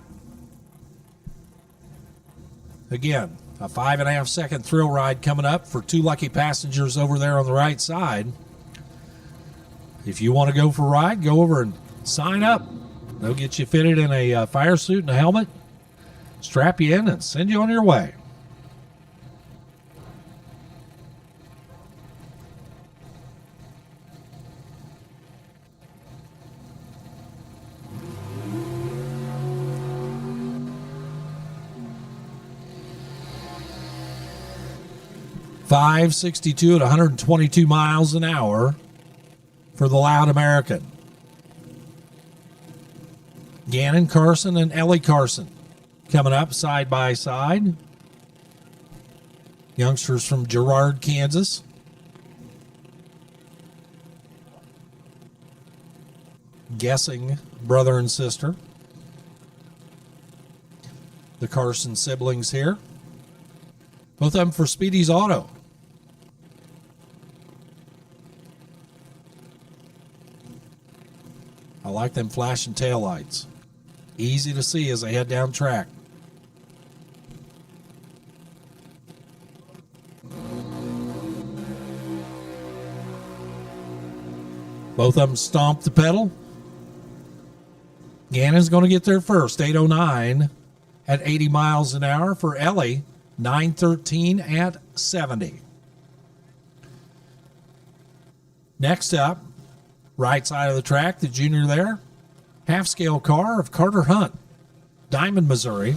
Again, a 5.5 second thrill ride coming up for two lucky passengers over there on the right side. If you want to go for a ride, go over and sign up. They'll get you fitted in a fire suit and a helmet, strap you in, and send you on your way. .562 at 122 miles an hour for the Loud American. Gannon Carson and Ellie Carson coming up side by side. Youngsters from Girard, Kansas. Guessing brother and sister. The Carson siblings here. Both of them for Speedy's Auto. I like them flashing taillights. Easy to see as they head down track. Both of them stomp the pedal. Gannon's going to get there first, 8:09 at 80 miles an hour. For Ellie, 9:13 at 70. Next up, right side of the track, the junior there, half-scale car of Carter Hunt, Diamond, Missouri.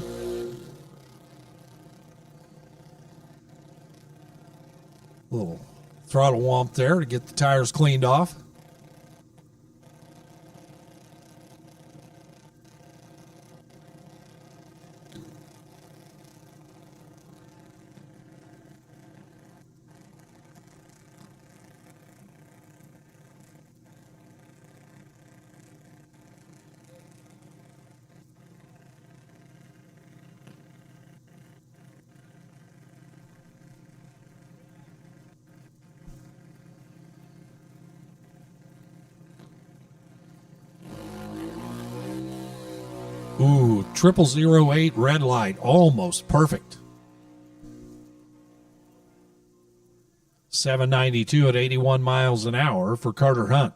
Little throttle womp there to get the tires cleaned off. Ooh, 0008 red light, almost perfect. 792 at 81 miles an hour for Carter Hunt.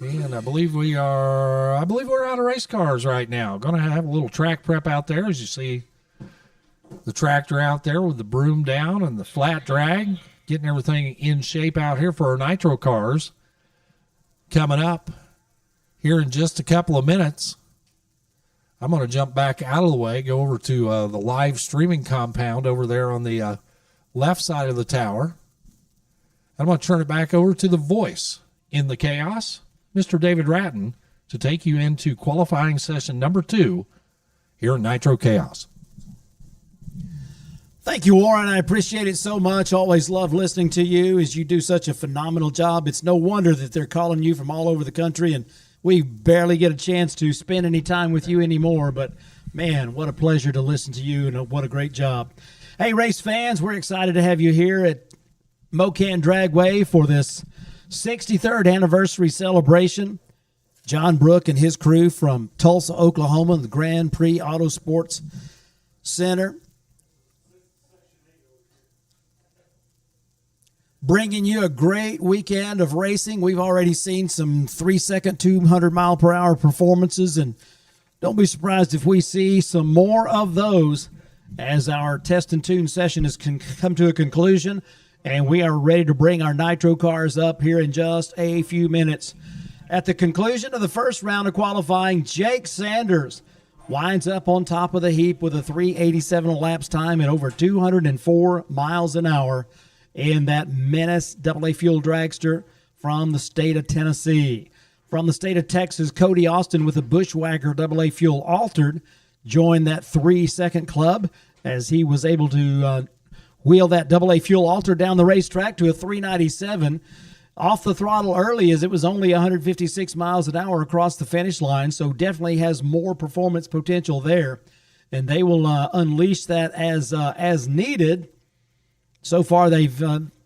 And I believe we're out of race cars right now. Going to have a little track prep out there, as you see the tractor out there with the broom down and the flat drag, getting everything in shape out here for our nitro cars. Coming up here in just a couple of minutes, I'm going to jump back out of the way, go over to the live streaming compound over there on the left side of the tower. I'm going to turn it back over to the voice in the chaos, Mr. David Ratton, to take you into qualifying session number 2 here in Nitro Chaos. Thank you, Warren. I appreciate it so much. Always love listening to you as you do such a phenomenal job. It's no wonder that they're calling you from all over the country, and we barely get a chance to spend any time with you anymore, but man, what a pleasure to listen to you, and what a great job. Hey, race fans, we're excited to have you here at Mo-Kan Dragway for this 63rd anniversary celebration. John Brook and his crew from Tulsa, Oklahoma, the Grand Prix Auto Sports Center, bringing you a great weekend of racing. We've already seen some 3-second, 200-mile-per-hour performances, and don't be surprised if we see some more of those as our test and tune session has come to a conclusion, and we are ready to bring our nitro cars up here in just a few minutes. At the conclusion of the first round of qualifying, Jake Sanders winds up on top of the heap with a 3:87 elapsed time and over 204 miles an hour in that Menace AA Fuel dragster from the state of Tennessee. From the state of Texas, Cody Austin with a Bushwhacker AA Fuel altered joined that 3-second club as he was able to wheel that AA Fuel altered down the racetrack to a 397 off the throttle early, as it was only 156 miles an hour across the finish line, so definitely has more performance potential there, and they will unleash that as needed. So far, they've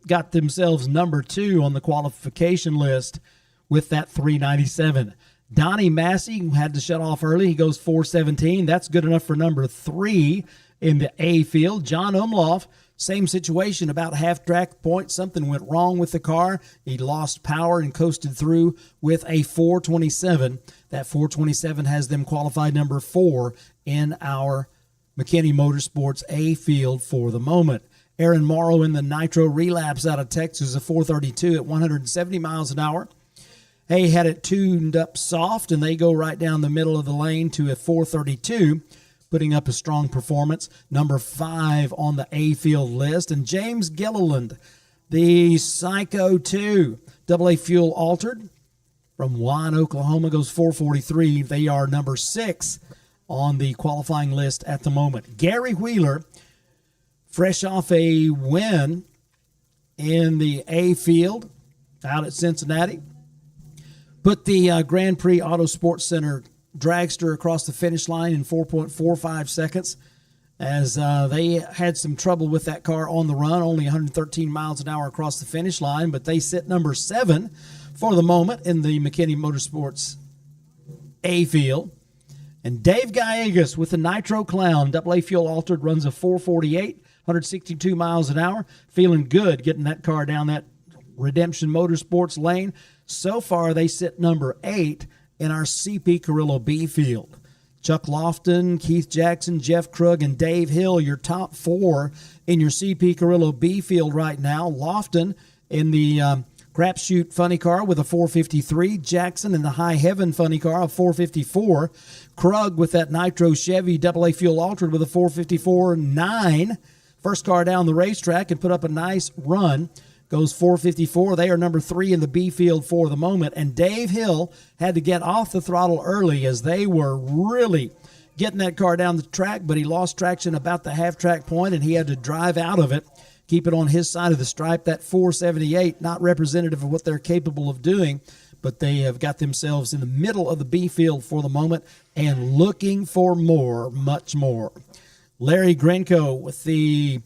got themselves number 2 on the qualification list with that 397. Donnie Massey had to shut off early. He goes 417. That's good enough for number 3 in the A field. John Umlauf, same situation, about half track point. Something went wrong with the car. He lost power and coasted through with a 427. That 427 has them qualified number 4 in our McKinney Motorsports A field for the moment. Aaron Morrow in the Nitro Relapse out of Texas, a 432 at 170 miles an hour. Hey, had it tuned up soft, and they go right down the middle of the lane to a 432, putting up a strong performance. Number 5 on the A field list. And James Gilliland, the Psycho 2, AA Fuel altered from Wine, Oklahoma, goes 443. They are number 6 on the qualifying list at the moment. Gary Wheeler, fresh off a win in the A field out at Cincinnati, put the Grand Prix Auto Sports Center dragster across the finish line in 4.45 seconds as they had some trouble with that car on the run, only 113 miles an hour across the finish line, but they sit number 7 for the moment in the McKinney Motorsports A field. And Dave Gallegos with the Nitro Clown, AA Fuel altered, runs a 448, 162 miles an hour, feeling good getting that car down that Redemption Motorsports lane. So far, they sit number 8 in our CP Carrillo B field. Chuck Lofton, Keith Jackson, Jeff Krug, and Dave Hill, your top 4 in your CP Carrillo B field right now. Lofton in the Crapshoot funny car with a 453. Jackson in the High Heaven funny car, a 454. Krug with that Nitro Chevy AA fuel altered with a 454.9. First car down the racetrack and put up a nice run. Goes 454. They are number 3 in the B field for the moment. And Dave Hill had to get off the throttle early as they were really getting that car down the track, but he lost traction about the half-track point, and he had to drive out of it, keep it on his side of the stripe. That 478, not representative of what they're capable of doing, but they have got themselves in the middle of the B field for the moment and looking for more, much more. Larry Grenko with the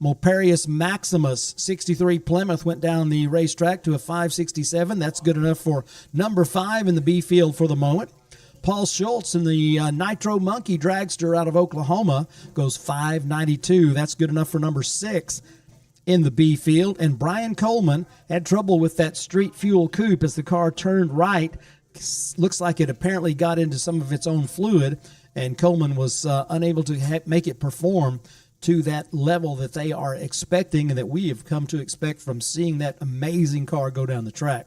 Mulparius Maximus 63 Plymouth went down the racetrack to a 567. That's good enough for number 5 in the B field for the moment. Paul Schultz in the Nitro Monkey Dragster out of Oklahoma goes 592. That's good enough for number 6 in the B field. And Brian Coleman had trouble with that Street Fuel Coupe as the car turned right. Looks like it apparently got into some of its own fluid, and Coleman was unable to make it perform to that level that they are expecting and that we have come to expect from seeing that amazing car go down the track.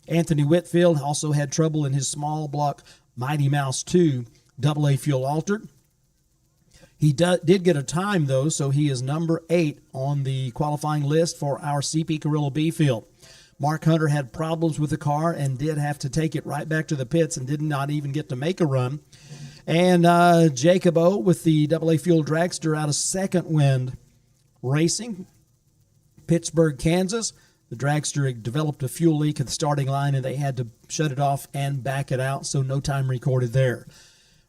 Anthony Whitfield also had trouble in his small block Mighty Mouse 2 AA fuel altered. He did get a time, though, so he is number 8 on the qualifying list for our CP Carrillo B field. Mark Hunter had problems with the car and did have to take it right back to the pits and did not even get to make a run. And Jacob O with the AA fuel dragster out of Second Wind Racing, Pittsburgh, Kansas. The dragster developed a fuel leak at the starting line, and they had to shut it off and back it out, so no time recorded there.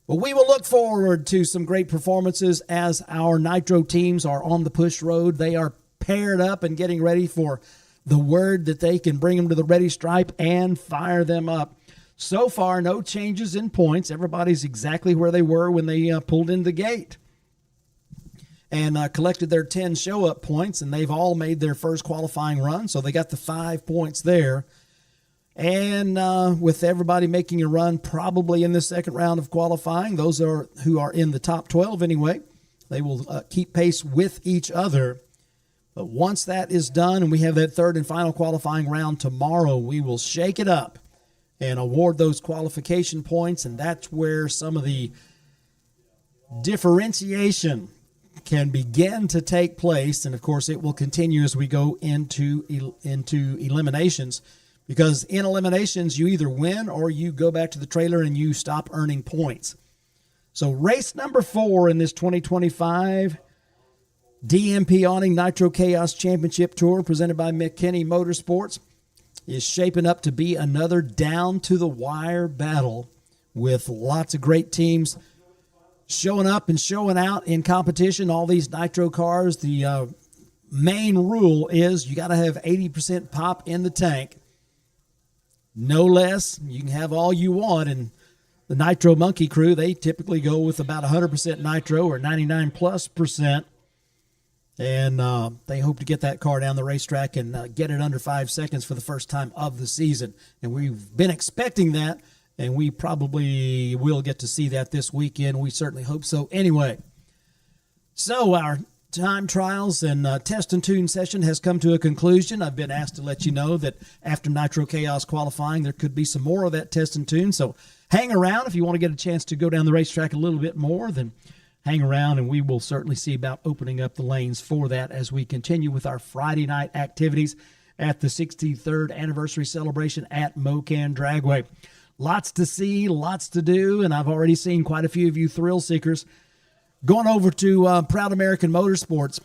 But we will look forward to some great performances as our Nitro teams are on the push road. They are paired up and getting ready for the word that they can bring them to the ready stripe and fire them up. So far, no changes in points. Everybody's exactly where they were when they pulled in the gate and collected their 10 show-up points, and they've all made their first qualifying run, so they got the 5 points there. And with everybody making a run probably in the second round of qualifying, those who are in the top 12 anyway, they will keep pace with each other. But once that is done and we have that third and final qualifying round tomorrow, we will shake it up and award those qualification points, and that's where some of the differentiation can begin to take place. And of course, it will continue as we go into eliminations, because in eliminations, you either win or you go back to the trailer and you stop earning points. So race number 4 in this 2025 DMP Awnings Nitro Chaos Championship Tour presented by McKinney Motorsports is shaping up to be another down-to-the-wire battle with lots of great teams showing up and showing out in competition. All these Nitro cars, the main rule is you got to have 80% pop in the tank. No less. You can have all you want. And the Nitro Monkey crew, they typically go with about 100% nitro or 99+%. And they hope to get that car down the racetrack and get it under 5 seconds for the first time of the season. And we've been expecting that, and we probably will get to see that this weekend. We certainly hope so anyway. So our time trials and test and tune session has come to a conclusion. I've been asked to let you know that after Nitro Chaos qualifying, there could be some more of that test and tune. So hang around if you want to get a chance to go down the racetrack a little bit more, then hang around, and we will certainly see about opening up the lanes for that as we continue with our Friday night activities at the 63rd anniversary celebration at Mo-Kan Dragway. Lots to see, lots to do, and I've already seen quite a few of you thrill seekers going over to Proud American Motorsports.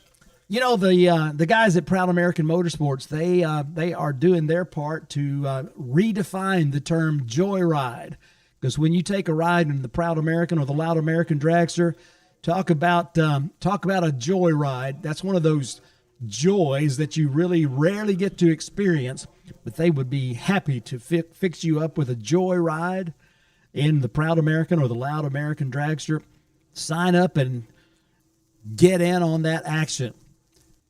You know, the guys at Proud American Motorsports, they are doing their part to redefine the term joyride, because when you take a ride in the Proud American or the Loud American Dragster, talk about a joyride. That's one of those joys that you really rarely get to experience, but they would be happy to fix you up with a joyride in the Proud American or the Loud American Dragster. Sign up and get in on that action.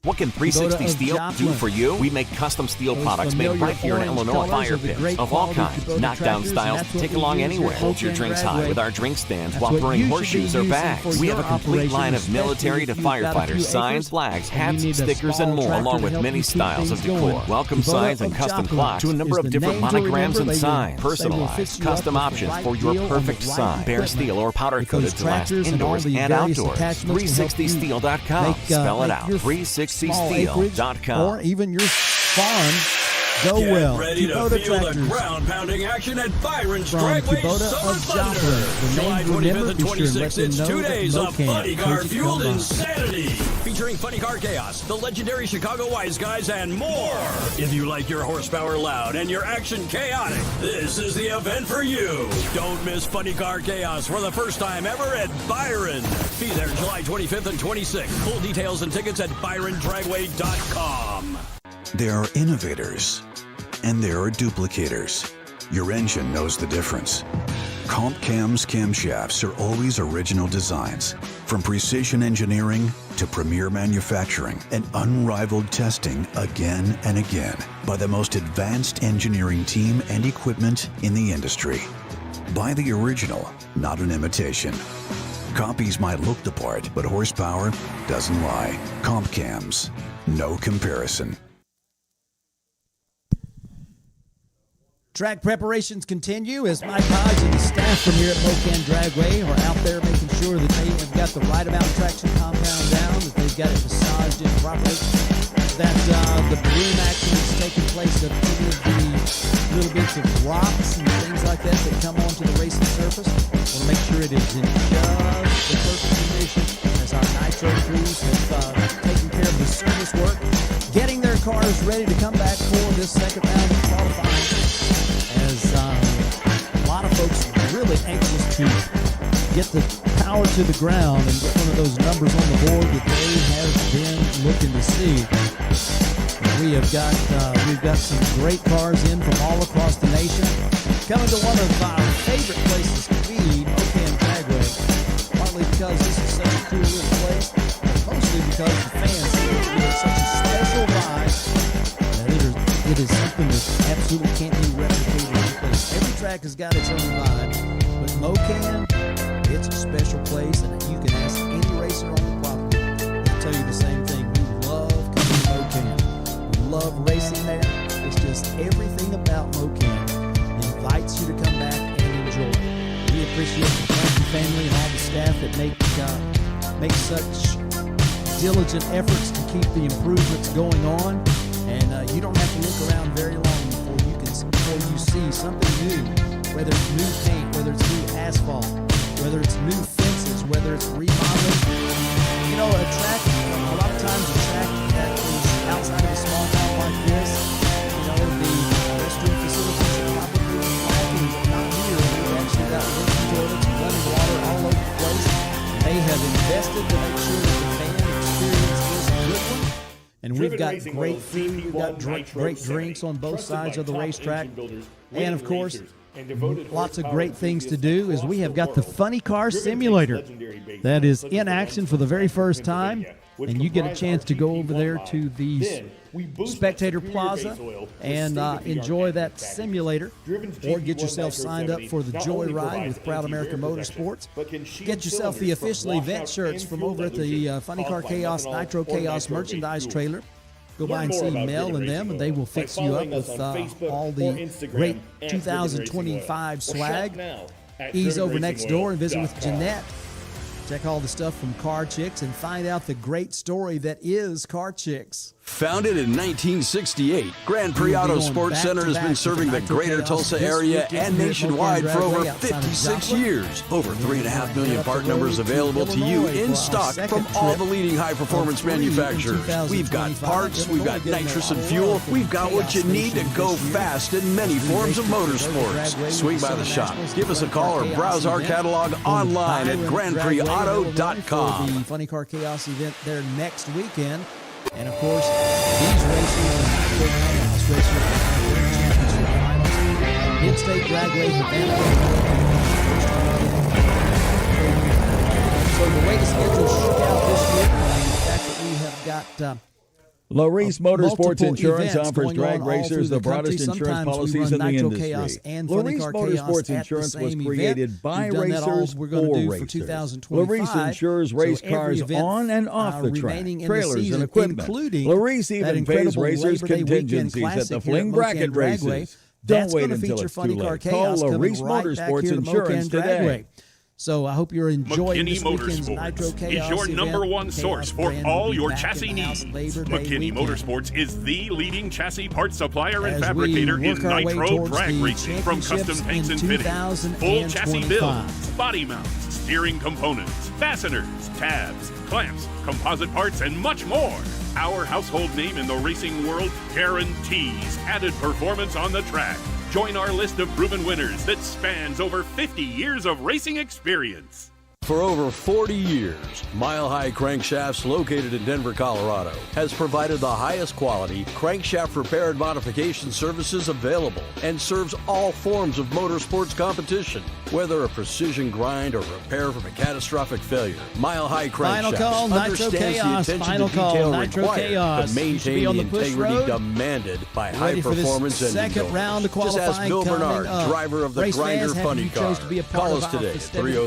What can 360 Kubota of Steel do Joplin. for you? We make custom steel Those products made familiar right here in orange Illinois. colors Fire are the pits great of all quality kinds. Kubota Knockdown tractors, and styles that's to what take we along use anywhere. at Hold your Smokin drinks high Dragway. with our drink stands That's while what pouring you should be horseshoes or using bags. for We have a your complete line of operation, military to especially if you've got a firefighter few signs, acres flags, and you hats, need a stickers, small and more, tractor along to with help many you keep styles of things decor. going. Welcome Kubota signs and of custom Joplin clocks to a number is of the different name to monograms remember. and They signs. will fix Personalized, you up custom with the options right for your deal on perfect the right sign. Bare equipment. steel or powder With coated those to last tractors and all indoors the and various outdoors. attachments to help you 360steel.com. Spell it make out. your small acreage 360steel.com. or even your farm go Get well. ready to Kubota feel the tractors ground-pounding action at Byron's from Dragway Kubota Summer of Thunder. Joplin. The July name to 25th remember, and be sure and let 26th, them it's know 2 that days of Mo-Kan funny car could fueled come by. insanity. Featuring Funny Car Chaos, the legendary Chicago Wise Guys, and more. If you like your horsepower loud and your action chaotic, this is the event for you. Don't miss Funny Car Chaos for the first time ever at Byron. Be there July 25th and 26th. Full details and tickets at byrondragway.com. There are innovators, and there are duplicators. Your engine knows the difference. Comp Cam's camshafts are always original designs. From precision engineering to premier manufacturing and unrivaled testing again and again by the most advanced engineering team and equipment in the industry. Buy the original, not an imitation. Copies might look the part, but horsepower doesn't lie. Comp Cams, no comparison. Track preparations continue as Mike Hodge and the staff from here at Mo-Kan Dragway are out there making sure that they have got the right amount of traction compound down, that they've got it massaged in properly, that the broom action is taking place of any of the little bits of rocks and things like that that come onto the racing surface. We'll make sure it is in just the perfect condition as our nitro crews have taken care of the service work, getting their cars ready to come back for this second round of qualifying. As a lot of folks are really anxious to get the power to the ground and get one of those numbers on the board that they have been looking to see. And we've got some great cars in from all across the nation. Coming to one of our favorite places to be, Mo-Kan Dragway, partly because this is such a cool little place, but mostly because the fans here give such a special vibe that it is something that absolutely can't be replicated anyplace. Every track has got its own vibe, but Mo-Kan, it's a special place, and you can ask any racer on the property. They'll tell you the same thing. We love coming to Mo-Kan. We love racing there. It's just everything about Mo-Kan invites you to come back and enjoy. We appreciate the Clancy family and all the staff that make such diligent efforts to keep the improvements going on. And you don't have to look around very long before you see something new, whether it's new paint, whether it's new asphalt, whether it's new fences, whether it's remodeling. You know, a lot of times a track that is outside of a small town like this, you know, the restroom facilities are probably lacking, but not here. We've actually got working toilets and running water all over the place. They have invested to make sure that the fan experience is a good one. And we've got great food, we've got great drinks on both sides of the racetrack. And of course, lots of great things to do is we have got the Funny Car Simulator that is in action for the very first time. And you get a chance to go over there to the Spectator Plaza and enjoy that simulator, or get yourself signed up for the Joyride with Proud America Motorsports. Get yourself the official event shirts from over at the Funny Car Chaos Nitro Chaos merchandise trailer. Go by and see Mel and them, and they will fix you up with all the great 2025 swag. Ease over next door and visit with Jeanette. Check all the stuff from Car Chicks and find out the great story that is Car Chicks. Founded in 1968, Grand Prix Auto Sports Center has been serving the greater Tulsa area and nationwide for over 56 years. Over 3.5 million part numbers available to you in stock from all the leading high-performance manufacturers. We've got parts, we've got nitrous and fuel, we've got what you need to go fast in many forms of motorsports. Swing by the shop, give us a call, or browse our catalog online at GrandPrixAuto.com. The Funny Car Chaos event there next weekend. And of course, these racing house racers championship finals. Mid-State Dragway, Havana. So the way the schedule shook out this year, and the fact that we have got Laris Motorsports Insurance events offers going drag on all through racers the country. broadest insurance Sometimes we policies run in the Nitro industry. Chaos and Funny Laris Car Motorsports Chaos at Insurance the was same created event. by We've done that all racers we're going to for do for racers. 2025. Laris insures race So every cars event, on and off the track, remaining in the trailers season, and equipment. including Laris that even pays incredible racers Labor Day weekend contingencies at classic the here at fling Mokan bracket Dragway. races. Don't That's wait going to until feature it's Funny too Car late. Chaos Call coming Laris right back Motorsports here to Insurance Mokan today. Dragway. So I hope you're enjoying McKinney this weekend's Nitro Motorsports Chaos is your event. number one Chaos source for brand will all be your back chassis in the house needs. Labor Day McKinney weekend. Motorsports is the leading chassis parts supplier and As fabricator we in work our way nitro towards drag the racing, from custom championships paints in and fittings, full chassis 2025. builds, body mounts, steering components, fasteners, tabs, clamps, composite parts, and much more. Our household name in the racing world guarantees added performance on the track. Join our list of proven winners that spans over 50 years of racing experience. For over 40 years, Mile High Crankshafts, located in Denver, Colorado, has provided the highest quality crankshaft repair and modification services available and serves all forms of motorsports competition. Whether a precision grind or repair from a catastrophic failure, Mile High Final Crankshafts call, Nitro understands Chaos. the attention Final to call, detail Nitro required Chaos. to You should be maintain on the the push integrity road. demanded by Ready for high-performance this engine second round of builders. Just ask qualifying Bill coming Bernard, up. driver of the Race Grinder fans, have Funny you Car. chose to be a part Call of us our today at festivities on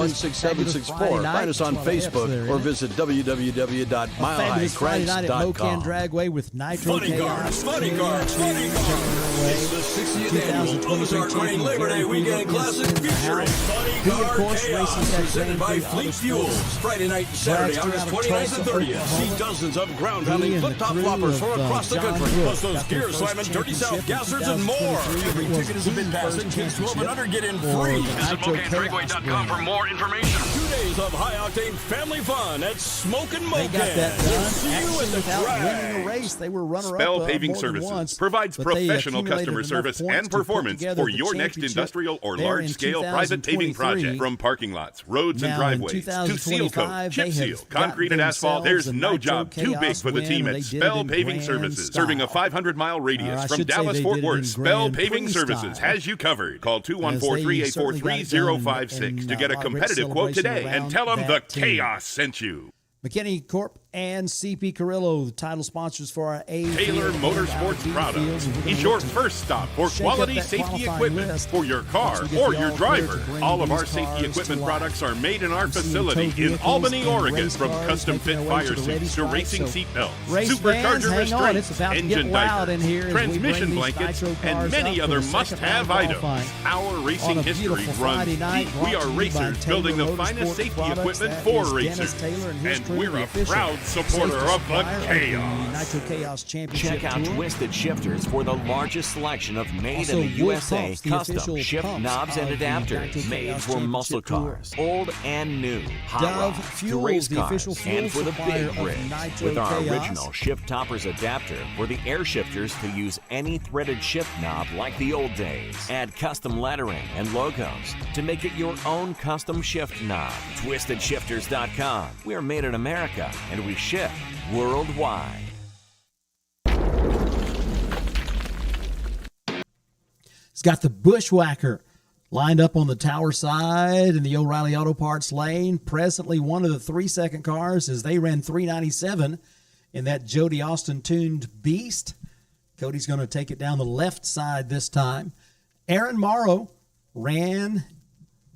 this fabulous 303-781-6764. Friday night. Find us on 12 F's Facebook there, or isn't it? visit Fabulous Friday night at Mokan www.milehighcranks.com. Dragway with Nitro Funny Chaos. cars, funny cars, funny cars. It's the 60th annual Ozark-winning Labor Day weekend classic featuring Funny Car Chaos, presented by Fleet Fuels. Friday night and Saturday, August 29th and 30th. See dozens of ground-pounding flip-top floppers from across the country, plus those gear-slamming Dirty South gassers and more. Every ticket is a bid pass, and kids 12 and under get in free. Visit MokanDragway.com for more information. 2 days of high-octane family fun at Smokin Mo-Kan. They got that done. See you Actually, at the without drag. winning a race, they were runner-up Spell Paving more than Services once, provides but they professional accumulated customer enough service points and to put performance together for the your next championship industrial or there in large-scale private paving 2023. project. From parking lots, roads, and Now, in driveways to seal coat, 2025, chip they seal, have concrete, and got asphalt, there's themselves a no Nitro job too big Chaos for the win, team and at they did it Spell in Paving grand Services. style. Serving a 500-mile radius I from should say Dallas, they Fort did it Worth, in Spell grand Paving Services freestyle. has you covered. Call As they certainly got it done 214-384-3056 to get a in, competitive quote celebration today and around tell them the that team. Chaos sent you. McKinney Corp and CP Carrillo, the title sponsors for our A Taylor field and Motorsports our B Products fields, and we're is gonna your look to first stop for shake up quality that safety qualifying equipment list for your car once we get or the your all clear to driver. bring All of these our safety cars equipment to products life. are made in our We've seen facility tow in vehicles Albany, and Oregon, race from cars custom making fit their way fire to the ready suits to spot. racing So, seat belts, race supercharger fans, hang on, it's restraints, about to engine get wild diapers, in here as we transmission bring these blankets, Nitro and cars many up for other the second round must-have items. qualifying. Our On racing a history beautiful runs Friday night, deep. brought We are to you by racers Taylor building the finest Motorsports safety Products. equipment That for is Dennis racers. Taylor and his And crew, we're the a official proud supporter safety of the supplier Chaos. the Nitro Chaos Championship Check out Tour. Twisted Shifterz for the largest selection of made Also, in the Wulff USA pumps, the custom official shift pumps knobs and of the Nitro adapters made Chaos for muscle Championship Tour. cars, old and new, hot Dove rods to Fuels, race the cars, official fuel and for the supplier big of rigs. Nitro With our Chaos. original shift toppers adapter for the air shifters to use any threaded shift knob like the old days. Add custom lettering and logos to make it your own custom shift knob. TwistedShifters.com. We are made in America and we ship worldwide. It's got the Bushwhacker lined up on the tower side in the O'Reilly Auto Parts lane. Presently one of the 3-second cars as they ran 397 in that Jody Austin tuned beast. Cody's going to take it down the left side this time. Aaron Morrow ran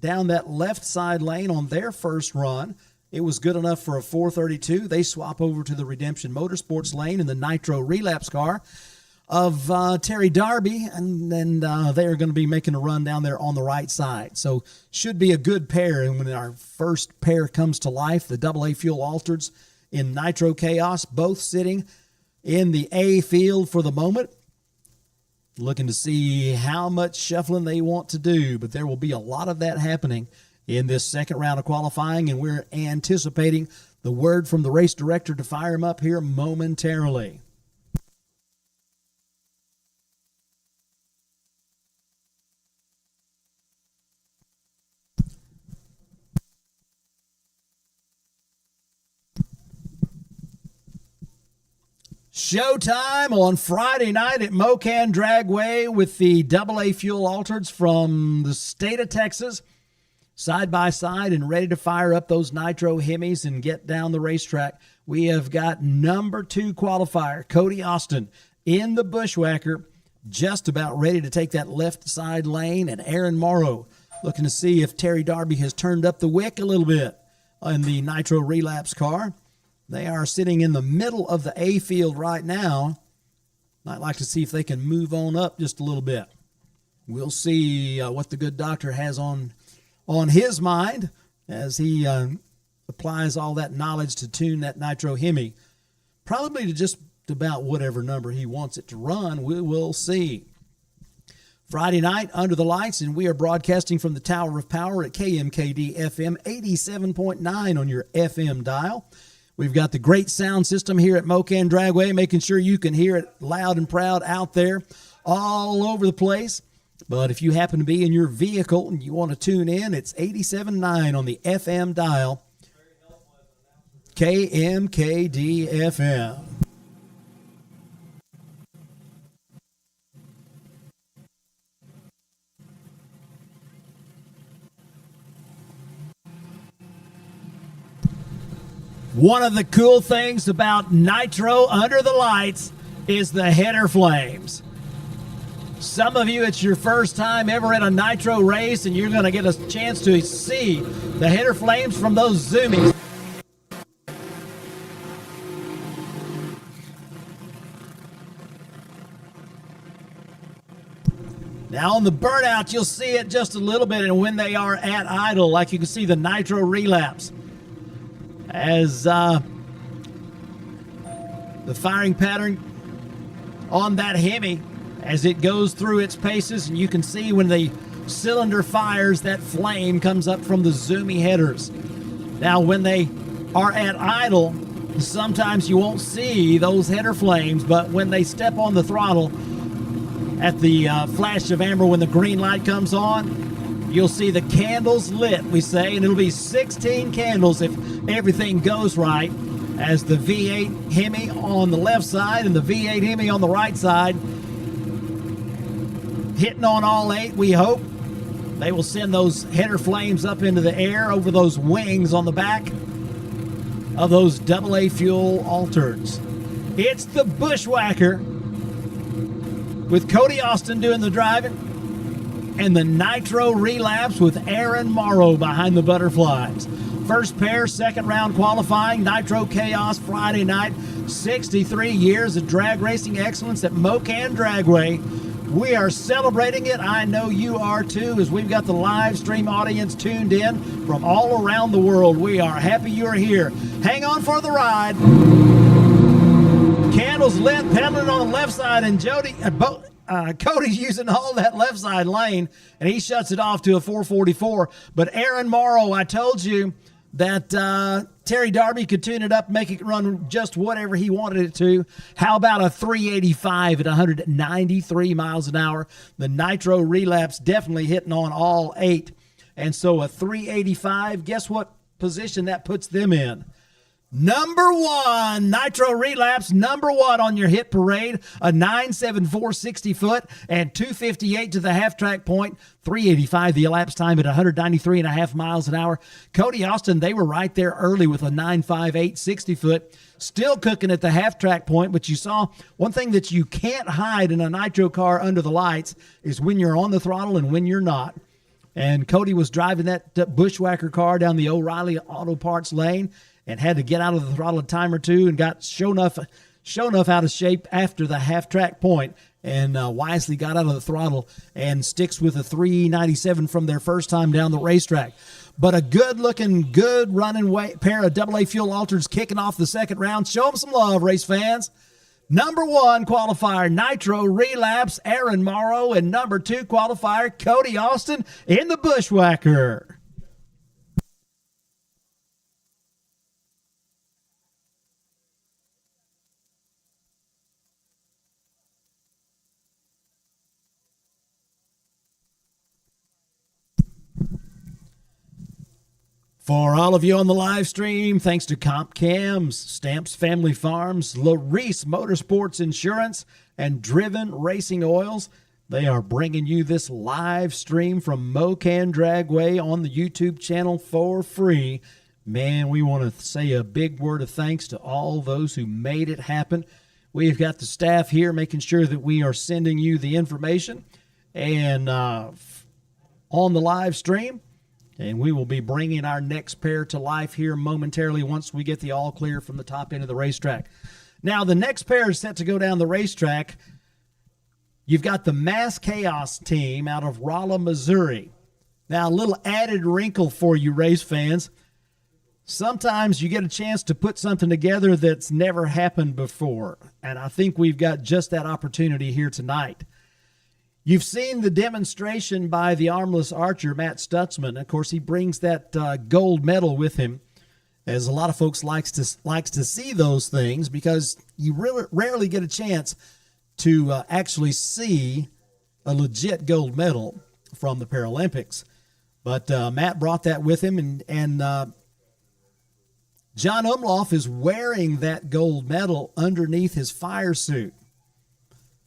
down that left side lane on their first run. It was good enough for a 432. They swap over to the Redemption Motorsports lane in the Nitro Relapse car of Terry Darby, and then they are going to be making a run down there on the right side. So should be a good pair. And when our first pair comes to life, the AA Fuel Altereds in Nitro Chaos, both sitting in the A field for the moment, looking to see how much shuffling they want to do. But there will be a lot of that happening in this second round of qualifying, and we're anticipating the word from the race director to fire him up here momentarily. Showtime on Friday night at Mokan Dragway with the AA Fuel Altereds from the state of Texas. side by side and ready to fire up those Nitro Hemis and get down the racetrack. We have got number 2 qualifier, Cody Austin, in the Bushwhacker, just about ready to take that left side lane, and Aaron Morrow looking to see if Terry Darby has turned up the wick a little bit in the Nitro Relapse car. They are sitting in the middle of the A field right now. I'd like to see if they can move on up just a little bit. We'll see what the good doctor has on his mind as he applies all that knowledge to tune that Nitro Hemi, probably to just about whatever number he wants it to run. We will see. Friday night, under the lights, and we are broadcasting from the Tower of Power at KMKD FM 87.9 on your FM dial. We've got the great sound system here at Mo-Kan Dragway, making sure you can hear it loud and proud out there all over the place. But if you happen to be in your vehicle and you want to tune in, it's 87.9 on the FM dial, KMKD FM. One of the cool things about Nitro Under the Lights is the header flames. Some of you, it's your first time ever at a Nitro race, and you're going to get a chance to see the header flames from those zoomies. Now on the burnout, you'll see it just a little bit, and when they are at idle, like you can see the Nitro Relapse, as the firing pattern on that Hemi as it goes through its paces, and you can see when the cylinder fires, that flame comes up from the zoomy headers. Now when they are at idle, sometimes you won't see those header flames, but when they step on the throttle at the flash of amber, when the green light comes on, you'll see the candles lit, we say, and it'll be 16 candles if everything goes right, as the V8 Hemi on the left side and the V8 Hemi on the right side, hitting on all 8, we hope. They will send those header flames up into the air over those wings on the back of those AA fuel altereds. It's the Bushwhacker with Cody Austin doing the driving, and the Nitro Relapse with Aaron Morrow behind the butterflies. First pair, second round qualifying, Nitro Chaos Friday night. 63 years of drag racing excellence at Mo-Kan Dragway. We are celebrating it. I know you are too, as we've got the live stream audience tuned in from all around the world. We are happy you're here. Hang on for the ride. Candles lit, pedaling on the left side, and Cody's using all that left side lane, and he shuts it off to a 444. But Aaron Morrow, I told you that Terry Darby could tune it up, make it run just whatever he wanted it to. How about a 385 at 193 miles an hour? The Nitro Relapse definitely hitting on all 8. And so a 385, guess what position that puts them in? Number 1, Nitro Relapse, number 1 on your hit parade, a 974 60 foot and 258 to the half track point, 385 the elapsed time at 193.5 miles an hour. Cody Austin, they were right there early with a 958 60 foot, still cooking at the half track point. But you saw one thing that you can't hide in a Nitro car under the lights is when you're on the throttle and when you're not. And Cody was driving that Bushwhacker car down the O'Reilly Auto Parts lane and had to get out of the throttle a time or two, and got show enough out of shape after the half-track point, and wisely got out of the throttle and sticks with a 397 from their first time down the racetrack. But a good-looking, good-running pair of AA fuel altereds kicking off the second round. Show them some love, race fans. Number 1 qualifier, Nitro Relapse, Aaron Morrow, and number 2 qualifier, Cody Austin in the Bushwhacker. For all of you on the live stream, thanks to Comp Cams, Stamps Family Farms, Laris Motorsports Insurance, and Driven Racing Oils, They are bringing you this live stream from Mo-Kan Dragway on the YouTube channel for free. Man, we want to say a big word of thanks to all those who made it happen. We've got the staff here making sure that we are sending you the information and on the live stream. And we will be bringing our next pair to life here momentarily once we get the all clear from the top end of the racetrack. Now, the next pair is set to go down the racetrack. You've got the Mass Chaos team out of Rolla, Missouri. Now, a little added wrinkle for you race fans. Sometimes you get a chance to put something together that's never happened before, and I think we've got just that opportunity here tonight. You've seen the demonstration by the armless archer, Matt Stutzman. Of course, he brings that gold medal with him, as a lot of folks likes to see those things because you really rarely get a chance to actually see a legit gold medal from the Paralympics. But Matt brought that with him, and John Umlauf is wearing that gold medal underneath his fire suit.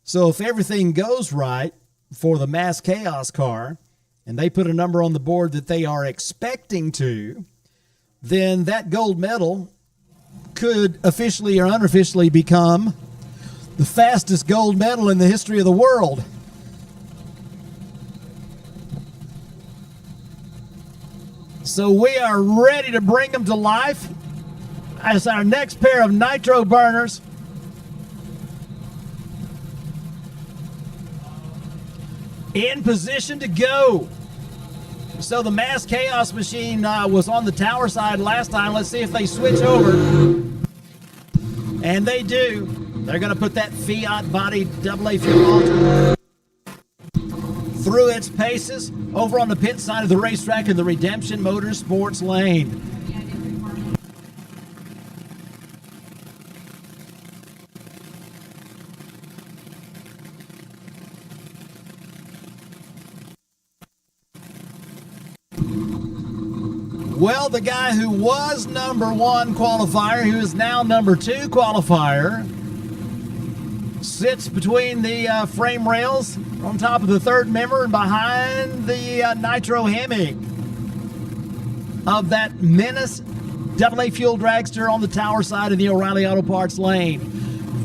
So if everything goes right for the Mass Chaos car, and they put a number on the board that they are expecting to, then that gold medal could officially or unofficially become the fastest gold medal in the history of the world. So we are ready to bring them to life as our next pair of nitro burners. In position to go. So the Mass Chaos machine was on the tower side last time. Let's see if they switch over. And they do. They're going to put that Fiat body AA fuel altar through its paces over on the pit side of the racetrack in the Redemption Motorsports lane. Well, the guy who was number one qualifier, who is now number two qualifier, sits between the frame rails on top of the third member and behind the nitro Hemi of that Menace AA fuel dragster on the tower side of the O'Reilly Auto Parts lane.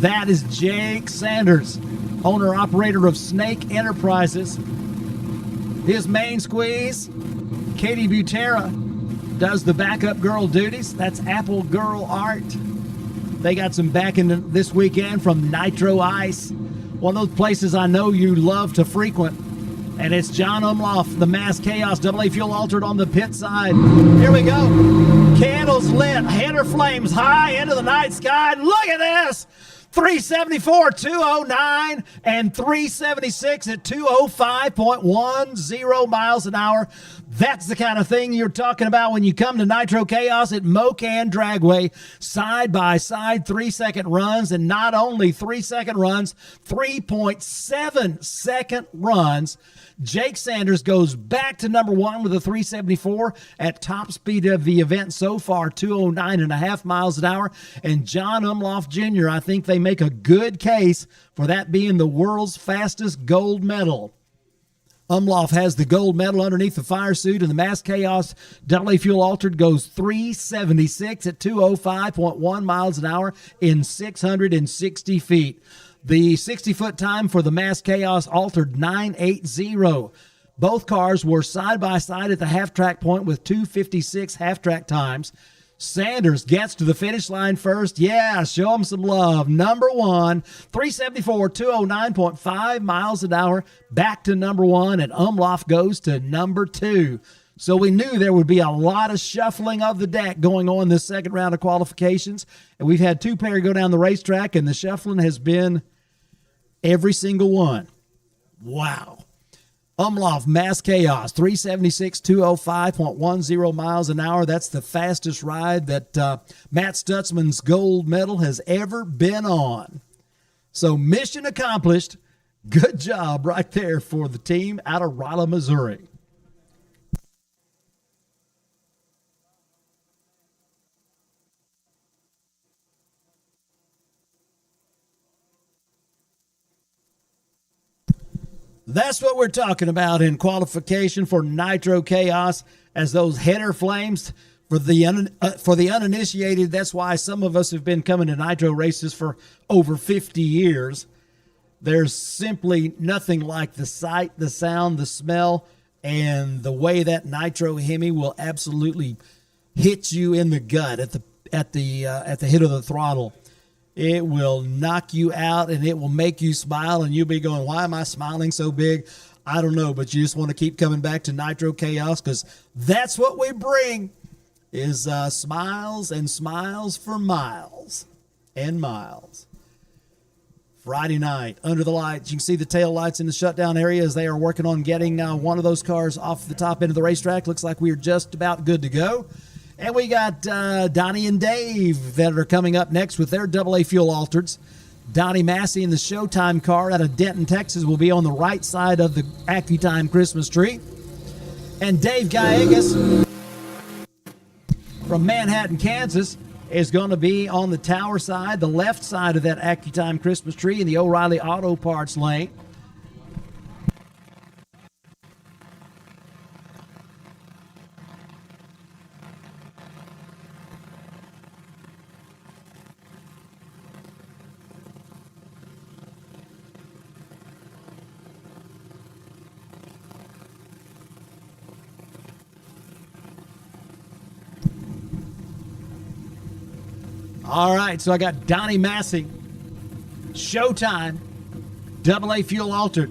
That is Jake Sanders, owner-operator of Snake Enterprises. His main squeeze, Katie Butera, does the backup girl duties. That's Apple Girl Art. They got some backing this weekend from Nitro Ice, one of those places I know you love to frequent. And it's John Umlauf, the Mass Chaos AA fuel altered on the pit side. Here we go. Candles lit, header flames high into the night sky. Look at this. 374, 209, and 376 at 205.10 miles an hour. That's the kind of thing you're talking about when you come to Nitro Chaos at Mo-Kan Dragway. Side-by-side 3-second runs, and not only 3-second runs, 3.7-second runs. Jake Sanders goes back to number one with a 374 at top speed of the event so far, 209.5 miles an hour. And John Umlauf Jr., I think they make a good case for that being the world's fastest gold medal. Umlauf has the gold medal underneath the fire suit, and the Mass Chaos AA fuel altered goes 376 at 205.1 miles an hour in 660 feet. The 60-foot time for the Mass Chaos altered 980. Both cars were side-by-side at the half-track point with 2:56 half-track times. Sanders gets to the finish line first. Yeah, show him some love. Number one, 374, 209.5 miles an hour. Back to number one, and Umlauf goes to number two. So we knew there would be a lot of shuffling of the deck going on this second round of qualifications. And we've had two pair go down the racetrack, and the shuffling has been every single one. Wow. Umlauf, Mass Chaos, 376, 205.10 miles an hour. That's the fastest ride that Matt Stutzman's gold medal has ever been on. So mission accomplished. Good job right there for the team out of Rolla, Missouri. That's what we're talking about in qualification for Nitro Chaos, as those header flames for the uninitiated. That's why some of us have been coming to Nitro races for over 50 years. There's simply nothing like the sight, the sound, the smell, and the way that Nitro Hemi will absolutely hit you in the gut at the hit of the throttle. It will knock you out, and it will make you smile, and you'll be going, why am I smiling so big? I don't know, but you just want to keep coming back to Nitro Chaos, because that's what we bring, is smiles and smiles for miles and miles. Friday night, under the lights, you can see the tail lights in the shutdown area as they are working on getting one of those cars off the top end of the racetrack. Looks like we are just about good to go. And we got Donnie and Dave that are coming up next with their AA fuel altereds. Donnie Massey in the Showtime car out of Denton, Texas, will be on the right side of the AccuTime Christmas tree. And Dave Gallegos from Manhattan, Kansas, is going to be on the tower side, the left side of that AccuTime Christmas tree in the O'Reilly Auto Parts lane. All right, so I got Donnie Massey, Showtime, AA fuel altered.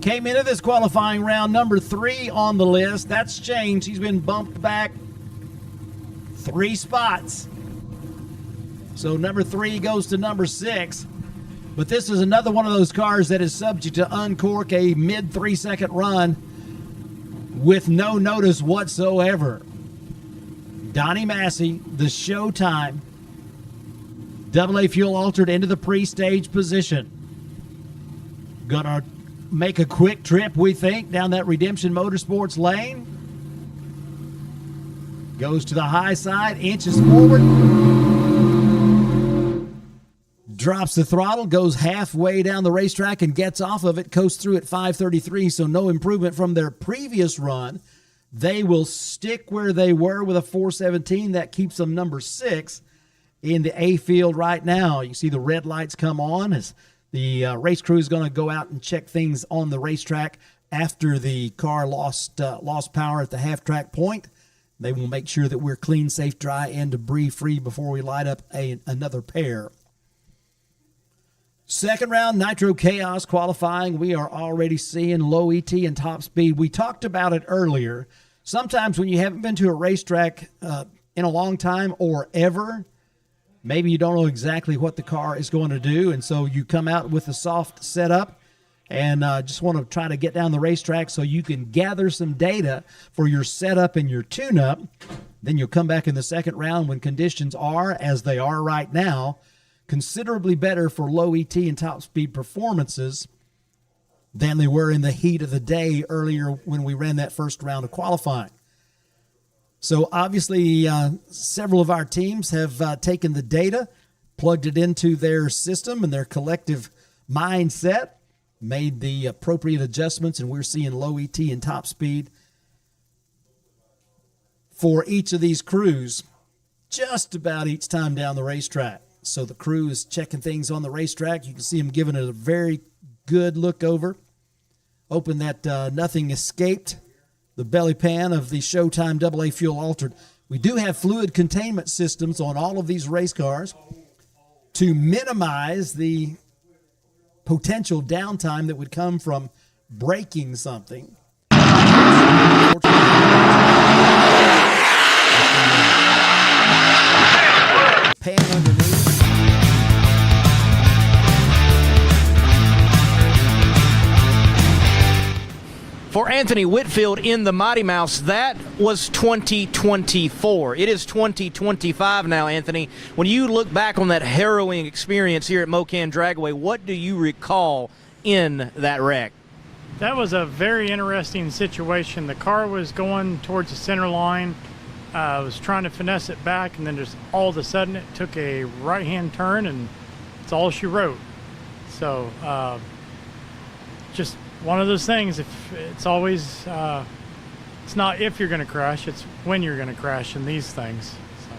Came into this qualifying round number 3 on the list. That's changed. He's been bumped back 3 spots. So number 3 goes to number 6. But this is another one of those cars that is subject to uncork a mid 3-second run with no notice whatsoever. Donnie Massey, the Showtime, AA fuel altered into the pre-stage position. Gonna make a quick trip, we think, down that Redemption Motorsports lane. Goes to the high side, inches forward. Drops the throttle, goes halfway down the racetrack and gets off of it, coasts through at 533, so no improvement from their previous run. They will stick where they were with a 417. That keeps them number 6 in the A field right now. You see the red lights come on as the race crew is going to go out and check things on the racetrack after the car lost power at the half-track point. They will make sure that we're clean, safe, dry, and debris-free before we light up another pair. Second round, Nitro Chaos qualifying. We are already seeing low ET and top speed. We talked about it earlier. Sometimes when you haven't been to a racetrack in a long time or ever, maybe you don't know exactly what the car is going to do, and so you come out with a soft setup and just want to try to get down the racetrack so you can gather some data for your setup and your tune-up. Then you'll come back in the second round when conditions are, as they are right now, considerably better for low ET and top speed performances than they were in the heat of the day earlier when we ran that first round of qualifying. So obviously several of our teams have taken the data, plugged it into their system and their collective mindset, made the appropriate adjustments, and we're seeing low ET and top speed for each of these crews just about each time down the racetrack. So the crew is checking things on the racetrack. You can see them giving it a very good look over, hoping that nothing escaped the belly pan of the Showtime AA fuel altered. We do have fluid containment systems on all of these race cars to minimize the potential downtime that would come from breaking something. Pan underneath. For Anthony Whitfield in the Mighty Mouse, that was 2024. It is 2025 now, Anthony. When you look back on that harrowing experience here at Mo-Kan Dragway, what do you recall in that wreck? That was a very interesting situation. The car was going towards the center line. I was trying to finesse it back, and then just all of a sudden it took a right-hand turn, and it's all she wrote. So just one of those things. If it's always, it's not if you're going to crash, it's when you're going to crash in these things. So.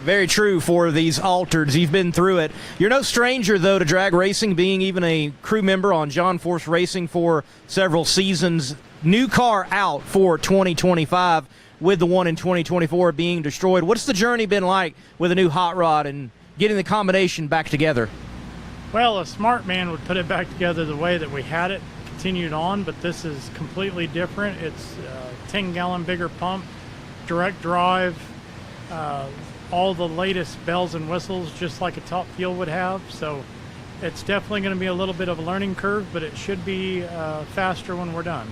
Very true for these altereds. You've been through it. You're no stranger, though, to drag racing, being even a crew member on John Force Racing for several seasons. New car out for 2025 with the one in 2024 being destroyed. What's the journey been like with a new hot rod and getting the combination back together? Well, a smart man would put it back together the way that we had it, continued on, but this is completely different. It's a 10-gallon bigger pump, direct drive, all the latest bells and whistles, just like a top fuel would have. So it's definitely going to be a little bit of a learning curve, but it should be faster when we're done.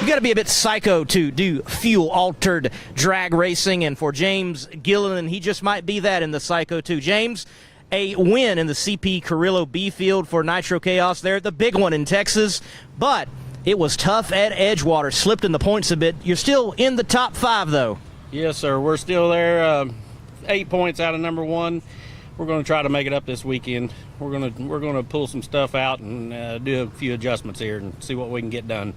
You got to be a bit psycho to do fuel-altered drag racing, and for James Gilliland, he just might be that in the psycho too. James, a win in the CP Carrillo B field for Nitro Chaos there, the big one in Texas, but it was tough at Edgewater, slipped in the points a bit. You're still in the top 5, though. Yes, sir. We're still there. 8 points out of number 1. We're going to try to make it up this weekend. We're going to pull some stuff out and do a few adjustments here and see what we can get done.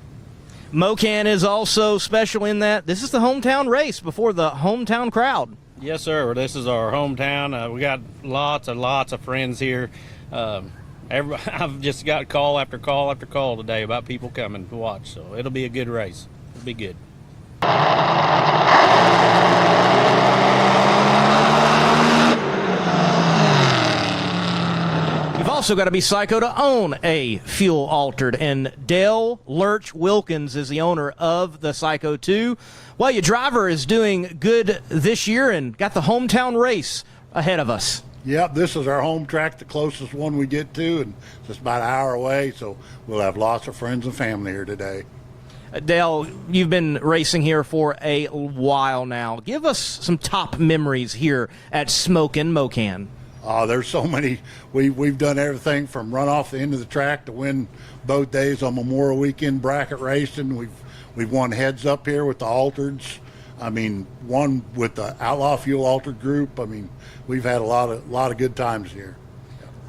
Mo-Kan is also special in that this is the hometown race before the hometown crowd. Yes, sir. This is our hometown. We got lots of friends here. I've just got call after call after call today about people coming to watch, so it'll be a good race. It'll be good. You've also got to be psycho to own a fuel altered, and Dale Lurch Wilkins is the owner of the Psycho 2. Well, your driver is doing good this year and got the hometown race ahead of us. Yep, this is our home track, the closest one we get to, and it's just about an hour away, so we'll have lots of friends and family here today. Dale, you've been racing here for a while now. Give us some top memories here at Smokin Mo-Kan. There's so many. We've done everything from run off the end of the track to win both days on Memorial Weekend bracket racing. We've won heads up here with the altereds. I mean, one with the Outlaw Fuel Altered group. I mean, we've had a lot of good times here.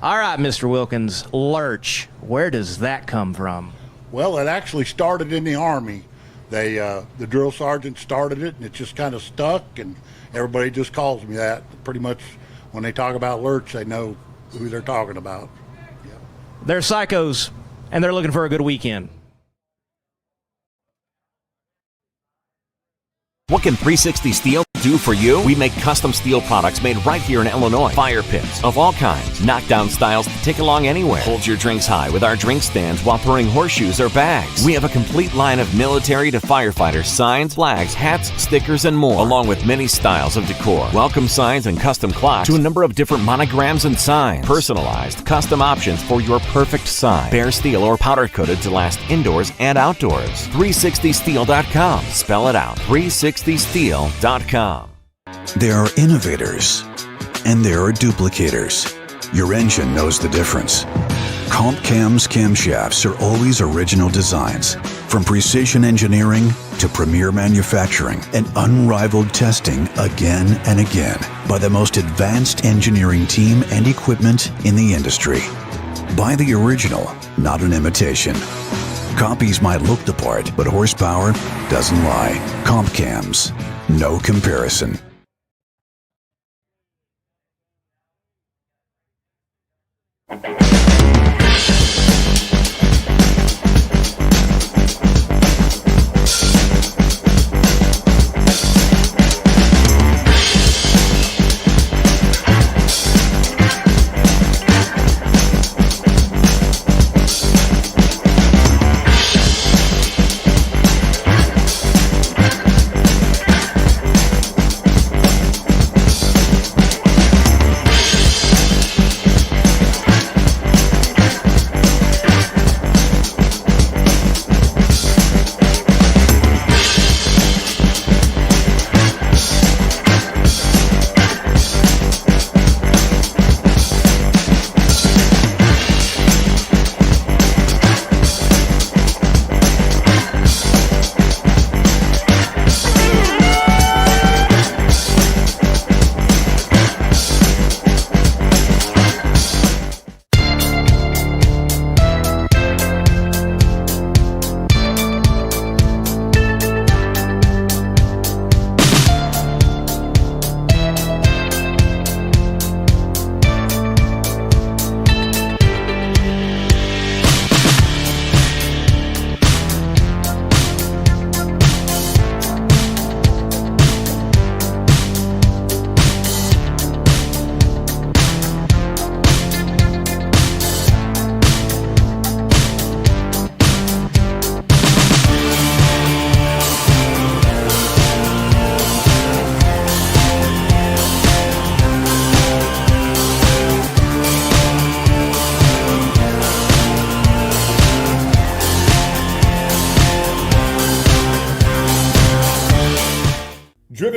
All right, Mr. Wilkins, Lurch, where does that come from? Well, it actually started in the Army. The drill sergeant started it, and it just kind of stuck, and everybody just calls me that. Pretty much when they talk about Lurch, they know who they're talking about. Yeah. They're psychos, and they're looking for a good weekend. What can 360 Steel do for you? We make custom steel products made right here in Illinois. Fire pits of all kinds, knockdown styles to take along anywhere. Hold your drinks high with our drink stands while pouring horseshoes or bags. We have a complete line of military to firefighter signs, flags, hats, stickers, and more, along with many styles of decor. Welcome signs and custom clocks to a number of different monograms and signs. Personalized, custom options for your perfect sign. Bare steel or powder coated to last indoors and outdoors. 360steel.com. Spell it out. 360steel.com. There are innovators, and there are duplicators. Your engine knows the difference. Comp Cam's camshafts are always original designs. From precision engineering to premier manufacturing and unrivaled testing again and again by the most advanced engineering team and equipment in the industry. Buy the original, not an imitation. Copies might look the part, but horsepower doesn't lie. Comp Cams, no comparison.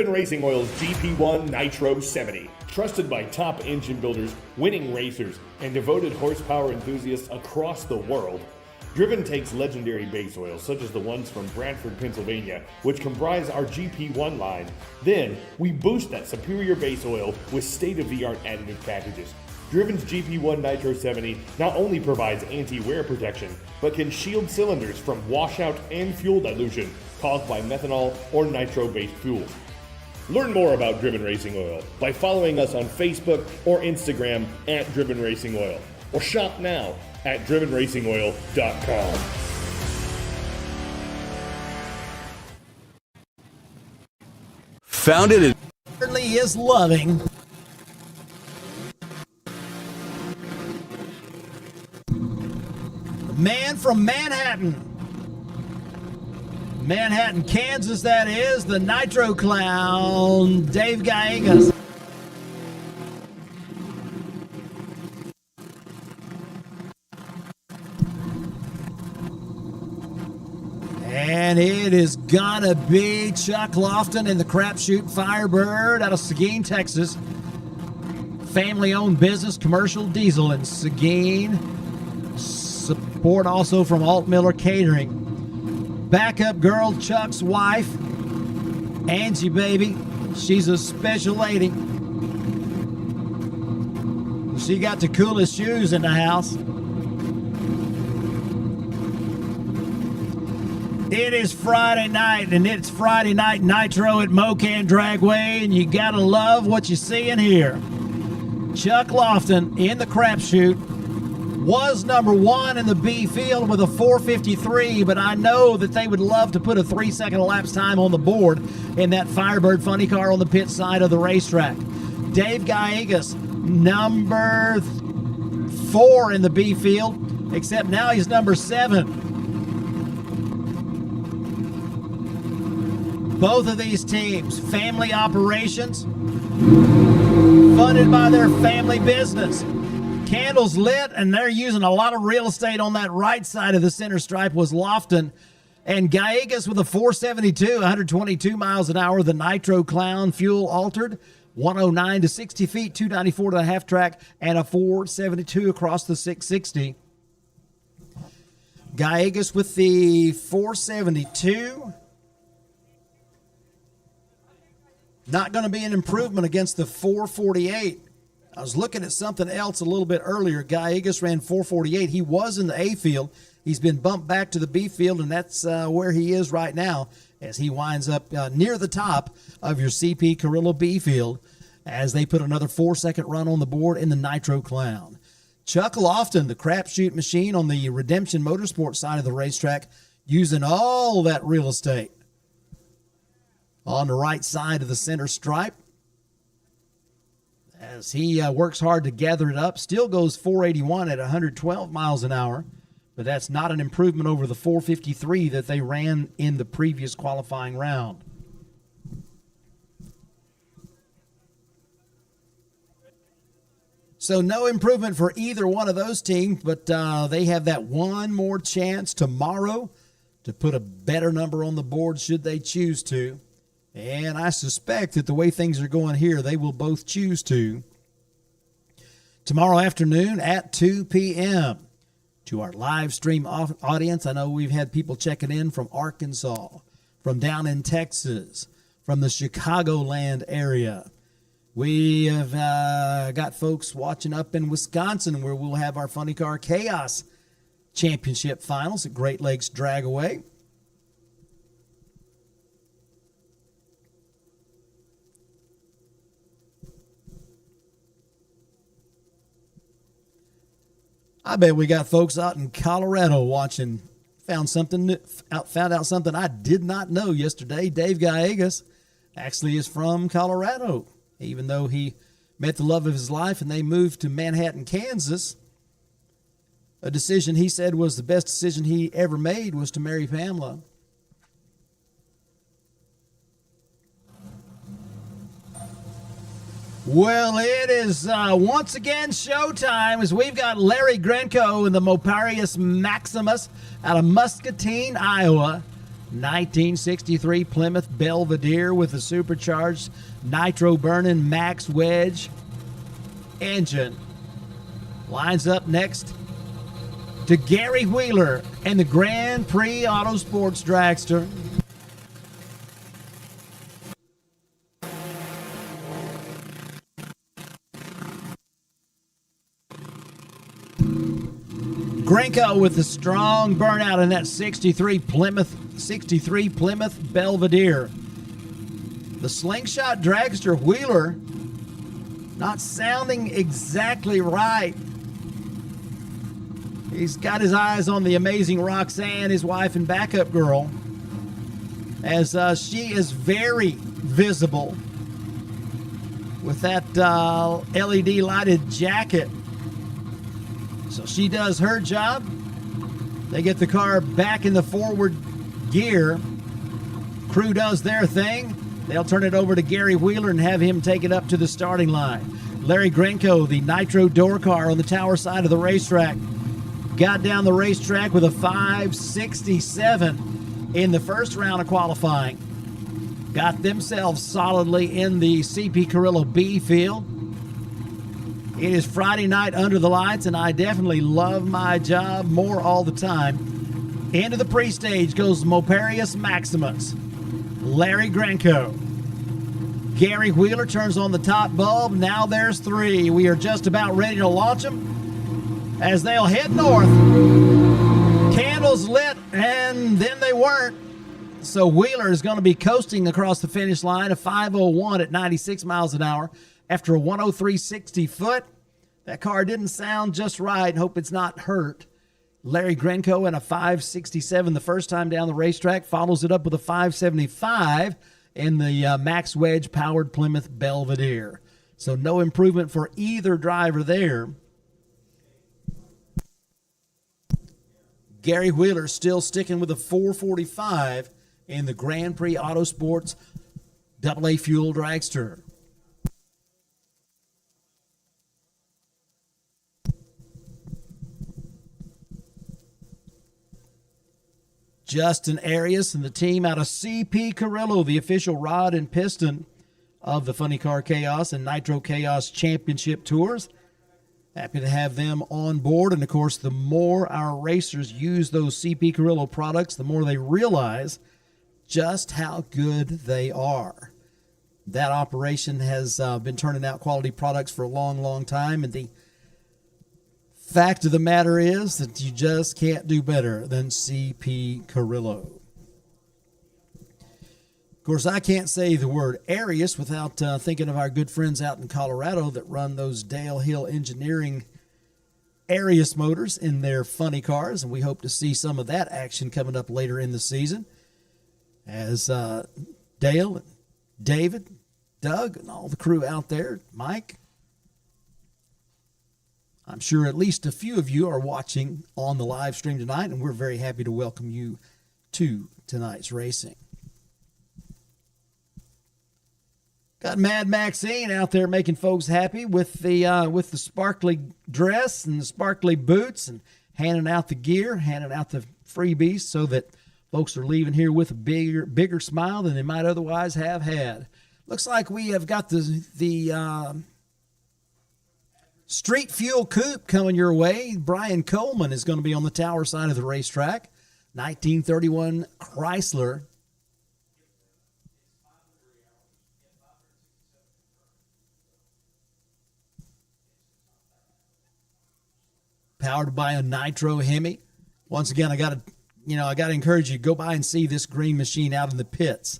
Driven Racing Oil's GP1 Nitro 70. Trusted by top engine builders, winning racers, and devoted horsepower enthusiasts across the world, Driven takes legendary base oils such as the ones from Brantford, Pennsylvania, which comprise our GP1 line. Then, we boost that superior base oil with state-of-the-art additive packages. Driven's GP1 Nitro 70 not only provides anti-wear protection, but can shield cylinders from washout and fuel dilution caused by methanol or nitro-based fuels. Learn more about Driven Racing Oil by following us on Facebook or Instagram at Driven Racing Oil, or shop now at drivenracingoil.com. Founded in Certainly is loving. The man from Manhattan, Kansas, that is, the Nitro Clown, Dave Gallegos. And it is gonna be Chuck Lofton in the Crapshoot Firebird out of Seguin, Texas. Family-owned business, commercial diesel in Seguin. Support also from Alt Miller Catering. Backup girl, Chuck's wife, Angie baby. She's a special lady. She got the coolest shoes in the house. It is Friday night, and it's Friday Night Nitro at Mo-Kan Dragway, and you gotta love what you see and hear. Chuck Lofton in the crapshoot was number one in the B field with a 4:53, but I know that they would love to put a 3-second elapsed time on the board in that Firebird funny car on the pit side of the racetrack. Dave Gallegos, number 4 in the B field, except now he's number 7. Both of these teams, family operations, funded by their family business. Candles lit, and they're using a lot of real estate on that right side of the center stripe was Lofton. And Gallegos with a 472, 122 miles an hour, the Nitro Clown fuel altered, 109 to 60 feet, 294 to the half track, and a 472 across the 660. Gallegos with the 472. Not going to be an improvement against the 448. I was looking at something else a little bit earlier. Gallegos ran 448. He was in the A field. He's been bumped back to the B field, and that's where he is right now as he winds up near the top of your CP Carrillo B field as they put another 4-second run on the board in the Nitro Clown. Chuck Lofton, the crapshoot machine on the Redemption Motorsports side of the racetrack, using all that real estate on the right side of the center stripe as he works hard to gather it up. Still goes 481 at 112 miles an hour, but that's not an improvement over the 453 that they ran in the previous qualifying round. So no improvement for either one of those teams, but they have that one more chance tomorrow to put a better number on the board should they choose to. And I suspect that the way things are going here, they will both choose to. Tomorrow afternoon at 2 p.m. to our live stream audience. I know we've had people checking in from Arkansas, from down in Texas, from the Chicagoland area. We have got folks watching up in Wisconsin where we'll have our Funny Car Chaos Championship Finals at Great Lakes Dragway. I bet we got folks out in Colorado watching. Found out something I did not know yesterday. Dave Gallegos actually is from Colorado, even though he met the love of his life and they moved to Manhattan, Kansas. A decision he said was the best decision he ever made was to marry Pamela. Well, it is once again showtime as we've got Larry Grenko in the Moparius Maximus out of Muscatine, Iowa. 1963 Plymouth Belvedere with a supercharged nitro-burning max wedge engine. Lines up next to Gary Wheeler and the Grand Prix Autosports Dragster. Grinko with a strong burnout in that 63 Plymouth Belvedere. The Slingshot Dragster Wheeler not sounding exactly right. He's got his eyes on the amazing Roxanne, his wife and backup girl, as she is very visible with that LED lighted jacket. So she does her job. They get the car back in the forward gear. Crew does their thing. They'll turn it over to Gary Wheeler and have him take it up to the starting line. Larry Grenko, the Nitro door car on the tower side of the racetrack, got down the racetrack with a 5.67 in the first round of qualifying. Got themselves solidly in the CP Carrillo B field. It is Friday night under the lights, and I definitely love my job more all the time. Into the pre-stage goes Moparius Maximus, Larry Grenko. Gary Wheeler turns on the top bulb. Now there's three. We are just about ready to launch them as they'll head north. Candles lit, and then they weren't. So Wheeler is going to be coasting across the finish line, a 5:01 at 96 miles an hour. After a 103.60 foot, that car didn't sound just right. Hope it's not hurt. Larry Grenko in a 5.67 the first time down the racetrack, follows it up with a 5.75 in the Max Wedge powered Plymouth Belvedere. So no improvement for either driver there. Gary Wheeler still sticking with a 4.45 in the Grand Prix Autosports AA Fuel Dragster. Justin Arias and the team out of CP Carrillo, the official rod and piston of the Funny Car Chaos and Nitro Chaos Championship Tours. Happy to have them on board. And, of course, the more our racers use those CP Carrillo products, the more they realize just how good they are. That operation has been turning out quality products for a long, long time. And the fact of the matter is that you just can't do better than CP Carrillo. Of course, I can't say the word Arias without thinking of our good friends out in Colorado that run those Dale Hill Engineering Arias motors in their funny cars, and we hope to see some of that action coming up later in the season as Dale, and David, Doug, and all the crew out there, Mike, I'm sure at least a few of you are watching on the live stream tonight, and we're very happy to welcome you to tonight's racing. Got Mad Maxine out there making folks happy with the sparkly dress and the sparkly boots and handing out the gear, handing out the freebies so that folks are leaving here with a bigger smile than they might otherwise have had. Looks like we have got the Street Fuel Coupe coming your way. Brian Coleman is going to be on the tower side of the racetrack. 1931 Chrysler. Powered by a Nitro Hemi. Once again, I got to encourage you to go by and see this green machine out in the pits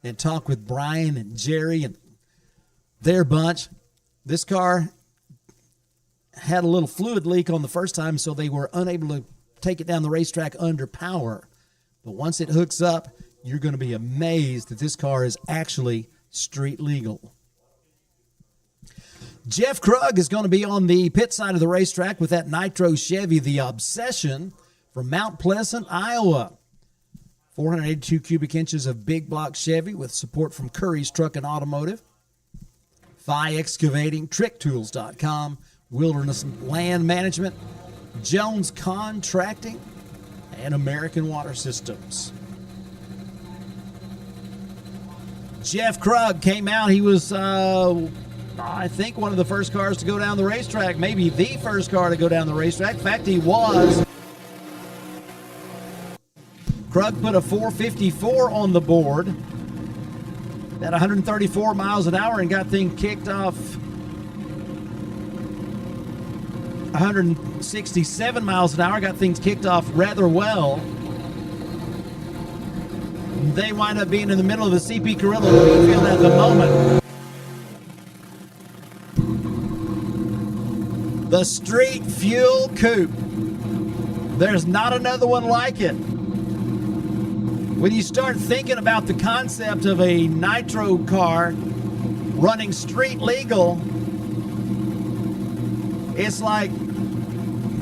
and talk with Brian and Jerry and their bunch. This car had a little fluid leak on the first time, so they were unable to take it down the racetrack under power. But once it hooks up, you're going to be amazed that this car is actually street legal. Jeff Krug is going to be on the pit side of the racetrack with that Nitro Chevy, the Obsession, from Mount Pleasant, Iowa. 482 cubic inches of big block Chevy with support from Curry's Truck and Automotive, Phi Excavating, TrickTools.com, Wilderness Land Management, Jones Contracting, and American Water Systems. Jeff Krug came out. He was, I think, one of the first cars to go down the racetrack, maybe the first car to go down the racetrack. In fact, he was. Krug put a 454 on the board at 134 miles an hour and got things kicked off 167 miles an hour, got things kicked off rather well. They wind up being in the middle of the CP Carrillo field at the moment. The Street Fuel Coupe. There's not another one like it. When you start thinking about the concept of a nitro car running street legal, it's like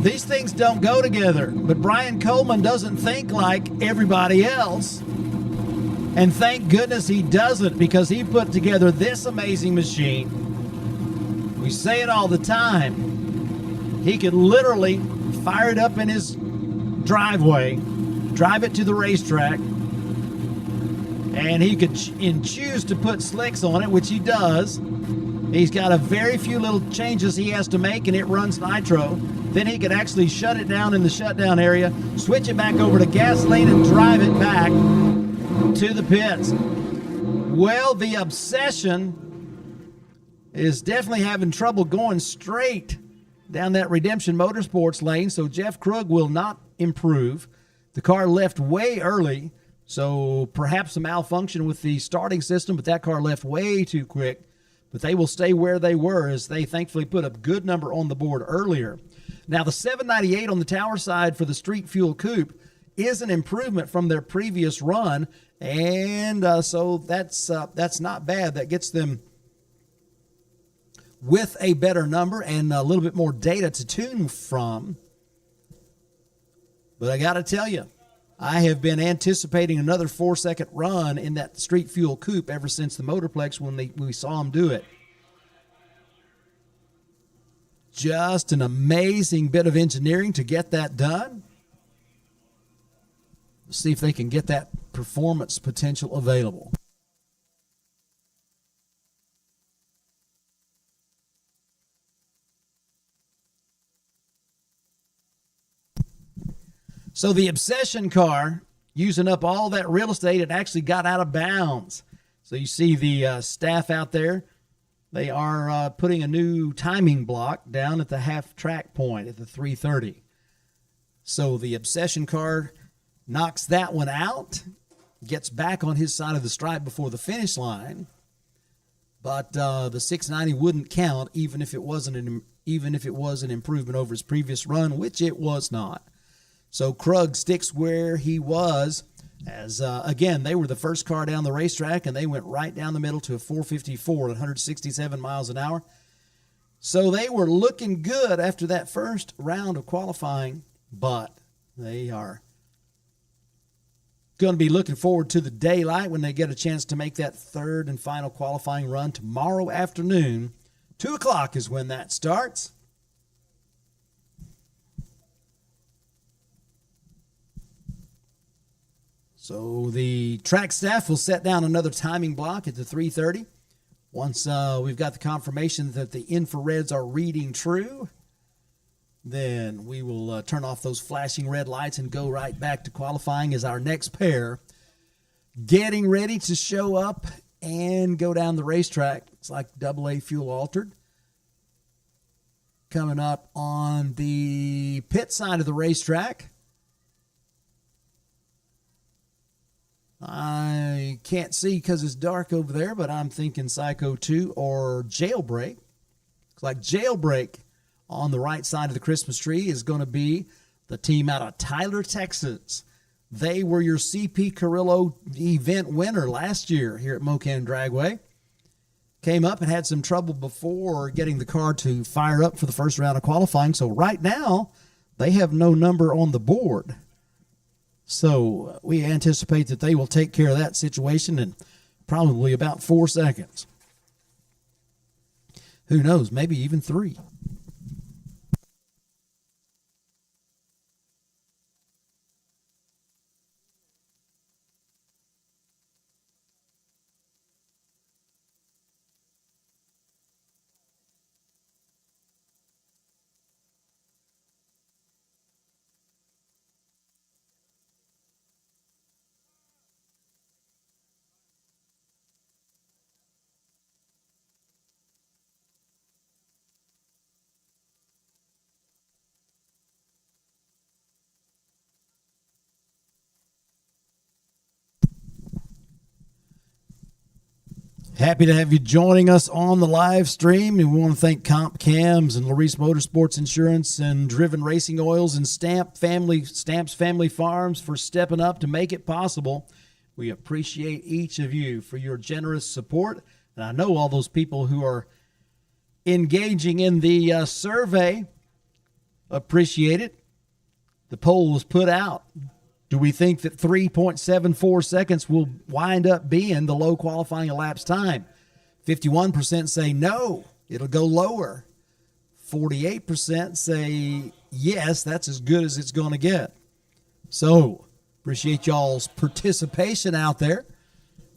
these things don't go together. But Brian Coleman doesn't think like everybody else. And thank goodness he doesn't, because he put together this amazing machine. We say it all the time. He could literally fire it up in his driveway, drive it to the racetrack, and he could choose to put slicks on it, which he does. He's got a very few little changes he has to make, and it runs nitro. Then he could actually shut it down in the shutdown area, switch it back over to gasoline, and drive it back to the pits. Well, the Obsession is definitely having trouble going straight down that Redemption Motorsports lane, so Jeff Krug will not improve. The car left way early, so perhaps a malfunction with the starting system, but that car left way too quick. But they will stay where they were, as they thankfully put a good number on the board earlier. Now, the 798 on the tower side for the Street Fuel Coupe is an improvement from their previous run, and so that's not bad. That gets them with a better number and a little bit more data to tune from. But I got to tell you, I have been anticipating another 4-second run in that Street Fuel Coupe ever since the Motorplex when we saw them do it. Just an amazing bit of engineering to get that done. Let's see if they can get that performance potential available. So the Obsession car, using up all that real estate, it actually got out of bounds. So you see the staff out there. They are putting a new timing block down at the half track point at the 330. So the Obsession car knocks that one out, gets back on his side of the stripe before the finish line. But the 690 wouldn't count even if it was an improvement over his previous run, which it was not. So Krug sticks where he was, as again, they were the first car down the racetrack, and they went right down the middle to a 454 at 167 miles an hour. So they were looking good after that first round of qualifying, but they are going to be looking forward to the daylight when they get a chance to make that third and final qualifying run tomorrow afternoon. 2 o'clock is when that starts. So the track staff will set down another timing block at the 330. Once we've got the confirmation that the infrareds are reading true, then we will turn off those flashing red lights and go right back to qualifying as our next pair getting ready to show up and go down the racetrack. It's like AA fuel altered. Coming up on the pit side of the racetrack. I can't see because it's dark over there, but I'm thinking Psycho 2 or Jailbreak. Looks like Jailbreak on the right side of the Christmas tree is going to be the team out of Tyler, Texas. They were your CP Carrillo event winner last year here at Mo-Kan Dragway. Came up and had some trouble before getting the car to fire up for the first round of qualifying. So right now, they have no number on the board. So we anticipate that they will take care of that situation in probably about 4 seconds. Who knows, maybe even 3. Happy to have you joining us on the live stream. And we want to thank Comp Cams and Laris Motorsports Insurance and Driven Racing Oils and Stamps Family Farms for stepping up to make it possible. We appreciate each of you for your generous support. And I know all those people who are engaging in the survey appreciate it. The poll was put out. Do we think that 3.74 seconds will wind up being the low qualifying elapsed time? 51% say no, it'll go lower. 48% say yes, that's as good as it's going to get. So, appreciate y'all's participation out there.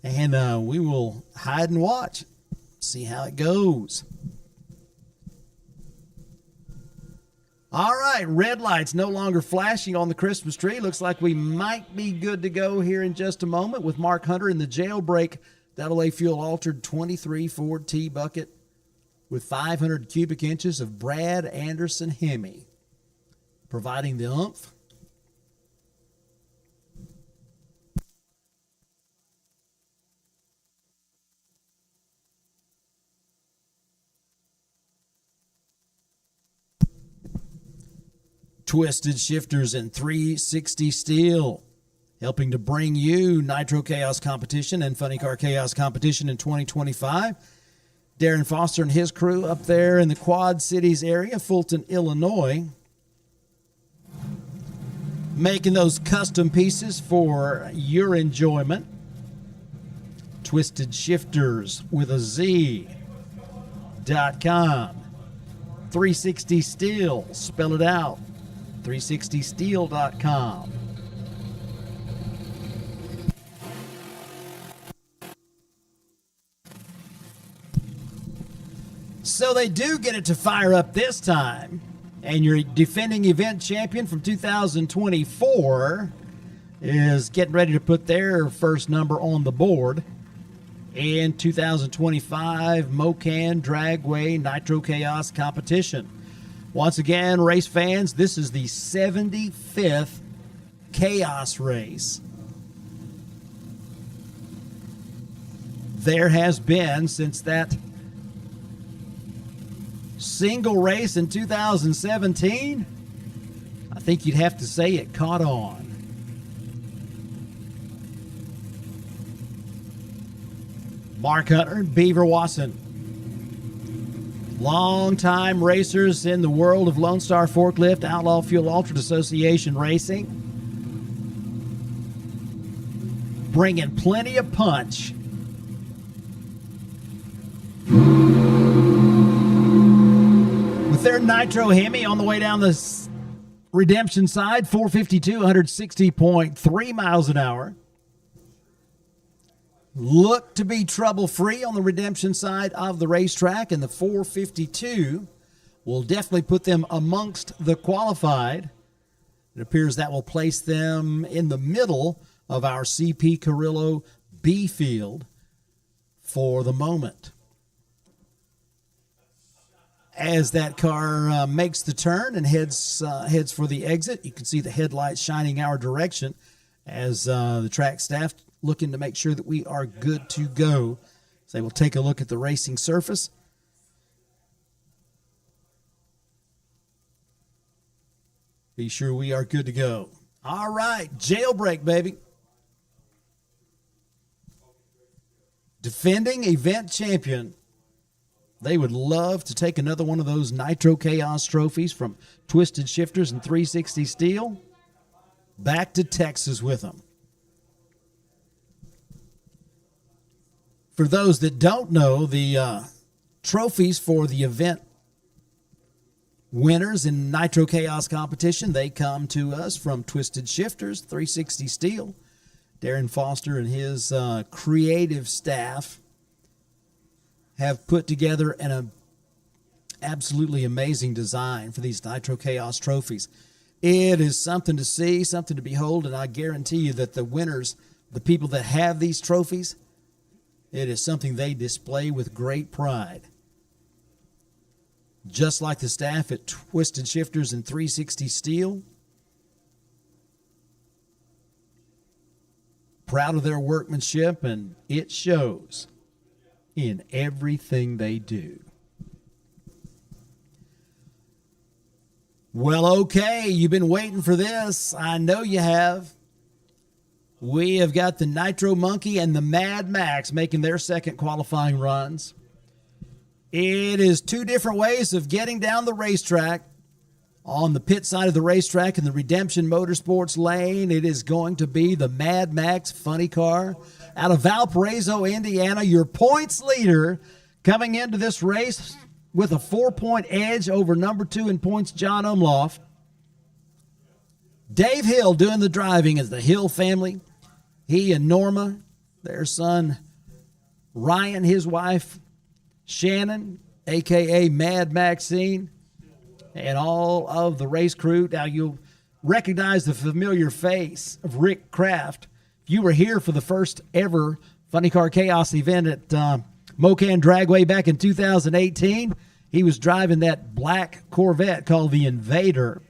And we will hide and watch, see how it goes. All right, red lights no longer flashing on the Christmas tree. Looks like we might be good to go here in just a moment with Mark Hunter in the Jailbreak AA fuel altered 23 Ford T bucket with 500 cubic inches of Brad Anderson Hemi, providing the oomph. Twisted Shifterz and 360 Steel, helping to bring you Nitro Chaos competition and Funny Car Chaos competition in 2025. Darren Foster and his crew up there in the Quad Cities area, Fulton, Illinois, making those custom pieces for your enjoyment. Twisted Shifterz with a Z.com. 360 Steel, spell it out. 360steel.com. So they do get it to fire up this time. And your defending event champion from 2024 is getting ready to put their first number on the board in 2025 Mo-Kan Dragway Nitro Chaos competition. Once again, race fans, this is the 75th Chaos race. There has been, since that single race in 2017, I think you'd have to say it caught on. Mark Hunter and Beaver Wasson, long-time racers in the world of Lone Star Forklift, Outlaw Fuel Altered Association Racing, bringing plenty of punch. With their Nitro Hemi on the way down the redemption side, 452, 160.3 miles an hour. Look to be trouble-free on the redemption side of the racetrack, and the 452 will definitely put them amongst the qualified. It appears that will place them in the middle of our CP Carrillo B field for the moment. As that car makes the turn and heads for the exit, you can see the headlights shining our direction as the track staff looking to make sure that we are good to go. So they will take a look at the racing surface. Be sure we are good to go. All right, Jailbreak, baby. Defending event champion. They would love to take another one of those Nitro Chaos trophies from Twisted Shifterz and 360 Steel back to Texas with them. For those that don't know, the trophies for the event winners in Nitro Chaos competition, they come to us from Twisted Shifterz, 360 Steel. Darren Foster and his creative staff have put together an absolutely amazing design for these Nitro Chaos trophies. It is something to see, something to behold, and I guarantee you that the winners, the people that have these trophies, it is something they display with great pride. Just like the staff at Twisted Shifterz and 360 Steel. Proud of their workmanship, and it shows. in everything they do. Well, okay, you've been waiting for this. I know you have. We have got the Nitro Monkey and the Mad Max making their second qualifying runs. It is two different ways of getting down the racetrack. On the pit side of the racetrack in the Redemption Motorsports lane, it is going to be the Mad Max funny car out of Valparaiso, Indiana, your points leader coming into this race with a 4-point edge over number 2 in points, John Umlauf. Dave Hill doing the driving as the Hill family. He and Norma, their son Ryan, his wife Shannon, a.k.a. Mad Maxine, and all of the race crew. Now, you'll recognize the familiar face of Rick Kraft. If you were here for the first ever Funny Car Chaos event at Mo-Kan Dragway back in 2018, he was driving that black Corvette called the Invader.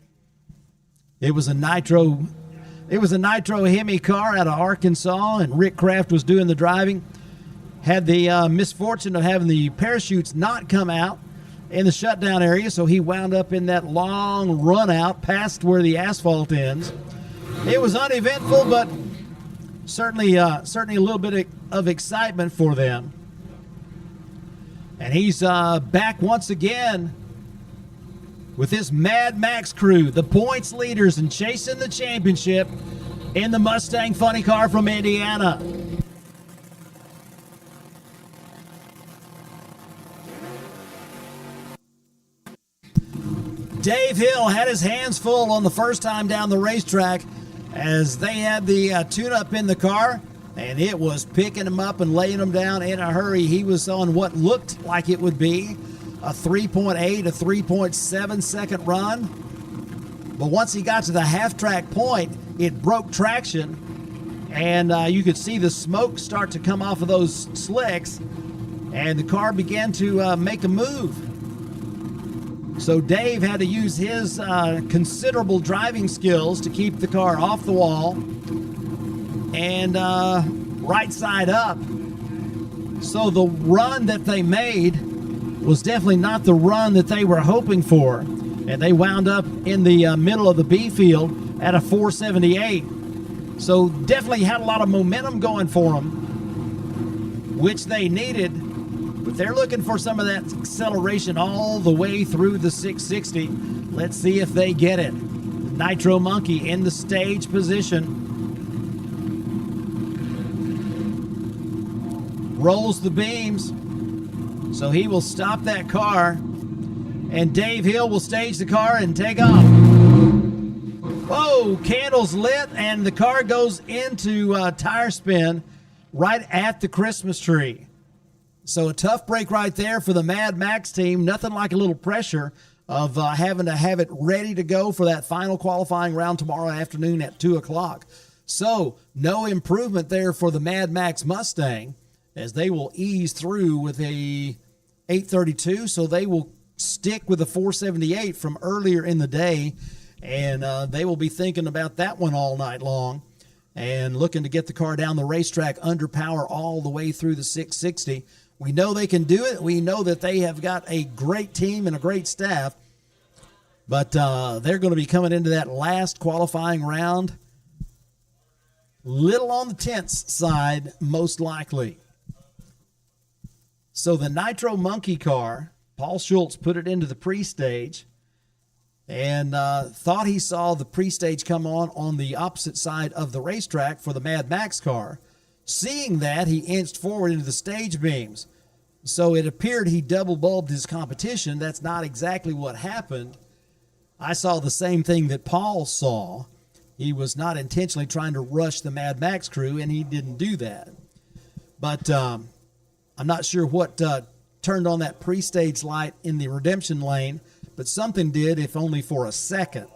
It was a Nitro Hemi car out of Arkansas, and Rick Kraft was doing the driving. Had the misfortune of having the parachutes not come out in the shutdown area, so he wound up in that long run out past where the asphalt ends. It was uneventful, but certainly a little bit of excitement for them. And he's back once again with this Mad Max crew, the points leaders and chasing the championship in the Mustang funny car from Indiana. Dave Hill had his hands full on the first time down the racetrack as they had the tune-up in the car, and it was picking him up and laying him down in a hurry. He was on what looked like it would be a 3.8, a 3.7 second run. But once he got to the half-track point, it broke traction, and you could see the smoke start to come off of those slicks, and the car began to make a move. So Dave had to use his considerable driving skills to keep the car off the wall and right side up. So the run that they made was definitely not the run that they were hoping for. And they wound up in the middle of the B field at a 478. So definitely had a lot of momentum going for them, which they needed. But they're looking for some of that acceleration all the way through the 660. Let's see if they get it. Nitro Monkey in the stage position. Rolls the beams. So he will stop that car. And Dave Hill will stage the car and take off. Whoa, candles lit, and the car goes into tire spin right at the Christmas tree. So a tough break right there for the Mad Max team. Nothing like a little pressure of having to have it ready to go for that final qualifying round tomorrow afternoon at 2 o'clock. So no improvement there for the Mad Max Mustang as they will ease through with a 832. So they will stick with the 478 from earlier in the day, and they will be thinking about that one all night long and looking to get the car down the racetrack under power all the way through the 660. We know they can do it. We know that they have got a great team and a great staff, but they're going to be coming into that last qualifying round little on the tense side, most likely. So the Nitro Monkey car, Paul Schultz put it into the pre-stage and thought he saw the pre-stage come on the opposite side of the racetrack for the Mad Max car. Seeing that, he inched forward into the stage beams. So it appeared he double bulbed his competition. That's not exactly what happened. I saw the same thing that Paul saw. He was not intentionally trying to rush the Mad Max crew, and he didn't do that. But I'm not sure what turned on that pre-stage light in the redemption lane, but something did, if only for a second.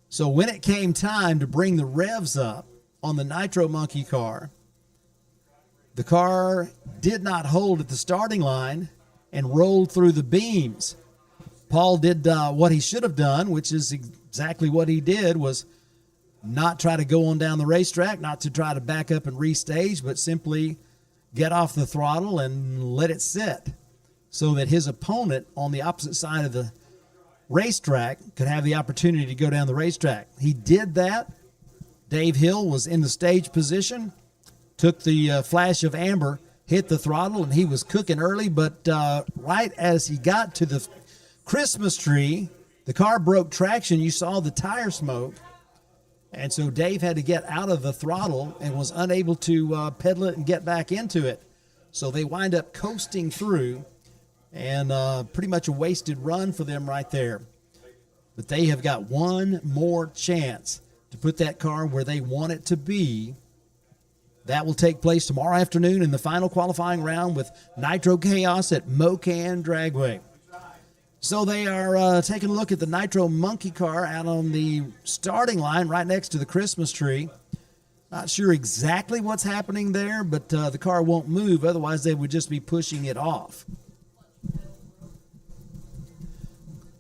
So when it came time to bring the revs up on the Nitro Monkey car, the car did not hold at the starting line and rolled through the beams. Paul did what he should have done, which is exactly what he did, was not try to go on down the racetrack, not to try to back up and restage, but simply get off the throttle and let it sit so that his opponent on the opposite side of the racetrack could have the opportunity to go down the racetrack. He did that. Dave Hill was in the stage position, took the flash of amber, hit the throttle, and he was cooking early, but right as he got to the Christmas tree, the car broke traction. You saw the tire smoke, and so Dave had to get out of the throttle and was unable to pedal it and get back into it. So they wind up coasting through, and pretty much a wasted run for them right there. But they have got one more chance to put that car where they want it to be. That will take place tomorrow afternoon in the final qualifying round with Nitro Chaos at Mo-Kan Dragway. So they are taking a look at the Nitro Monkey car out on the starting line right next to the Christmas tree. Not sure exactly what's happening there, but the car won't move. Otherwise, they would just be pushing it off.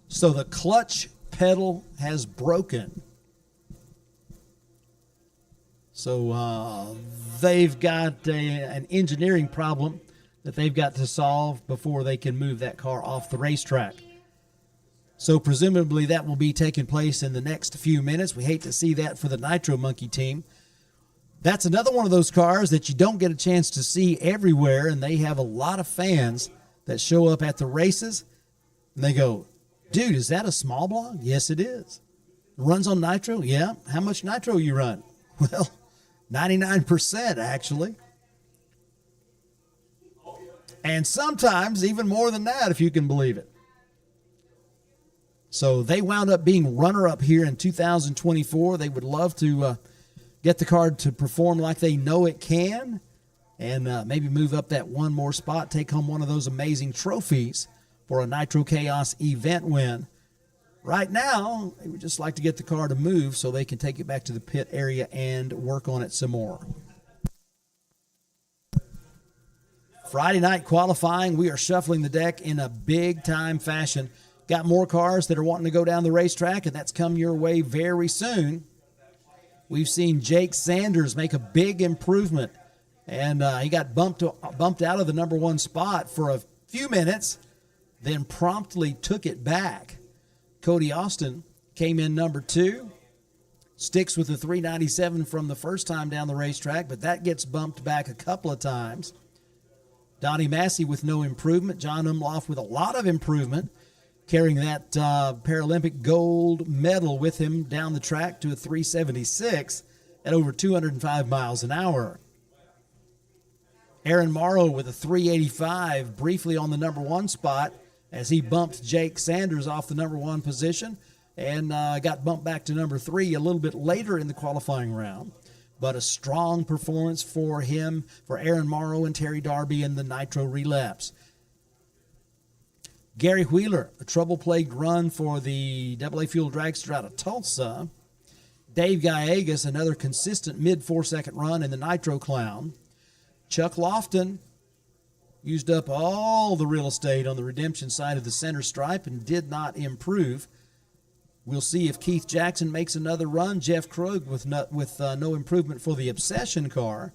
So the clutch pedal has broken. So they've got an engineering problem that they've got to solve before they can move that car off the racetrack. So presumably that will be taking place in the next few minutes. We hate to see that for the Nitro Monkey team. That's another one of those cars that you don't get a chance to see everywhere, and they have a lot of fans that show up at the races, and they go, dude, is that a small block? Yes, it is. It runs on nitro? Yeah. How much nitro you run? Well, 99% actually. And sometimes even more than that, if you can believe it. So they wound up being runner-up here in 2024. They would love to get the car to perform like they know it can, and maybe move up that one more spot, take home one of those amazing trophies for a Nitro Chaos event win. Right now, they would just like to get the car to move so they can take it back to the pit area and work on it some more. Friday night qualifying, we are shuffling the deck in a big-time fashion. Got more cars that are wanting to go down the racetrack, and that's come your way very soon. We've seen Jake Sanders make a big improvement, and he got bumped out of the number one spot for a few minutes, then promptly took it back. Cody Austin came in number two, sticks with the 397 from the first time down the racetrack, but that gets bumped back a couple of times. Donnie Massey with no improvement. John Umlauf with a lot of improvement, carrying that Paralympic gold medal with him down the track to a 376 at over 205 miles an hour. Aaron Morrow with a 385 briefly on the number one spot as he bumped Jake Sanders off the number one position and got bumped back to number three a little bit later in the qualifying round. But a strong performance for him, for Aaron Morrow and Terry Darby in the Nitro Relapse. Gary Wheeler, a trouble-plagued run for the AA Fuel Dragster out of Tulsa. Dave Gallegos, another consistent mid-4-second run in the Nitro Clown. Chuck Lofton used up all the real estate on the redemption side of the center stripe and did not improve. We'll see if Keith Jackson makes another run. Jeff Krug with no improvement for the Obsession car.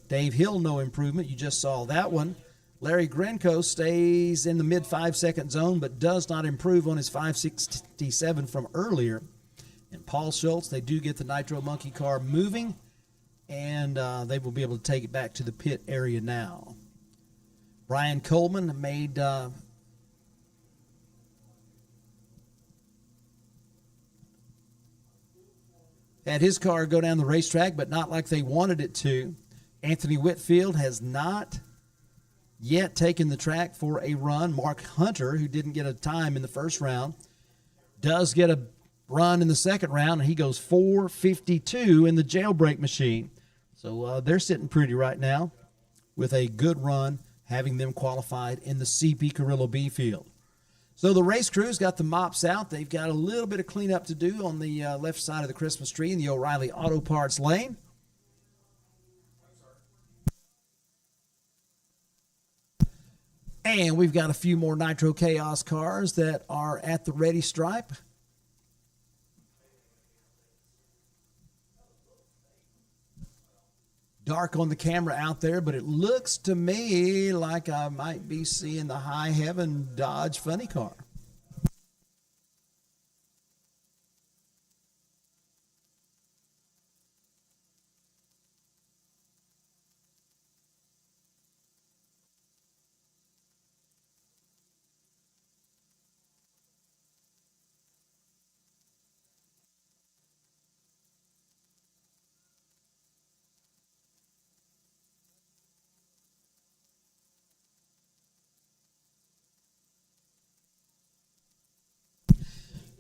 Dave Hill, no improvement. You just saw that one. Larry Grenko stays in the mid 5-second zone, but does not improve on his 567 from earlier. And Paul Schultz, they do get the Nitro Monkey car moving, and they will be able to take it back to the pit area now. Brian Coleman made had his car go down the racetrack, but not like they wanted it to. Anthony Whitfield has not yet taken the track for a run. Mark Hunter, who didn't get a time in the first round, does get a run in the second round, and he goes 4:52 in the jailbreak machine. So they're sitting pretty right now with a good run, having them qualified in the CP Carrillo B field. So the race crew's got the mops out. They've got a little bit of cleanup to do on the left side of the Christmas tree in the O'Reilly Auto Parts lane. And we've got a few more Nitro Chaos cars that are at the ready stripe. dark on the camera out there, but it looks to me like I might be seeing the High Heaven Dodge funny car.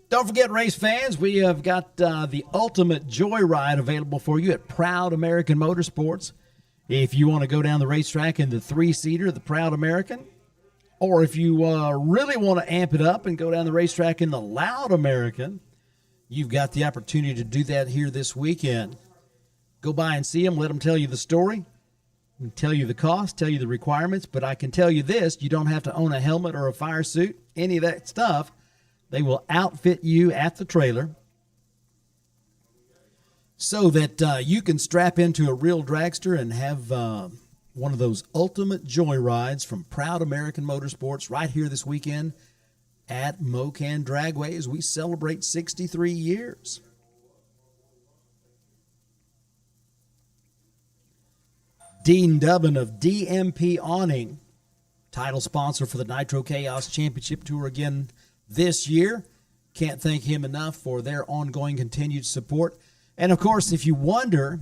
Don't forget, race fans, we have got the ultimate joyride available for you at Proud American Motorsports. If you want to go down the racetrack in the 3-seater, the Proud American, or if you really want to amp it up and go down the racetrack in the Loud American, you've got the opportunity to do that here this weekend. Go by and see them, let them tell you the story, tell you the cost, tell you the requirements, but I can tell you this, you don't have to own a helmet or a fire suit, any of that stuff. They will outfit you at the trailer so that you can strap into a real dragster and have one of those ultimate joy rides from Proud American Motorsports right here this weekend at Mo-Kan Dragway as we celebrate 63 years. Dean Dubbin of DMP Awning, title sponsor for the Nitro Chaos Championship Tour again this year. Can't thank him enough for their ongoing continued support. And of course, if you wonder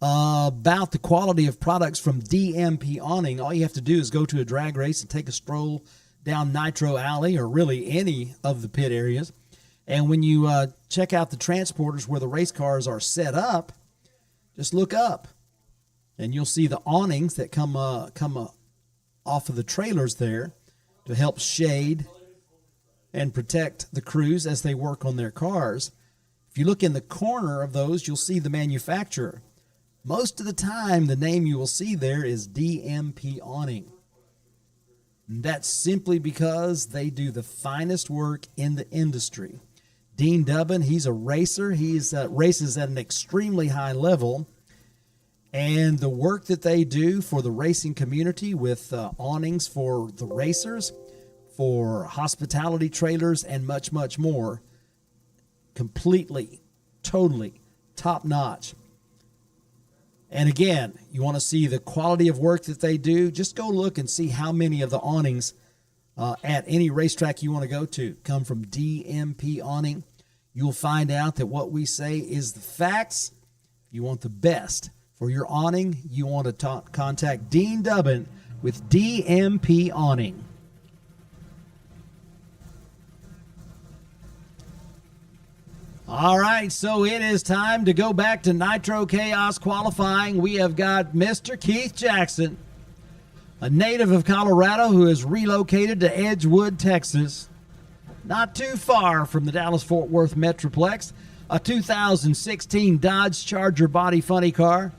about the quality of products from DMP Awning, all you have to do is go to a drag race and take a stroll down Nitro Alley or really any of the pit areas. And when you check out the transporters where the race cars are set up, just look up and you'll see the awnings that come off of the trailers there to help shade and protect the crews as they work on their cars. If you look in the corner of those, you'll see the manufacturer. Most of the time, the name you will see there is DMP Awning. And that's simply because they do the finest work in the industry. Dean Dubbin, he's a racer. He's races at an extremely high level. And the work that they do for the racing community with awnings for the racers, for hospitality trailers, and much, much more. Completely, totally top-notch. And again, you want to see the quality of work that they do, just go look and see how many of the awnings at any racetrack you want to go to come from DMP Awning. You'll find out that what we say is the facts. You want the best for your awning, you want to contact Dean Dubbin with DMP Awning. All right, so it is time to go back to Nitro Chaos qualifying. We have got Mr. Keith Jackson, a native of Colorado who has relocated to Edgewood, Texas, not too far from the Dallas-Fort Worth Metroplex, a 2016 Dodge Charger body funny car.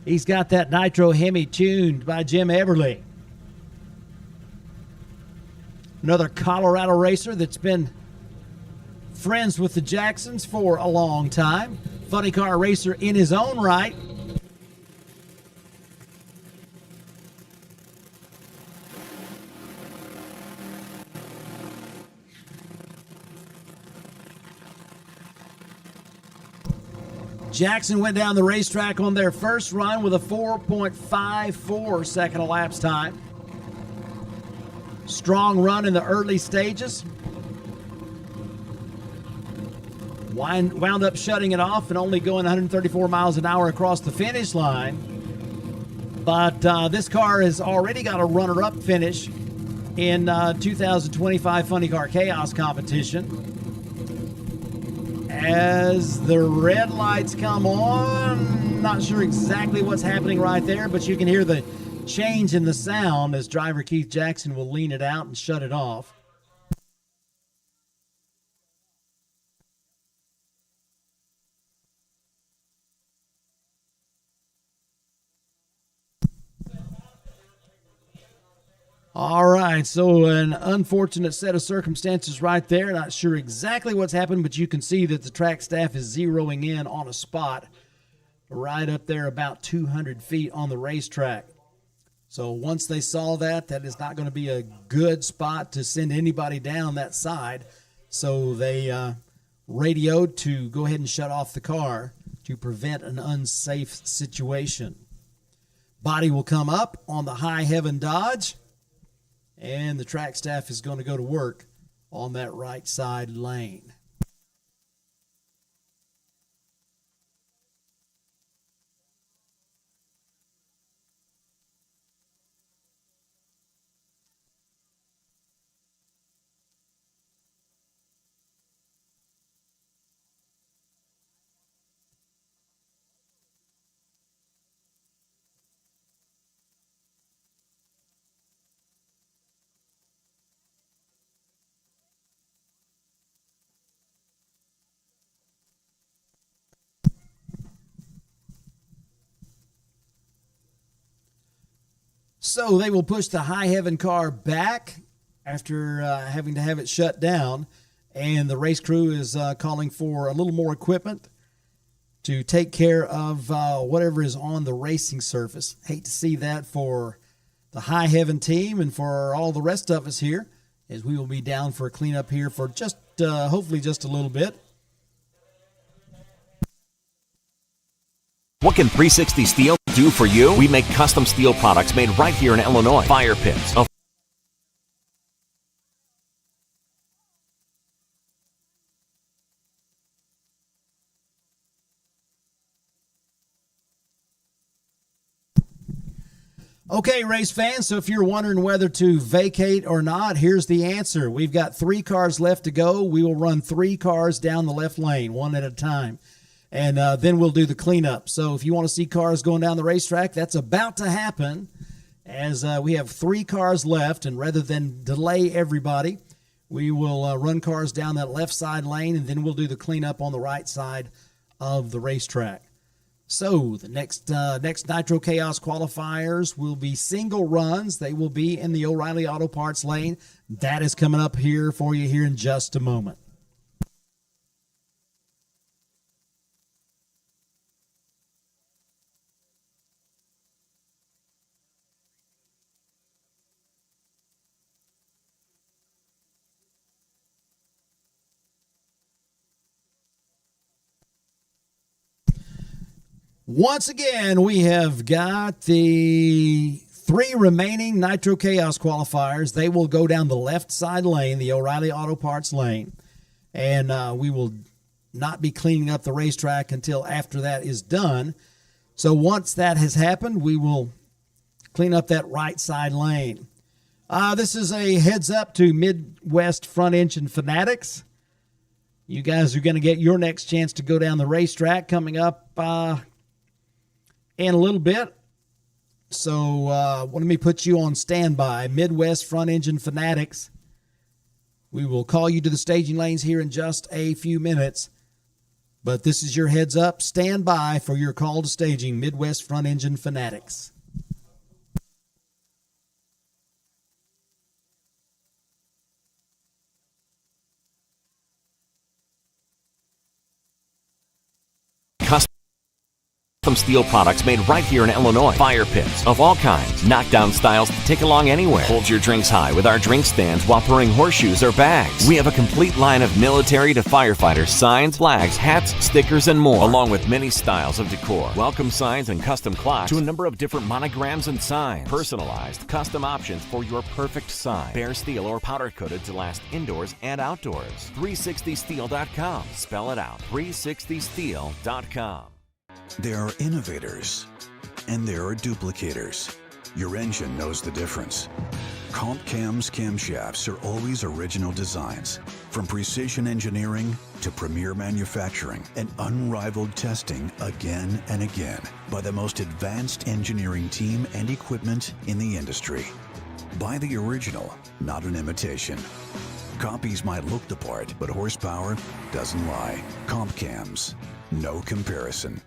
He's got that Nitro Hemi tuned by Jim Everly. Another Colorado racer that's been friends with the Jacksons for a long time. Funny car racer in his own right. Jackson went down the racetrack on their first run with a 4.54 second elapsed time. Strong run in the early stages. Wound up shutting it off and only going 134 miles an hour across the finish line. But this car has already got a runner-up finish in 2025 Funny Car Chaos competition. As the red lights come on, not sure exactly what's happening right there, but you can hear the change in the sound as driver Keith Jackson will lean it out and shut it off. All right, so an unfortunate set of circumstances right there. Not sure exactly what's happened, but you can see that the track staff is zeroing in on a spot right up there about 200 feet on the racetrack. So once they saw that, that is not going to be a good spot to send anybody down that side. So they radioed to go ahead and shut off the car to prevent an unsafe situation. Body will come up on the High Heaven Dodge, and the track staff is going to go to work on that right side lane. So they will push the High Heaven car back after having to have it shut down, and the race crew is calling for a little more equipment to take care of whatever is on the racing surface. Hate to see that for the High Heaven team and for all the rest of us here, as we will be down for a cleanup here for just hopefully just a little bit. What can 360 Steel do for you? We make custom steel products made right here in Illinois. Fire pits. Okay, race fans, so if you're wondering whether to vacate or not, here's the answer. We've got 3 cars left to go. We will run 3 cars down the left lane, one at a time. And then we'll do the cleanup. So if you want to see cars going down the racetrack, that's about to happen, as we have 3 cars left. And rather than delay everybody, we will run cars down that left side lane, and then we'll do the cleanup on the right side of the racetrack. So the next Nitro Chaos qualifiers will be single runs. They will be in the O'Reilly Auto Parts lane. That is coming up here for you here in just a moment. Once again, we have got the 3 remaining Nitro Chaos qualifiers. They will go down the left side lane, the O'Reilly Auto Parts lane, and we will not be cleaning up the racetrack until after that is done. So once that has happened, we will clean up that right side lane. This is a heads up to Midwest Front Engine Fanatics. You guys are going to get your next chance to go down the racetrack coming up in a little bit. So let me put you on standby. Midwest Front Engine Fanatics. We will call you to the staging lanes here in just a few minutes. But this is your heads up. Stand by for your call to staging, Midwest Front Engine Fanatics. Custom steel products made right here in Illinois. Fire pits of all kinds. Knockdown styles to take along anywhere. Hold your drinks high with our drink stands while pouring horseshoes or bags. We have a complete line of military to firefighter signs, flags, hats, stickers, and more, along with many styles of decor. Welcome signs and custom clocks to a number of different monograms and signs. Personalized, custom options for your perfect sign. Bare steel or powder coated to last indoors and outdoors. 360steel.com. Spell it out. 360steel.com. There are innovators, and there are duplicators. Your engine knows the difference. Comp Cam's camshafts are always original designs. From precision engineering to premier manufacturing and unrivaled testing again and again by the most advanced engineering team and equipment in the industry. Buy the original, not an imitation. Copies might look the part, but horsepower doesn't lie. Comp Cams, no comparison.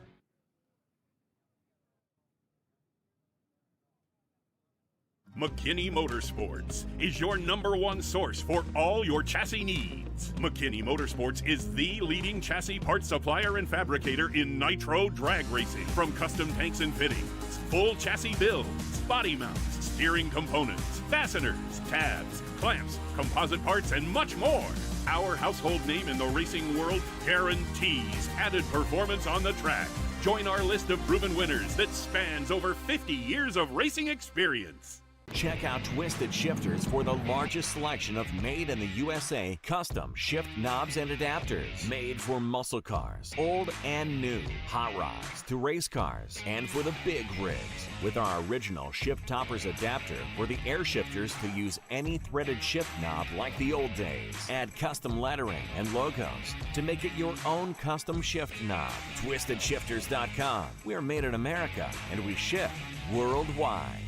McKinney Motorsports is your #1 source for all your chassis needs. McKinney Motorsports is the leading chassis parts supplier and fabricator in nitro drag racing. From custom tanks and fittings, full chassis builds, body mounts, steering components, fasteners, tabs, clamps, composite parts, and much more. Our household name in the racing world guarantees added performance on the track. Join our list of proven winners that spans over 50 years of racing experience. Check out Twisted Shifterz for the largest selection of made in the USA custom shift knobs and adapters. Made for muscle cars, old and new, hot rods to race cars, and for the big rigs. With our original shift toppers adapter for the air shifters to use any threaded shift knob like the old days. Add custom lettering and logos to make it your own custom shift knob. TwistedShifters.com. We are made in America and we ship worldwide.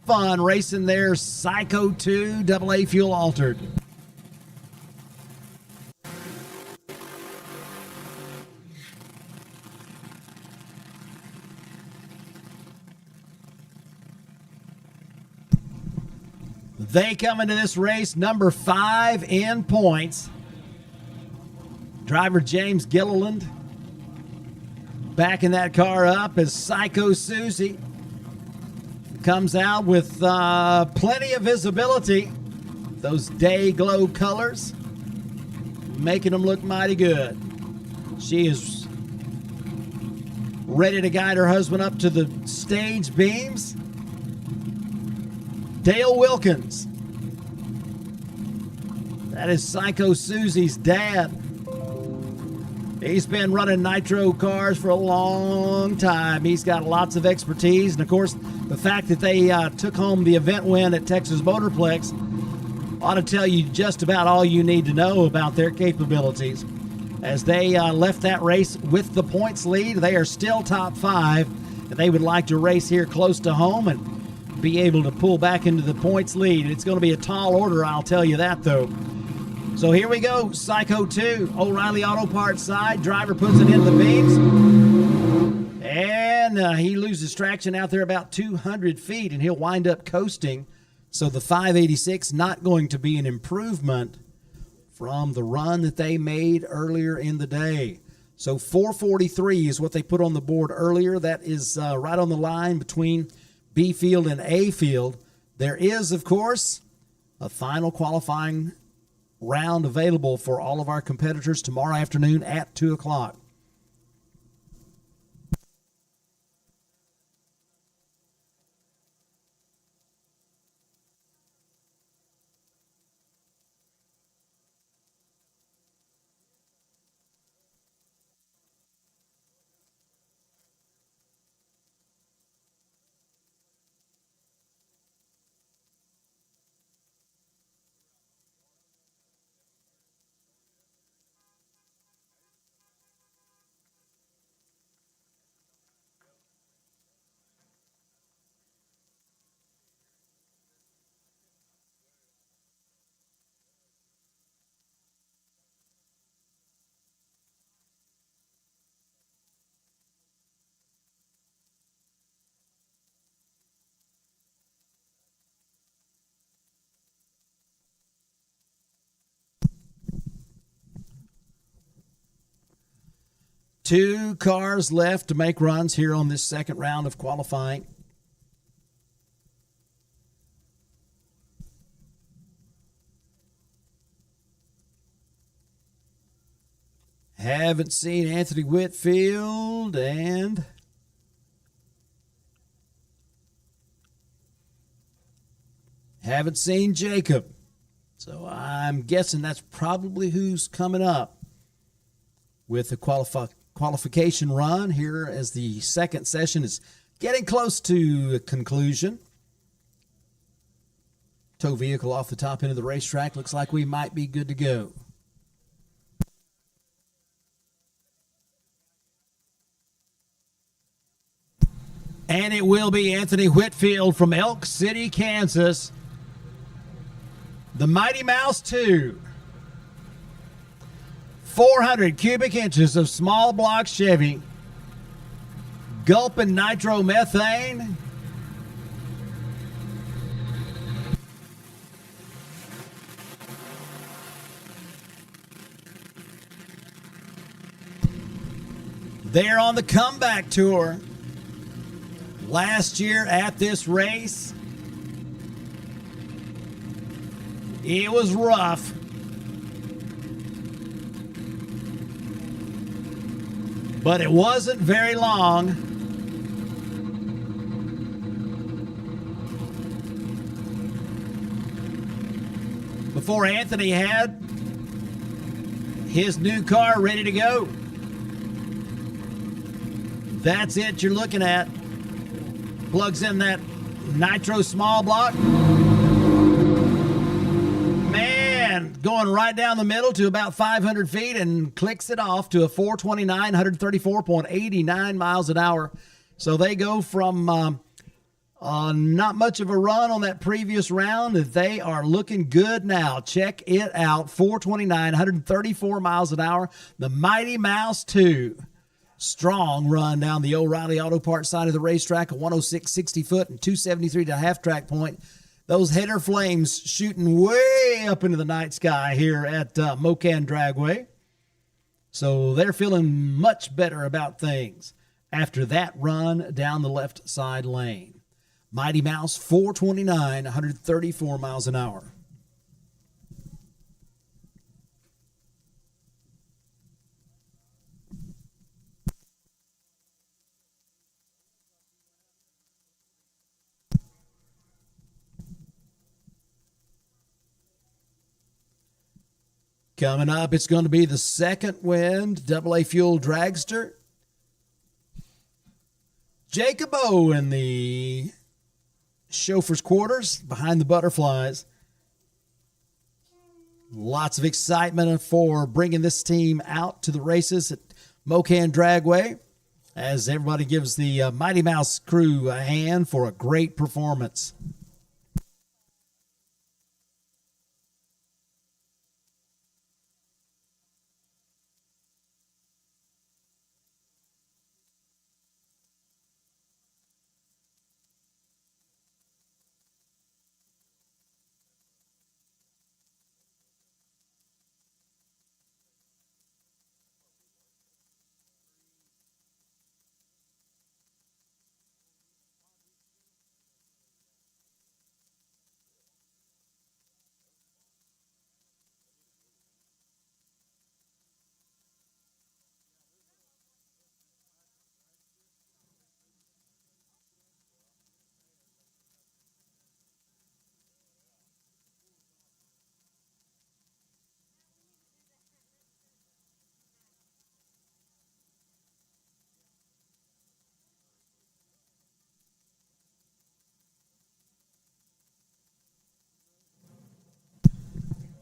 Fun racing their Psycho 2 AA fuel altered. They come into this race number 5 in points. Driver James Gilliland backing that car up as Psycho Susie comes out with plenty of visibility. Those day glow colors making them look mighty good. She is ready to guide her husband up to the stage beams. Dale Wilkins. That is Psycho Susie's dad. He's been running nitro cars for a long time. He's got lots of expertise. And, of course, the fact that they took home the event win at Texas Motorplex ought to tell you just about all you need to know about their capabilities. As they left that race with the points lead, they are still top 5. And they would like to race here close to home and be able to pull back into the points lead. It's going to be a tall order, I'll tell you that, though. So here we go, Psycho 2, O'Reilly Auto Parts side. Driver puts it in the beams. And he loses traction out there about 200 feet, and he'll wind up coasting. So the 586 not going to be an improvement from the run that they made earlier in the day. So 443 is what they put on the board earlier. That is right on the line between B field and A field. There is, of course, a final qualifying round available for all of our competitors tomorrow afternoon at 2 o'clock. Two cars left to make runs here on this second round of qualifying. Haven't seen Anthony Whitfield and haven't seen Jacob. So I'm guessing that's probably who's coming up with the qualification run here as the second session is getting close to a conclusion. Tow vehicle off the top end of the racetrack. Looks like we might be good to go. And it will be Anthony Whitfield from Elk City, Kansas. The Mighty Mouse 2. 400 cubic inches of small block Chevy. Gulping nitromethane. They're on the comeback tour. Last year at this race, it was rough. But it wasn't very long. Before Anthony had his new car ready to go. That's it you're looking at. Plugs in that nitro small block. Man, going right down the middle to about 500 feet and clicks it off to a 429, 134.89 miles an hour. So they go from not much of a run on that previous round. They are looking good now. Check it out. 429, 134 miles an hour. The Mighty Mouse 2. Strong run down the O'Reilly Auto Parts side of the racetrack, a 106.60 foot and 273 to half track point. Those header flames shooting way up into the night sky here at Mo-Kan Dragway. So they're feeling much better about things after that run down the left side lane. Mighty Mouse 429, 134 miles an hour. Coming up, it's going to be the second wind AA Fuel Dragster. Jacob O in the chauffeur's quarters behind the butterflies. Lots of excitement for bringing this team out to the races at Mo-Kan Dragway as everybody gives the Mighty Mouse crew a hand for a great performance.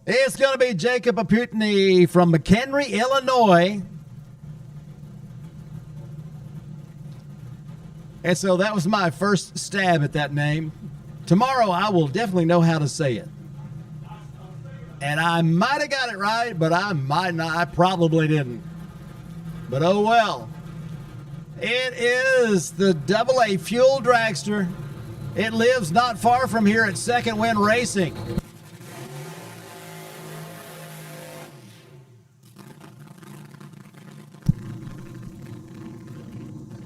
It's going to be Jacob Aputney from McKinney, Illinois. And so that was my first stab at that name. Tomorrow I will definitely know how to say it. And I might have got it right, but I might not. I probably didn't. But oh well. It is the AA Fuel Dragster. It lives not far from here at Second Wind Racing.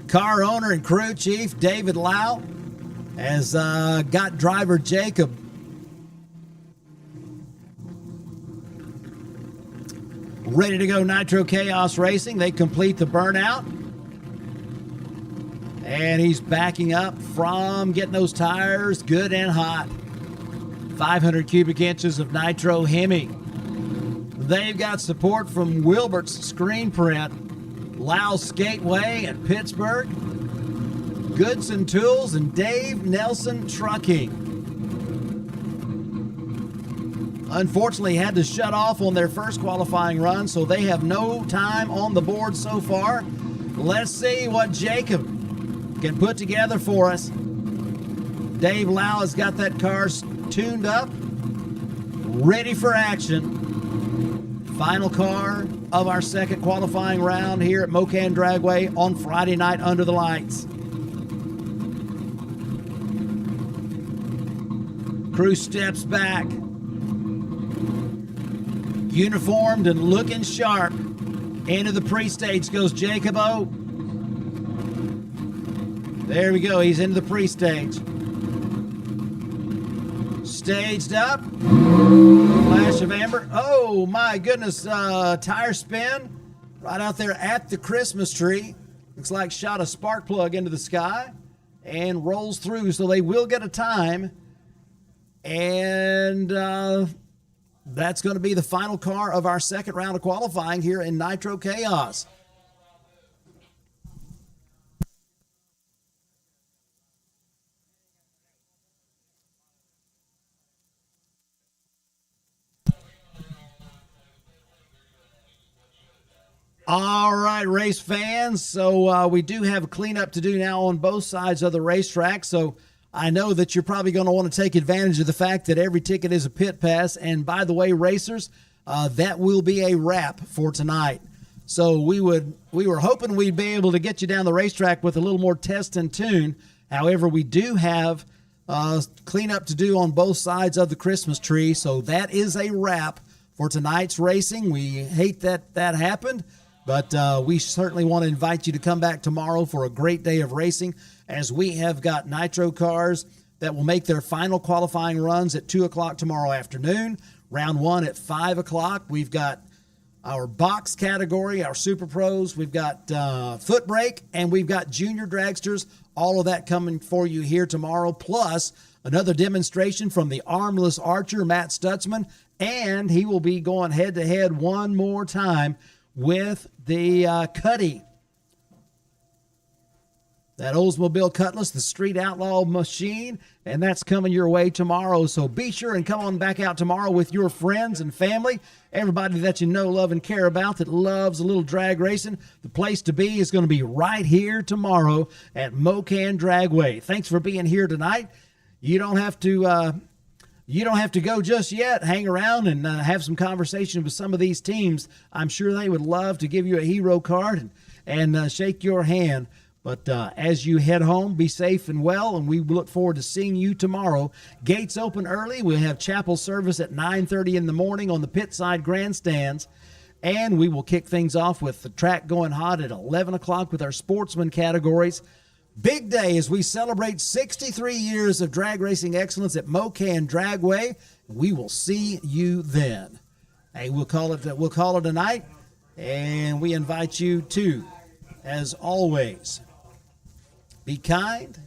Car owner and crew chief David Lau has got driver Jacob ready to go Nitro Chaos Racing. They complete the burnout. And he's backing up from getting those tires good and hot. 500 cubic inches of nitro Hemi. They've got support from Wilbert's Screen Print, Lau's Skateway and Pittsburgh, Goodson Tools, and Dave Nelson Trucking. Unfortunately, had to shut off on their first qualifying run, so they have no time on the board so far. Let's see what Jacob can put together for us. Dave Lau has got that car tuned up, ready for action. Final car of our second qualifying round here at Mo-Kan Dragway on Friday night under the lights. Crew steps back, uniformed and looking sharp. Into the pre-stage goes Jacobo. There we go, he's into the pre-stage. Staged up. Flash of amber. Oh my goodness, tire spin right out there at the Christmas tree. Looks like shot a spark plug into the sky and rolls through, so they will get a time. And that's going to be the final car of our second round of qualifying here in Nitro Chaos. All right, race fans. So we do have a cleanup to do now on both sides of the racetrack. So I know that you're probably going to want to take advantage of the fact that every ticket is a pit pass. And by the way, racers, that will be a wrap for tonight. So we were hoping we'd be able to get you down the racetrack with a little more test and tune. However, we do have cleanup to do on both sides of the Christmas tree. So that is a wrap for tonight's racing. We hate that happened, but we certainly want to invite you to come back tomorrow for a great day of racing, as we have got Nitro cars that will make their final qualifying runs at 2 o'clock tomorrow afternoon. Round 1 at 5 o'clock. We've got our box category, our Super Pros. We've got foot brake, and we've got junior dragsters. All of that coming for you here tomorrow, plus another demonstration from the armless archer, Matt Stutzman, and he will be going head-to-head one more time with the Cuddy. That Oldsmobile Cutlass, the Street Outlaw machine, and that's coming your way tomorrow. So be sure and come on back out tomorrow with your friends and family, everybody that you know, love, and care about that loves a little drag racing. The place to be is going to be right here tomorrow at Mo-Kan Dragway. Thanks for being here tonight. You don't have to go just yet. Hang around and have some conversation with some of these teams. I'm sure they would love to give you a hero card and shake your hand. But as you head home, be safe and well, and we look forward to seeing you tomorrow. Gates open early. We'll have chapel service at 9:30 in the morning on the pit side grandstands, and we will kick things off with the track going hot at 11 o'clock with our sportsman categories. Big day as we celebrate 63 years of drag racing excellence at Mo-Kan Dragway. We will see you then. Hey, we'll call it a night, and we invite you to, as always, be kind,